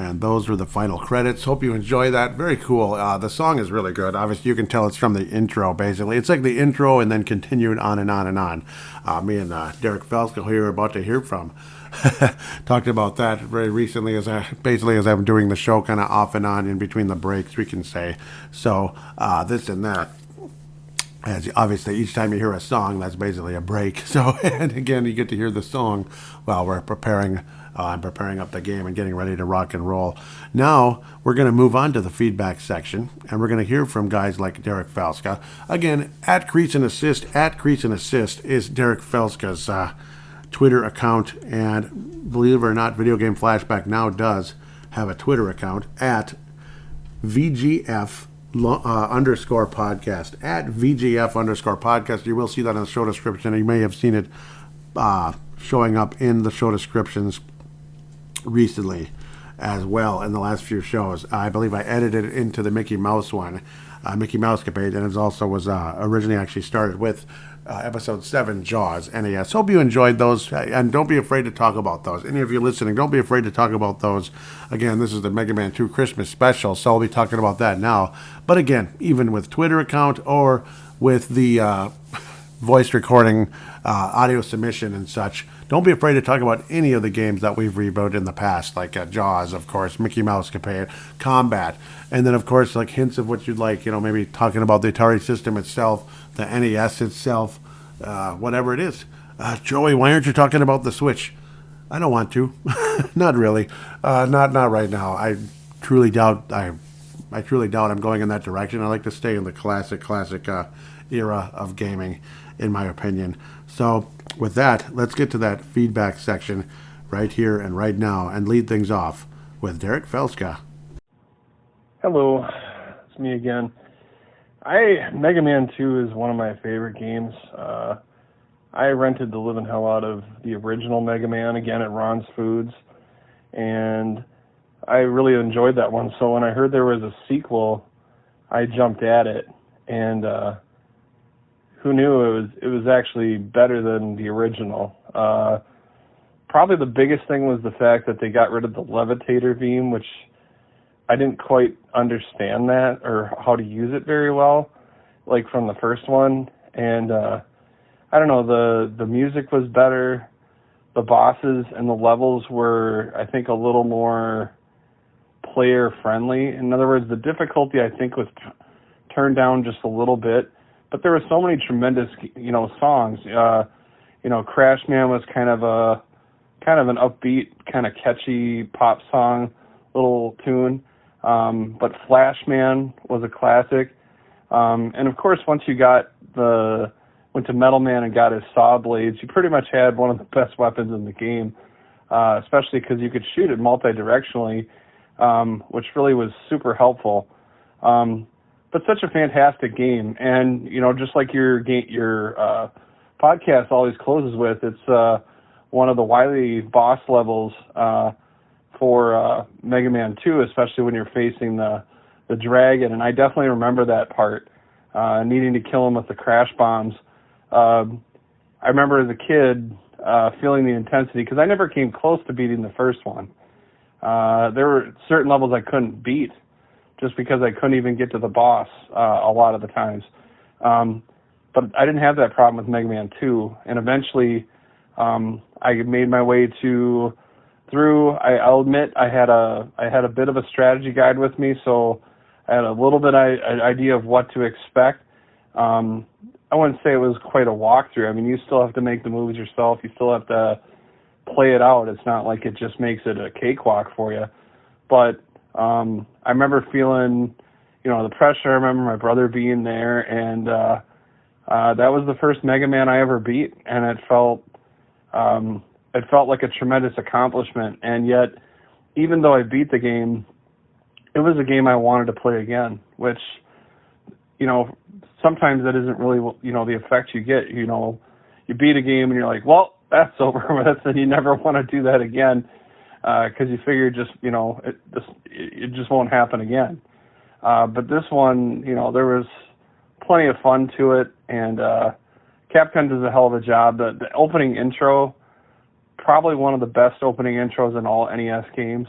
[SPEAKER 1] And those were the final credits. Hope you enjoy that. Very cool. The song is really good. Obviously, you can tell it's from the intro, basically. It's like the intro and then continued on and on and on. Me and Derek Felska, who you're about to hear from, talked about that very recently as I'm doing the show kind of off and on in between the breaks, we can say. So, this and that. As obviously, each time you hear a song, that's basically a break. So, and again, you get to hear the song while we're preparing. I'm preparing up the game and getting ready to rock and roll. Now, we're going to move on to the feedback section, and we're going to hear from guys like Derek Felska. Again, at Crease and Assist is Derek Felska's Twitter account, and believe it or not, Video Game Flashback now does have a Twitter account at VGF underscore podcast. At VGF underscore podcast. You will see that in the show description. You may have seen it showing up in the show descriptions recently as well in the last few shows. I believe I edited it into the Mickey Mouse one, Mickey Mouse Capade, and it also was originally actually started with episode 7, Jaws, NES. Hope you enjoyed those, and don't be afraid to talk about those. Any of you listening, don't be afraid to talk about those. Again, this is the Mega Man 2 Christmas special, so I'll be talking about that now. But again, even with Twitter account or with the voice recording, audio submission and such, don't be afraid to talk about any of the games that we've reviewed in the past, like Jaws, of course, Mickey Mouse Capade, Combat, and then, of course, like hints of what you'd like, maybe talking about the Atari system itself, the NES itself, whatever it is. Joey, why aren't you talking about the Switch? I don't want to. Not really. Not right now. I truly doubt I'm going in that direction. I like to stay in the classic era of gaming, in my opinion. So with that, let's get to that feedback section right here and right now and lead things off with Derek Felska.
[SPEAKER 2] Hello, it's me again. Mega Man 2 is one of my favorite games. I rented the living hell out of the original Mega Man again at Ron's Foods, and I really enjoyed that one. So when I heard there was a sequel, I jumped at it, and who knew it was actually better than the original. Probably the biggest thing was the fact that they got rid of the levitator theme, which I didn't quite understand that or how to use it very well, like from the first one. And I don't know, the music was better. The bosses and the levels were, I think, a little more player friendly. In other words, the difficulty, I think, was turned down just a little bit. But there were so many tremendous, songs. Crash Man was kind of an upbeat, kind of catchy pop song, little tune. But Flash Man was a classic. And of course, once you went to Metal Man and got his saw blades, you pretty much had one of the best weapons in the game, especially because you could shoot it multi-directionally, which really was super helpful. But such a fantastic game, and just like your podcast always closes with, it's one of the Wily boss levels for Mega Man 2, especially when you're facing the dragon. And I definitely remember that part, needing to kill him with the crash bombs. I remember as a kid feeling the intensity, because I never came close to beating the first one. There were certain levels I couldn't beat just because I couldn't even get to the boss a lot of the times. But I didn't have that problem with Mega Man 2, and eventually I made my way through. I'll admit I had a bit of a strategy guide with me, so I had a little bit idea of what to expect. I wouldn't say it was quite a walkthrough. I mean, you still have to make the moves yourself. You still have to play it out. It's not like it just makes it a cakewalk for you. But I remember feeling, the pressure. I remember my brother being there, and that was the first Mega Man I ever beat, and it felt like a tremendous accomplishment. And yet, even though I beat the game, it was a game I wanted to play again, which, sometimes that isn't really, the effect you get. You beat a game and you're like, well, that's over with, and you never want to do that again, because you figure it just won't happen again. But this one, there was plenty of fun to it, and Capcom does a hell of a job. The opening intro, probably one of the best opening intros in all NES games,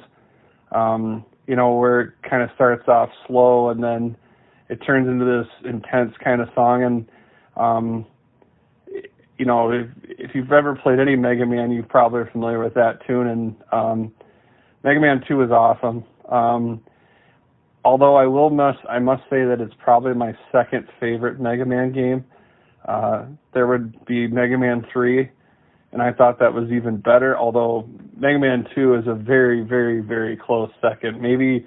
[SPEAKER 2] where it kind of starts off slow and then it turns into this intense kind of song. And, if you've ever played any Mega Man, you probably are familiar with that tune. And Mega Man 2 is awesome. Although I must say that it's probably my second favorite Mega Man game. There would be Mega Man 3, and I thought that was even better, although Mega Man 2 is a very, very, very close second, maybe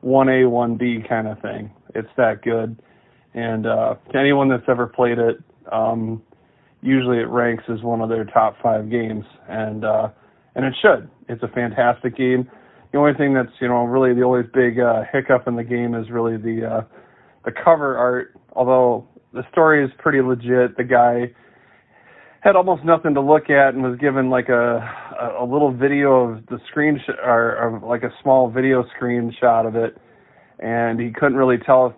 [SPEAKER 2] 1A, 1B kind of thing. It's that good. And to anyone that's ever played it, usually it ranks as one of their top 5 games, and it should. It's a fantastic game. The only thing that's, really the only big hiccup in the game is really the cover art, although the story is pretty legit. The guy had almost nothing to look at and was given like a little video of the or like a small video screenshot of it, and he couldn't really tell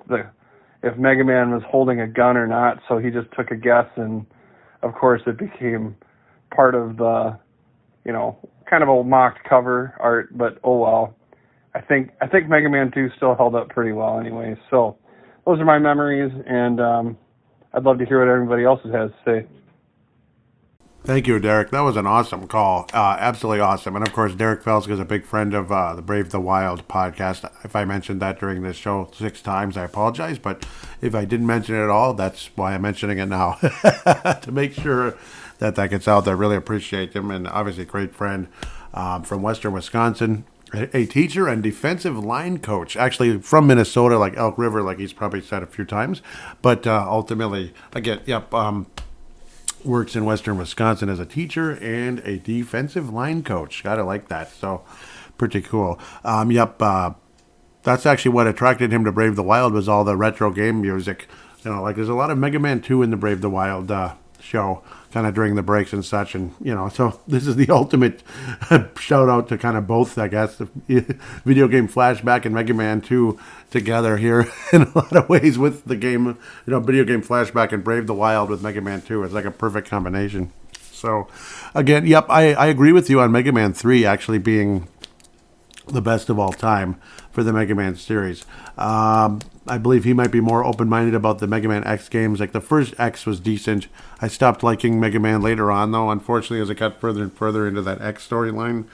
[SPEAKER 2] if Mega Man was holding a gun or not, so he just took a guess, and of course it became part of the, kind of a mocked cover art, but oh well. I think Mega Man 2 still held up pretty well anyway. So those are my memories, and I'd love to hear what everybody else has to say.
[SPEAKER 1] Thank you, Derek. That was an awesome call. Absolutely awesome. And of course, Derek Felsk is a big friend of the Brave the Wild podcast. If I mentioned that during this show 6 times, I apologize. But if I didn't mention it at all, that's why I'm mentioning it now. To make sure that gets out there. Really appreciate him. And obviously, a great friend from Western Wisconsin. A teacher and defensive line coach. Actually, from Minnesota, like Elk River, like he's probably said a few times. But ultimately, again, works in Western Wisconsin as a teacher and a defensive line coach. Gotta like that. So, pretty cool. That's actually what attracted him to Brave the Wild, was all the retro game music. Like there's a lot of Mega Man 2 in the Brave the Wild show kind of during the breaks and such. And, so this is the ultimate shout out to kind of both, I guess, the video game Flashback and Mega Man 2 together here in a lot of ways with the game, video game Flashback and Brave the Wild with Mega Man 2. It's like a perfect combination. So, again, yep, I agree with you on Mega Man 3 actually being the best of all time for the Mega Man series. I believe he might be more open-minded about the Mega Man X games. Like the first X was decent. I stopped liking Mega Man later on, though, unfortunately, as I got further and further into that X storyline.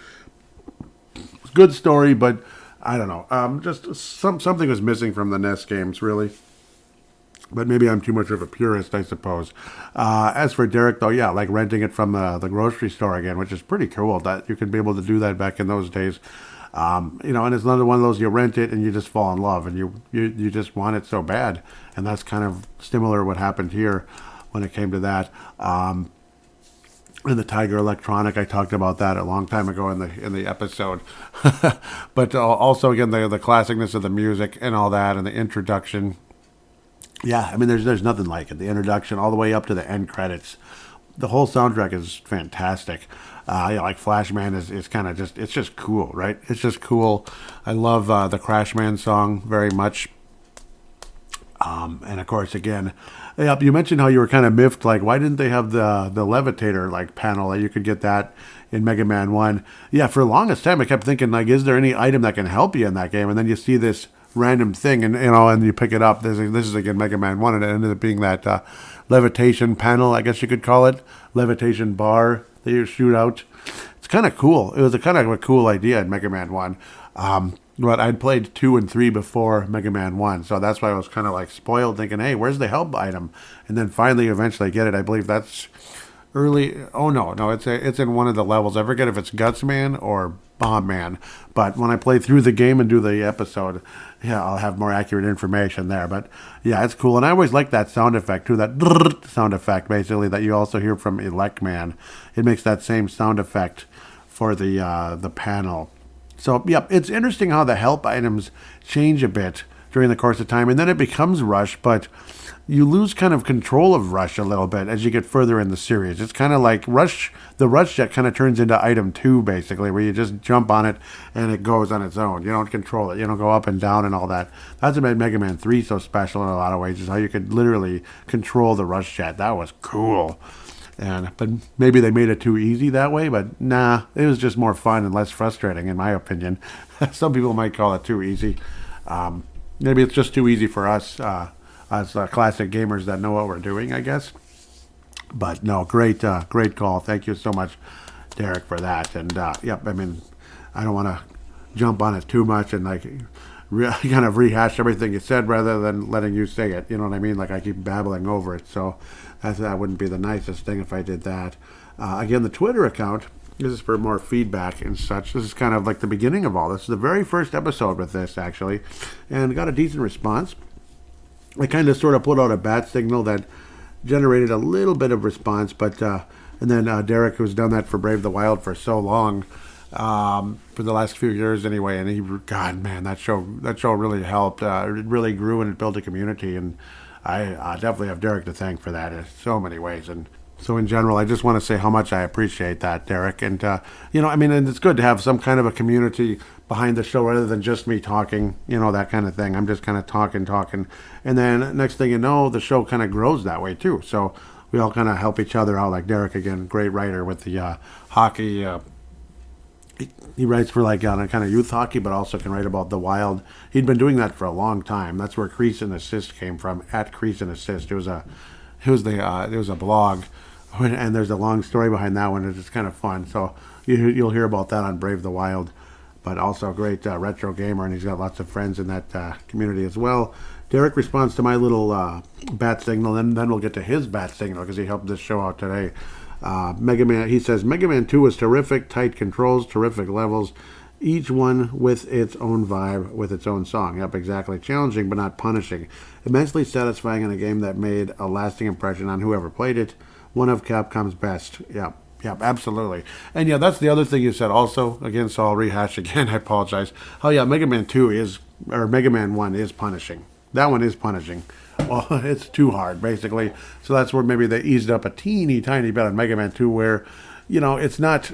[SPEAKER 1] Good story, but I don't know. Just something was missing from the NES games, really. But maybe I'm too much of a purist, I suppose. As for Derek, though, yeah, like renting it from the grocery store again, which is pretty cool that you could be able to do that back in those days. And it's another one of those, you rent it and you just fall in love and you just want it so bad. And that's kind of similar to what happened here when it came to that. And the Tiger Electronic, I talked about that a long time ago in the episode. But also, again, the classicness of the music and all that and the introduction. Yeah, I mean, there's nothing like it. The introduction all the way up to the end credits. The whole soundtrack is fantastic. Like Flashman is kind of it's just cool, right? It's just cool. I love the Crashman song very much. And of course, again, you mentioned how you were kind of miffed, like, why didn't they have the levitator, like, panel that you could get that in Mega Man 1? Yeah, for the longest time, I kept thinking, like, is there any item that can help you in that game? And then you see this random thing, and and you pick it up. This is again Mega Man 1, and it ended up being that levitation panel, I guess you could call it, levitation bar that you shoot out. It's kind of cool. It was a kind of a cool idea in Mega Man 1. But I'd played 2 and 3 before Mega Man 1, so that's why I was kind of like spoiled, thinking, hey, where's the help item? And then finally, eventually get it. I believe that's early. Oh, no, it's in one of the levels. I forget if it's Guts Man or Bomb Man. But when I play through the game and do the episode, yeah, I'll have more accurate information there. But yeah, it's cool. And I always like that sound effect too, that sound effect basically that you also hear from Elect Man. It makes that same sound effect for the panel. So, yep, it's interesting how the help items change a bit during the course of time, and then it becomes Rush, but you lose kind of control of Rush a little bit as you get further in the series. It's kind of like Rush, the Rush Jet kind of turns into item 2, basically, where you just jump on it and it goes on its own. You don't control it. You don't go up and down and all that. That's what made Mega Man 3 so special in a lot of ways, is how you could literally control the Rush Jet. That was cool. But maybe they made it too easy that way, but nah, it was just more fun and less frustrating, in my opinion. Some people might call it too easy. Maybe it's just too easy for us as classic gamers that know what we're doing, I guess. But no, great call. Thank you so much, Derek, for that. And yep, I mean, I don't want to jump on it too much and like kind of rehash everything you said rather than letting you say it. You know what I mean? Like I keep babbling over it. So that wouldn't be the nicest thing if I did that. Again, the Twitter account, this is for more feedback and such. This is kind of like the beginning of all this. This is the very first episode with this, actually, and got a decent response. I kind of sort of put out a bat signal that generated a little bit of response, but and then Derek, who's done that for Brave the Wild for so long, for the last few years anyway, and God, man, that show really helped. It really grew and it built a community, and I definitely have Derek to thank for that in so many ways. And so in general, I just want to say how much I appreciate that, Derek. And, I mean, and it's good to have some kind of a community behind the show rather than just me talking, that kind of thing. I'm just kind of talking. And then next thing you know, the show kind of grows that way too. So we all kind of help each other out, like Derek, again, great writer with the hockey. He writes for like kind of youth hockey, but also can write about the Wild. He'd been doing that for a long time. That's where Crease and Assist came from. At Crease and Assist, it was a blog, and there's a long story behind that one. It's just kind of fun. So you'll hear about that on Brave the Wild. But also a great retro gamer, and he's got lots of friends in that community as well. Derek responds to my little bat signal, and then we'll get to his bat signal because he helped this show out today. Mega Man, he says, Mega Man 2 was terrific, tight controls, terrific levels, each one with its own vibe, with its own song. Yep, exactly. Challenging but not punishing. Immensely satisfying in a game that made a lasting impression on whoever played it. One of Capcom's best. Yep, absolutely. And yeah, that's the other thing you said also. Again, so I'll rehash again. I apologize. Oh yeah, Mega Man 1 is punishing. That one is punishing. Well, it's too hard, basically. So that's where maybe they eased up a teeny tiny bit on Mega Man 2, where, it's not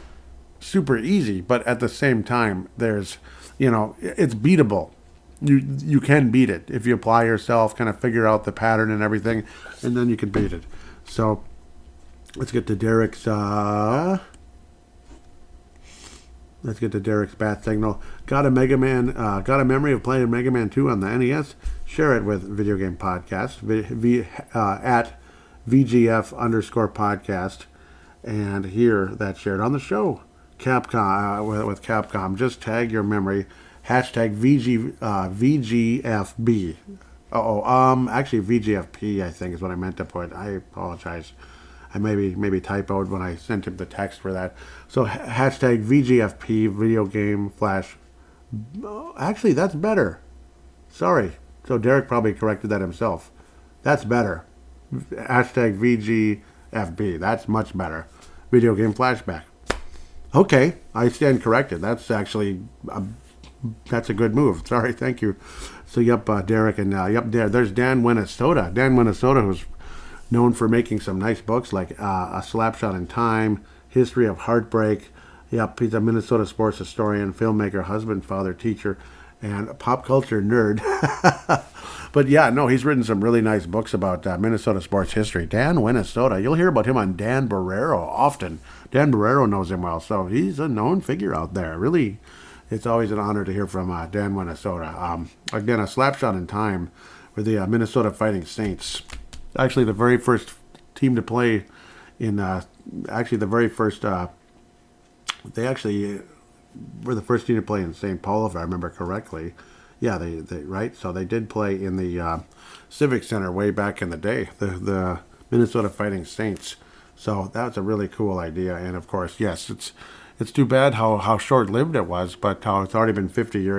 [SPEAKER 1] super easy, but at the same time, it's beatable. You can beat it if you apply yourself, kind of figure out the pattern and everything, and then you can beat it. So let's get to Derek's. Let's get to Derek's bat signal. Got a memory of playing Mega Man 2 on the NES? Share it with Video Game Podcast at VGF_podcast, and hear that shared on the show. Capcom with Capcom. Just tag your memory. Hashtag VGFB. Actually VGFP I think is what I meant to put. I apologize. I maybe typoed when I sent him the text for that. So hashtag VGFP video game flash. Actually, that's better. Sorry. So Derek probably corrected that himself. That's better. Hashtag VGFB. That's much better. Video game flashback. Okay, I stand corrected. That's actually that's a good move. Sorry, thank you. So Derek and there's Dan Minnesota. Dan Minnesota, who's known for making some nice books like A Slapshot in Time, History of Heartbreak. Yep, he's a Minnesota sports historian, filmmaker, husband, father, teacher, and pop culture nerd. But he's written some really nice books about Minnesota sports history. Dan Minnesota, you'll hear about him on Dan Barrero often. Dan Barrero knows him well, so he's a known figure out there. Really, it's always an honor to hear from Dan Minnesota. Again, A Slapshot in Time with the Minnesota Fighting Saints. Actually, the very first team to play in, the very first, they actually were the first team to play in St. Paul, if I remember correctly. Yeah, they right? So they did play in the Civic Center way back in the day, the Minnesota Fighting Saints. So that's a really cool idea. And of course, yes, it's too bad how short-lived it was, but how it's already been 50 year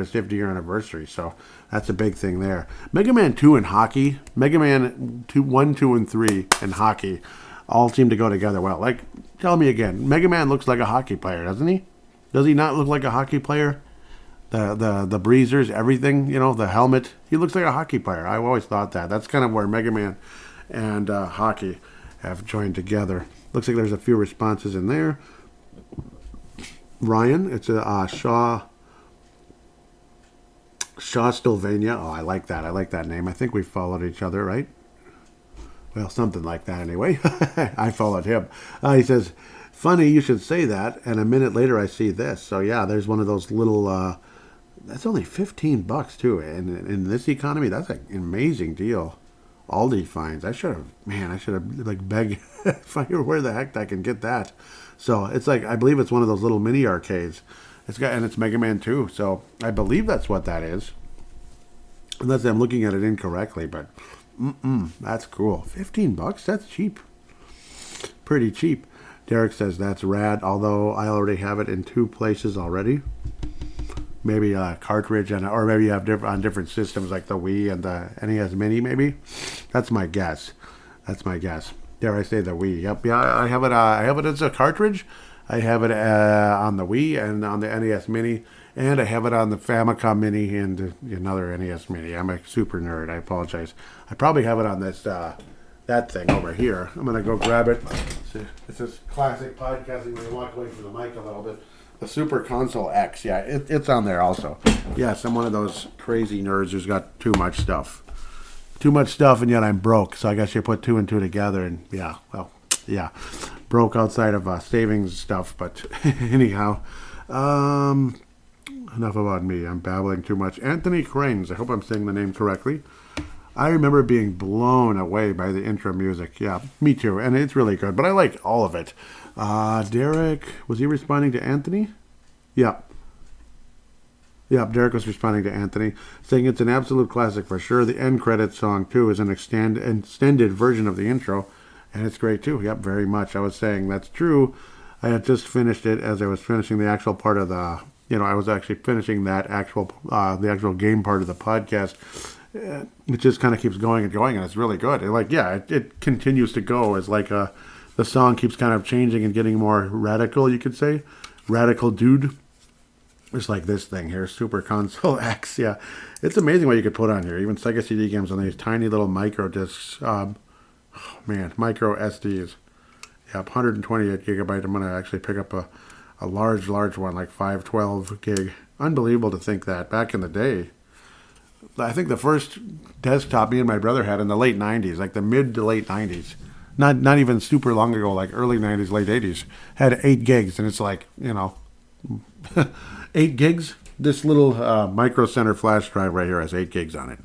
[SPEAKER 1] anniversary. So that's a big thing there. Mega Man 2 and hockey, Mega Man 1, 2, and 3 and hockey all seem to go together well. Like, tell me again, Mega Man looks like a hockey player, doesn't he? Does he not look like a hockey player? The breezers, everything, the helmet. He looks like a hockey player. I've always thought that. That's kind of where Mega Man and hockey have joined together. Looks like there's a few responses in there. Ryan, it's a Shaw Sylvania. Oh, I like that. I like that name. I think we followed each other, right? Well, something like that anyway. I followed him. He says, funny you should say that, and a minute later I see this. So yeah, there's one of those little, that's only $15 too. And in this economy, that's an amazing deal. Aldi finds. I should have like begged if I knew where the heck I can get that. So it's like, I believe it's one of those little mini arcades. And it's Mega Man 2. So I believe that's what that is. Unless I'm looking at it incorrectly, but that's cool. $15? That's cheap. Pretty cheap. Derek says that's rad, although I already have it in 2 places already. Maybe a cartridge, or maybe you have on different systems like the Wii and the NES Mini, maybe. That's my guess. Dare I say the Wii? Yep, yeah, I have it. I have it as a cartridge. I have it on the Wii and on the NES Mini, and I have it on the Famicom Mini and another NES Mini. I'm a super nerd. I apologize. I probably have it on this that thing over here. I'm gonna go grab it. It's this classic podcasting where you walk away from the mic a little bit. The Super Console X, yeah, it's on there also. Yes, I'm one of those crazy nerds who's got too much stuff, and yet I'm broke. So I guess you put 2 and 2 together, and broke outside of savings stuff. But anyhow, enough about me. I'm babbling too much. Anthony Cranes, I hope I'm saying the name correctly. I remember being blown away by the intro music. Yeah, me too, and it's really good. But I like all of it. Derek, was he responding to Anthony? Yep. Derek was responding to Anthony, saying it's an absolute classic for sure. The end credits song, too, is an extended version of the intro, and it's great, too. Yep, very much. I was saying that's true. I had just finished it as I was finishing the actual part of the, I was actually finishing that the actual game part of the podcast. It just kind of keeps going and going, and it's really good. It continues to go as like the song keeps kind of changing and getting more radical, you could say. Radical dude. Just like this thing here, Super Console X. Yeah, it's amazing what you could put on here. Even Sega CD games on these tiny little micro discs. Man, micro SDs. Yep, 128 gigabyte. I'm going to actually pick up a large one, like 512 gig. Unbelievable to think that. Back in the day, I think the first desktop me and my brother had in the late 90s, like the mid to late 90s. Not even super long ago, like early 90s, late 80s, had 8 gigs. And it's like, 8 gigs? This little Micro Center flash drive right here has 8 gigs on it.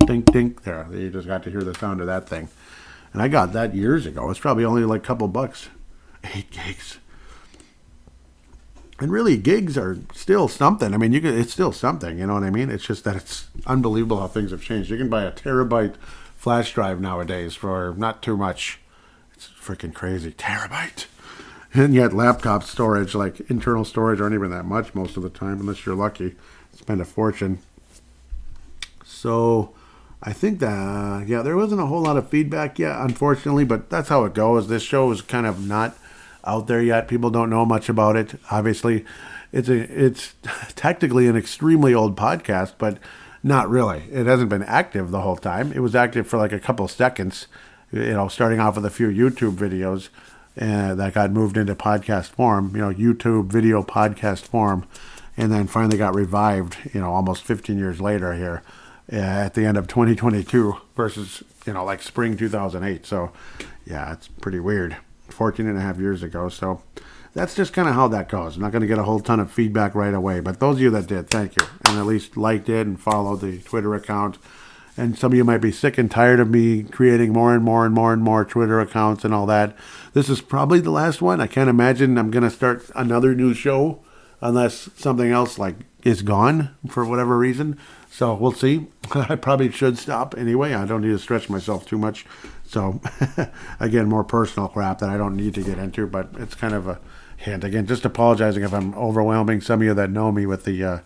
[SPEAKER 1] Dink, dink. There. You just got to hear the sound of that thing. And I got that years ago. It's probably only like a couple bucks. 8 gigs. And really, gigs are still something. I mean, it's still something, you know what I mean? It's just that it's unbelievable how things have changed. You can buy a terabyte flash drive nowadays for not too much. It's freaking crazy. Terabyte. And yet laptop storage, like internal storage, aren't even that much most of the time, unless you're lucky. Spend a fortune. So I think that, there wasn't a whole lot of feedback yet, unfortunately, but that's how it goes. This show is kind of not out there yet. People don't know much about it. Obviously, it's technically an extremely old podcast, but not really. It hasn't been active the whole time. It was active for like a couple seconds, starting off with a few YouTube videos that got moved into podcast form, YouTube video podcast form, and then finally got revived, almost 15 years later here at the end of 2022 versus, like spring 2008. So, yeah, it's pretty weird. 14 and a half years ago. So that's just kind of how that goes. I'm not going to get a whole ton of feedback right away, but those of you that did, thank you. And at least liked it and followed the Twitter account. And some of you might be sick and tired of me creating more and more Twitter accounts and all that. This is probably the last one. I can't imagine I'm going to start another new show unless something else like is gone for whatever reason. So we'll see. I probably should stop anyway. I don't need to stretch myself too much. So again, more personal crap that I don't need to get into, but it's kind of a hint. Again, just apologizing if I'm overwhelming some of you that know me with the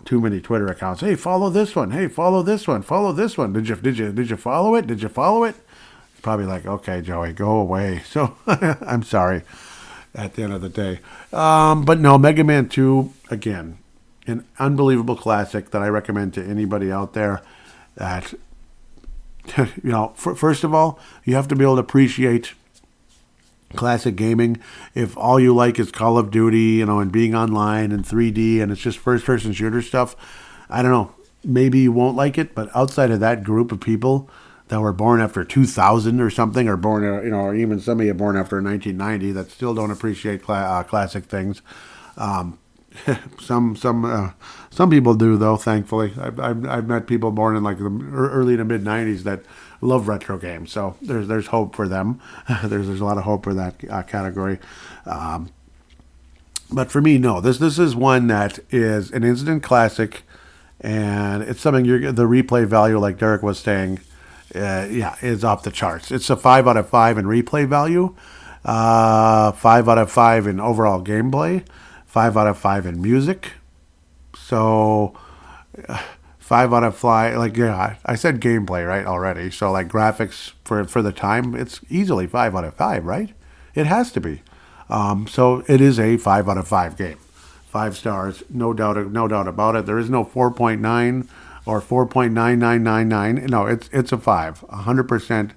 [SPEAKER 1] too many Twitter accounts. Hey, follow this one. Hey, follow this one. Follow this one. Did you follow it? Did you follow it? It's probably like, okay, Joey, go away. So I'm sorry at the end of the day. But no, Mega Man 2, again, an unbelievable classic that I recommend to anybody out there that, first of all, you have to be able to appreciate classic gaming. If all you like is Call of Duty, and being online and 3D and it's just first-person shooter stuff, I don't know, maybe you won't like it, but outside of that group of people that were born after 2000 or something, or born, or even some of you born after 1990 that still don't appreciate classic things. Some people do, though, thankfully. I've met people born in like the early to mid 90s that love retro games, so there's hope for them. there's a lot of hope for that category. But for me, no, this is one that is an instant classic, and it's something the replay value, like Derek was saying, is off the charts. It's a 5 out of 5 in replay value, 5 out of 5 in overall gameplay, 5 out of 5 in music. So 5 out of 5, I said gameplay, right, already. So like graphics for the time, it's easily 5 out of 5, right? It has to be. So it is a 5 out of 5 game. 5 stars, no doubt about it. There is no 4.9 or 4.9999. No, it's a 5, 100%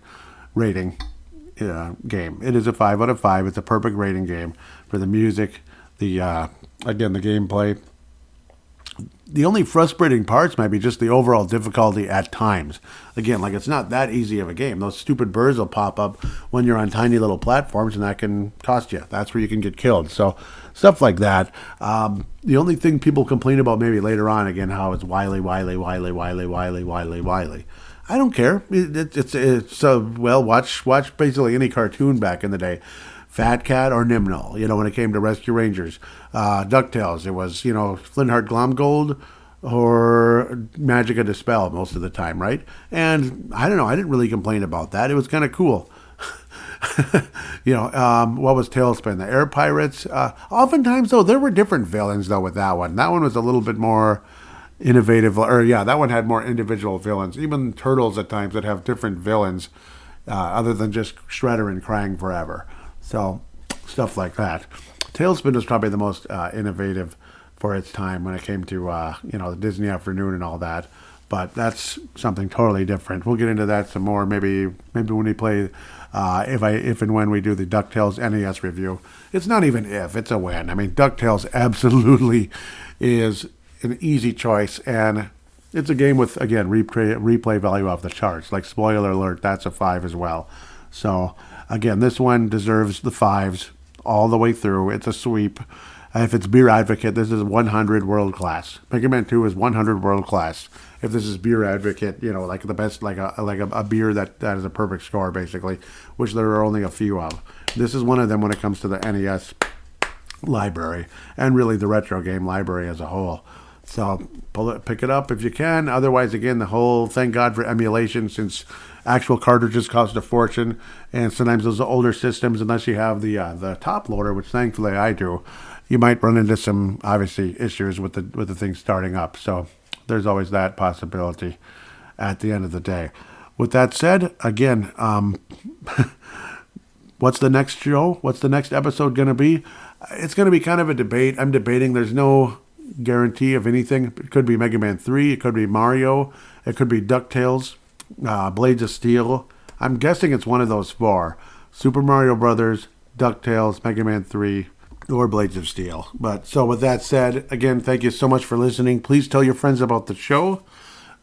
[SPEAKER 1] rating game. It is a 5 out of 5. It's a perfect rating game for the music, the gameplay. The only frustrating parts might be just the overall difficulty at times. Again, it's not that easy of a game. Those stupid birds will pop up when you're on tiny little platforms, and that can cost you. That's where you can get killed. So stuff like that. The only thing people complain about maybe later on, again, how it's wily. I don't care. Watch basically any cartoon back in the day. Fat Cat or Nimnol, when it came to Rescue Rangers. DuckTales, it was, Flintheart Glomgold or Magica Dispel most of the time, right? And I don't know, I didn't really complain about that. It was kind of cool. What was Tailspin? The Air Pirates. Oftentimes, though, there were different villains, though, with that one. That one was a little bit more innovative. That one had more individual villains. Even Turtles at times that have different villains other than just Shredder and Krang forever. So, stuff like that. Tailspin was probably the most innovative for its time when it came to the Disney Afternoon and all that. But that's something totally different. We'll get into that some more. Maybe when we play, if and when we do the DuckTales NES review. It's not even if, it's a when. I mean, DuckTales absolutely is an easy choice, and it's a game with, again, replay value off the charts. Like, spoiler alert, that's a 5 as well. So, again, this one deserves the 5s all the way through. It's a sweep. If it's Beer Advocate, this is 100 world class. Mega Man 2 is 100 world class. If this is Beer Advocate, like the best, like a beer that is a perfect score, basically, which there are only a few of. This is one of them when it comes to the NES library, and really the retro game library as a whole. So pick it up if you can. Otherwise, again, thank God for emulation, since actual cartridges cost a fortune, and sometimes those older systems, unless you have the top loader, which thankfully I do, you might run into some, obviously, issues with the thing starting up. So there's always that possibility at the end of the day. With that said, again, what's the next show? What's the next episode going to be? It's going to be kind of a debate. I'm debating. There's no guarantee of anything. It could be Mega Man 3. It could be Mario. It could be DuckTales, Blades of Steel. I'm guessing it's one of those 4. Super Mario Brothers, DuckTales, Mega Man 3, or Blades of Steel. But so with that said, again, thank you so much for listening. Please tell your friends about the show.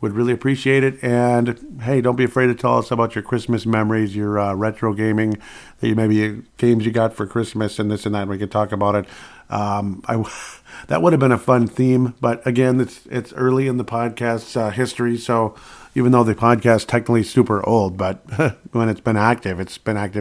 [SPEAKER 1] Would really appreciate it. And hey, don't be afraid to tell us about your Christmas memories, your retro gaming, maybe games you got for Christmas and this and that. We could talk about it. That would have been a fun theme, but again, it's early in the podcast's history, so even though the podcast technically super old, but when it's been active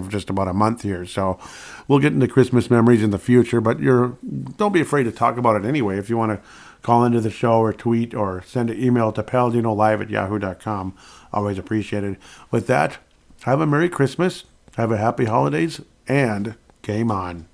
[SPEAKER 1] just about a month here. So we'll get into Christmas memories in the future, but don't be afraid to talk about it anyway. If you want to call into the show or tweet or send an email to paladinolive@yahoo.com, always appreciated. With that, have a Merry Christmas, have a Happy Holidays, and game on.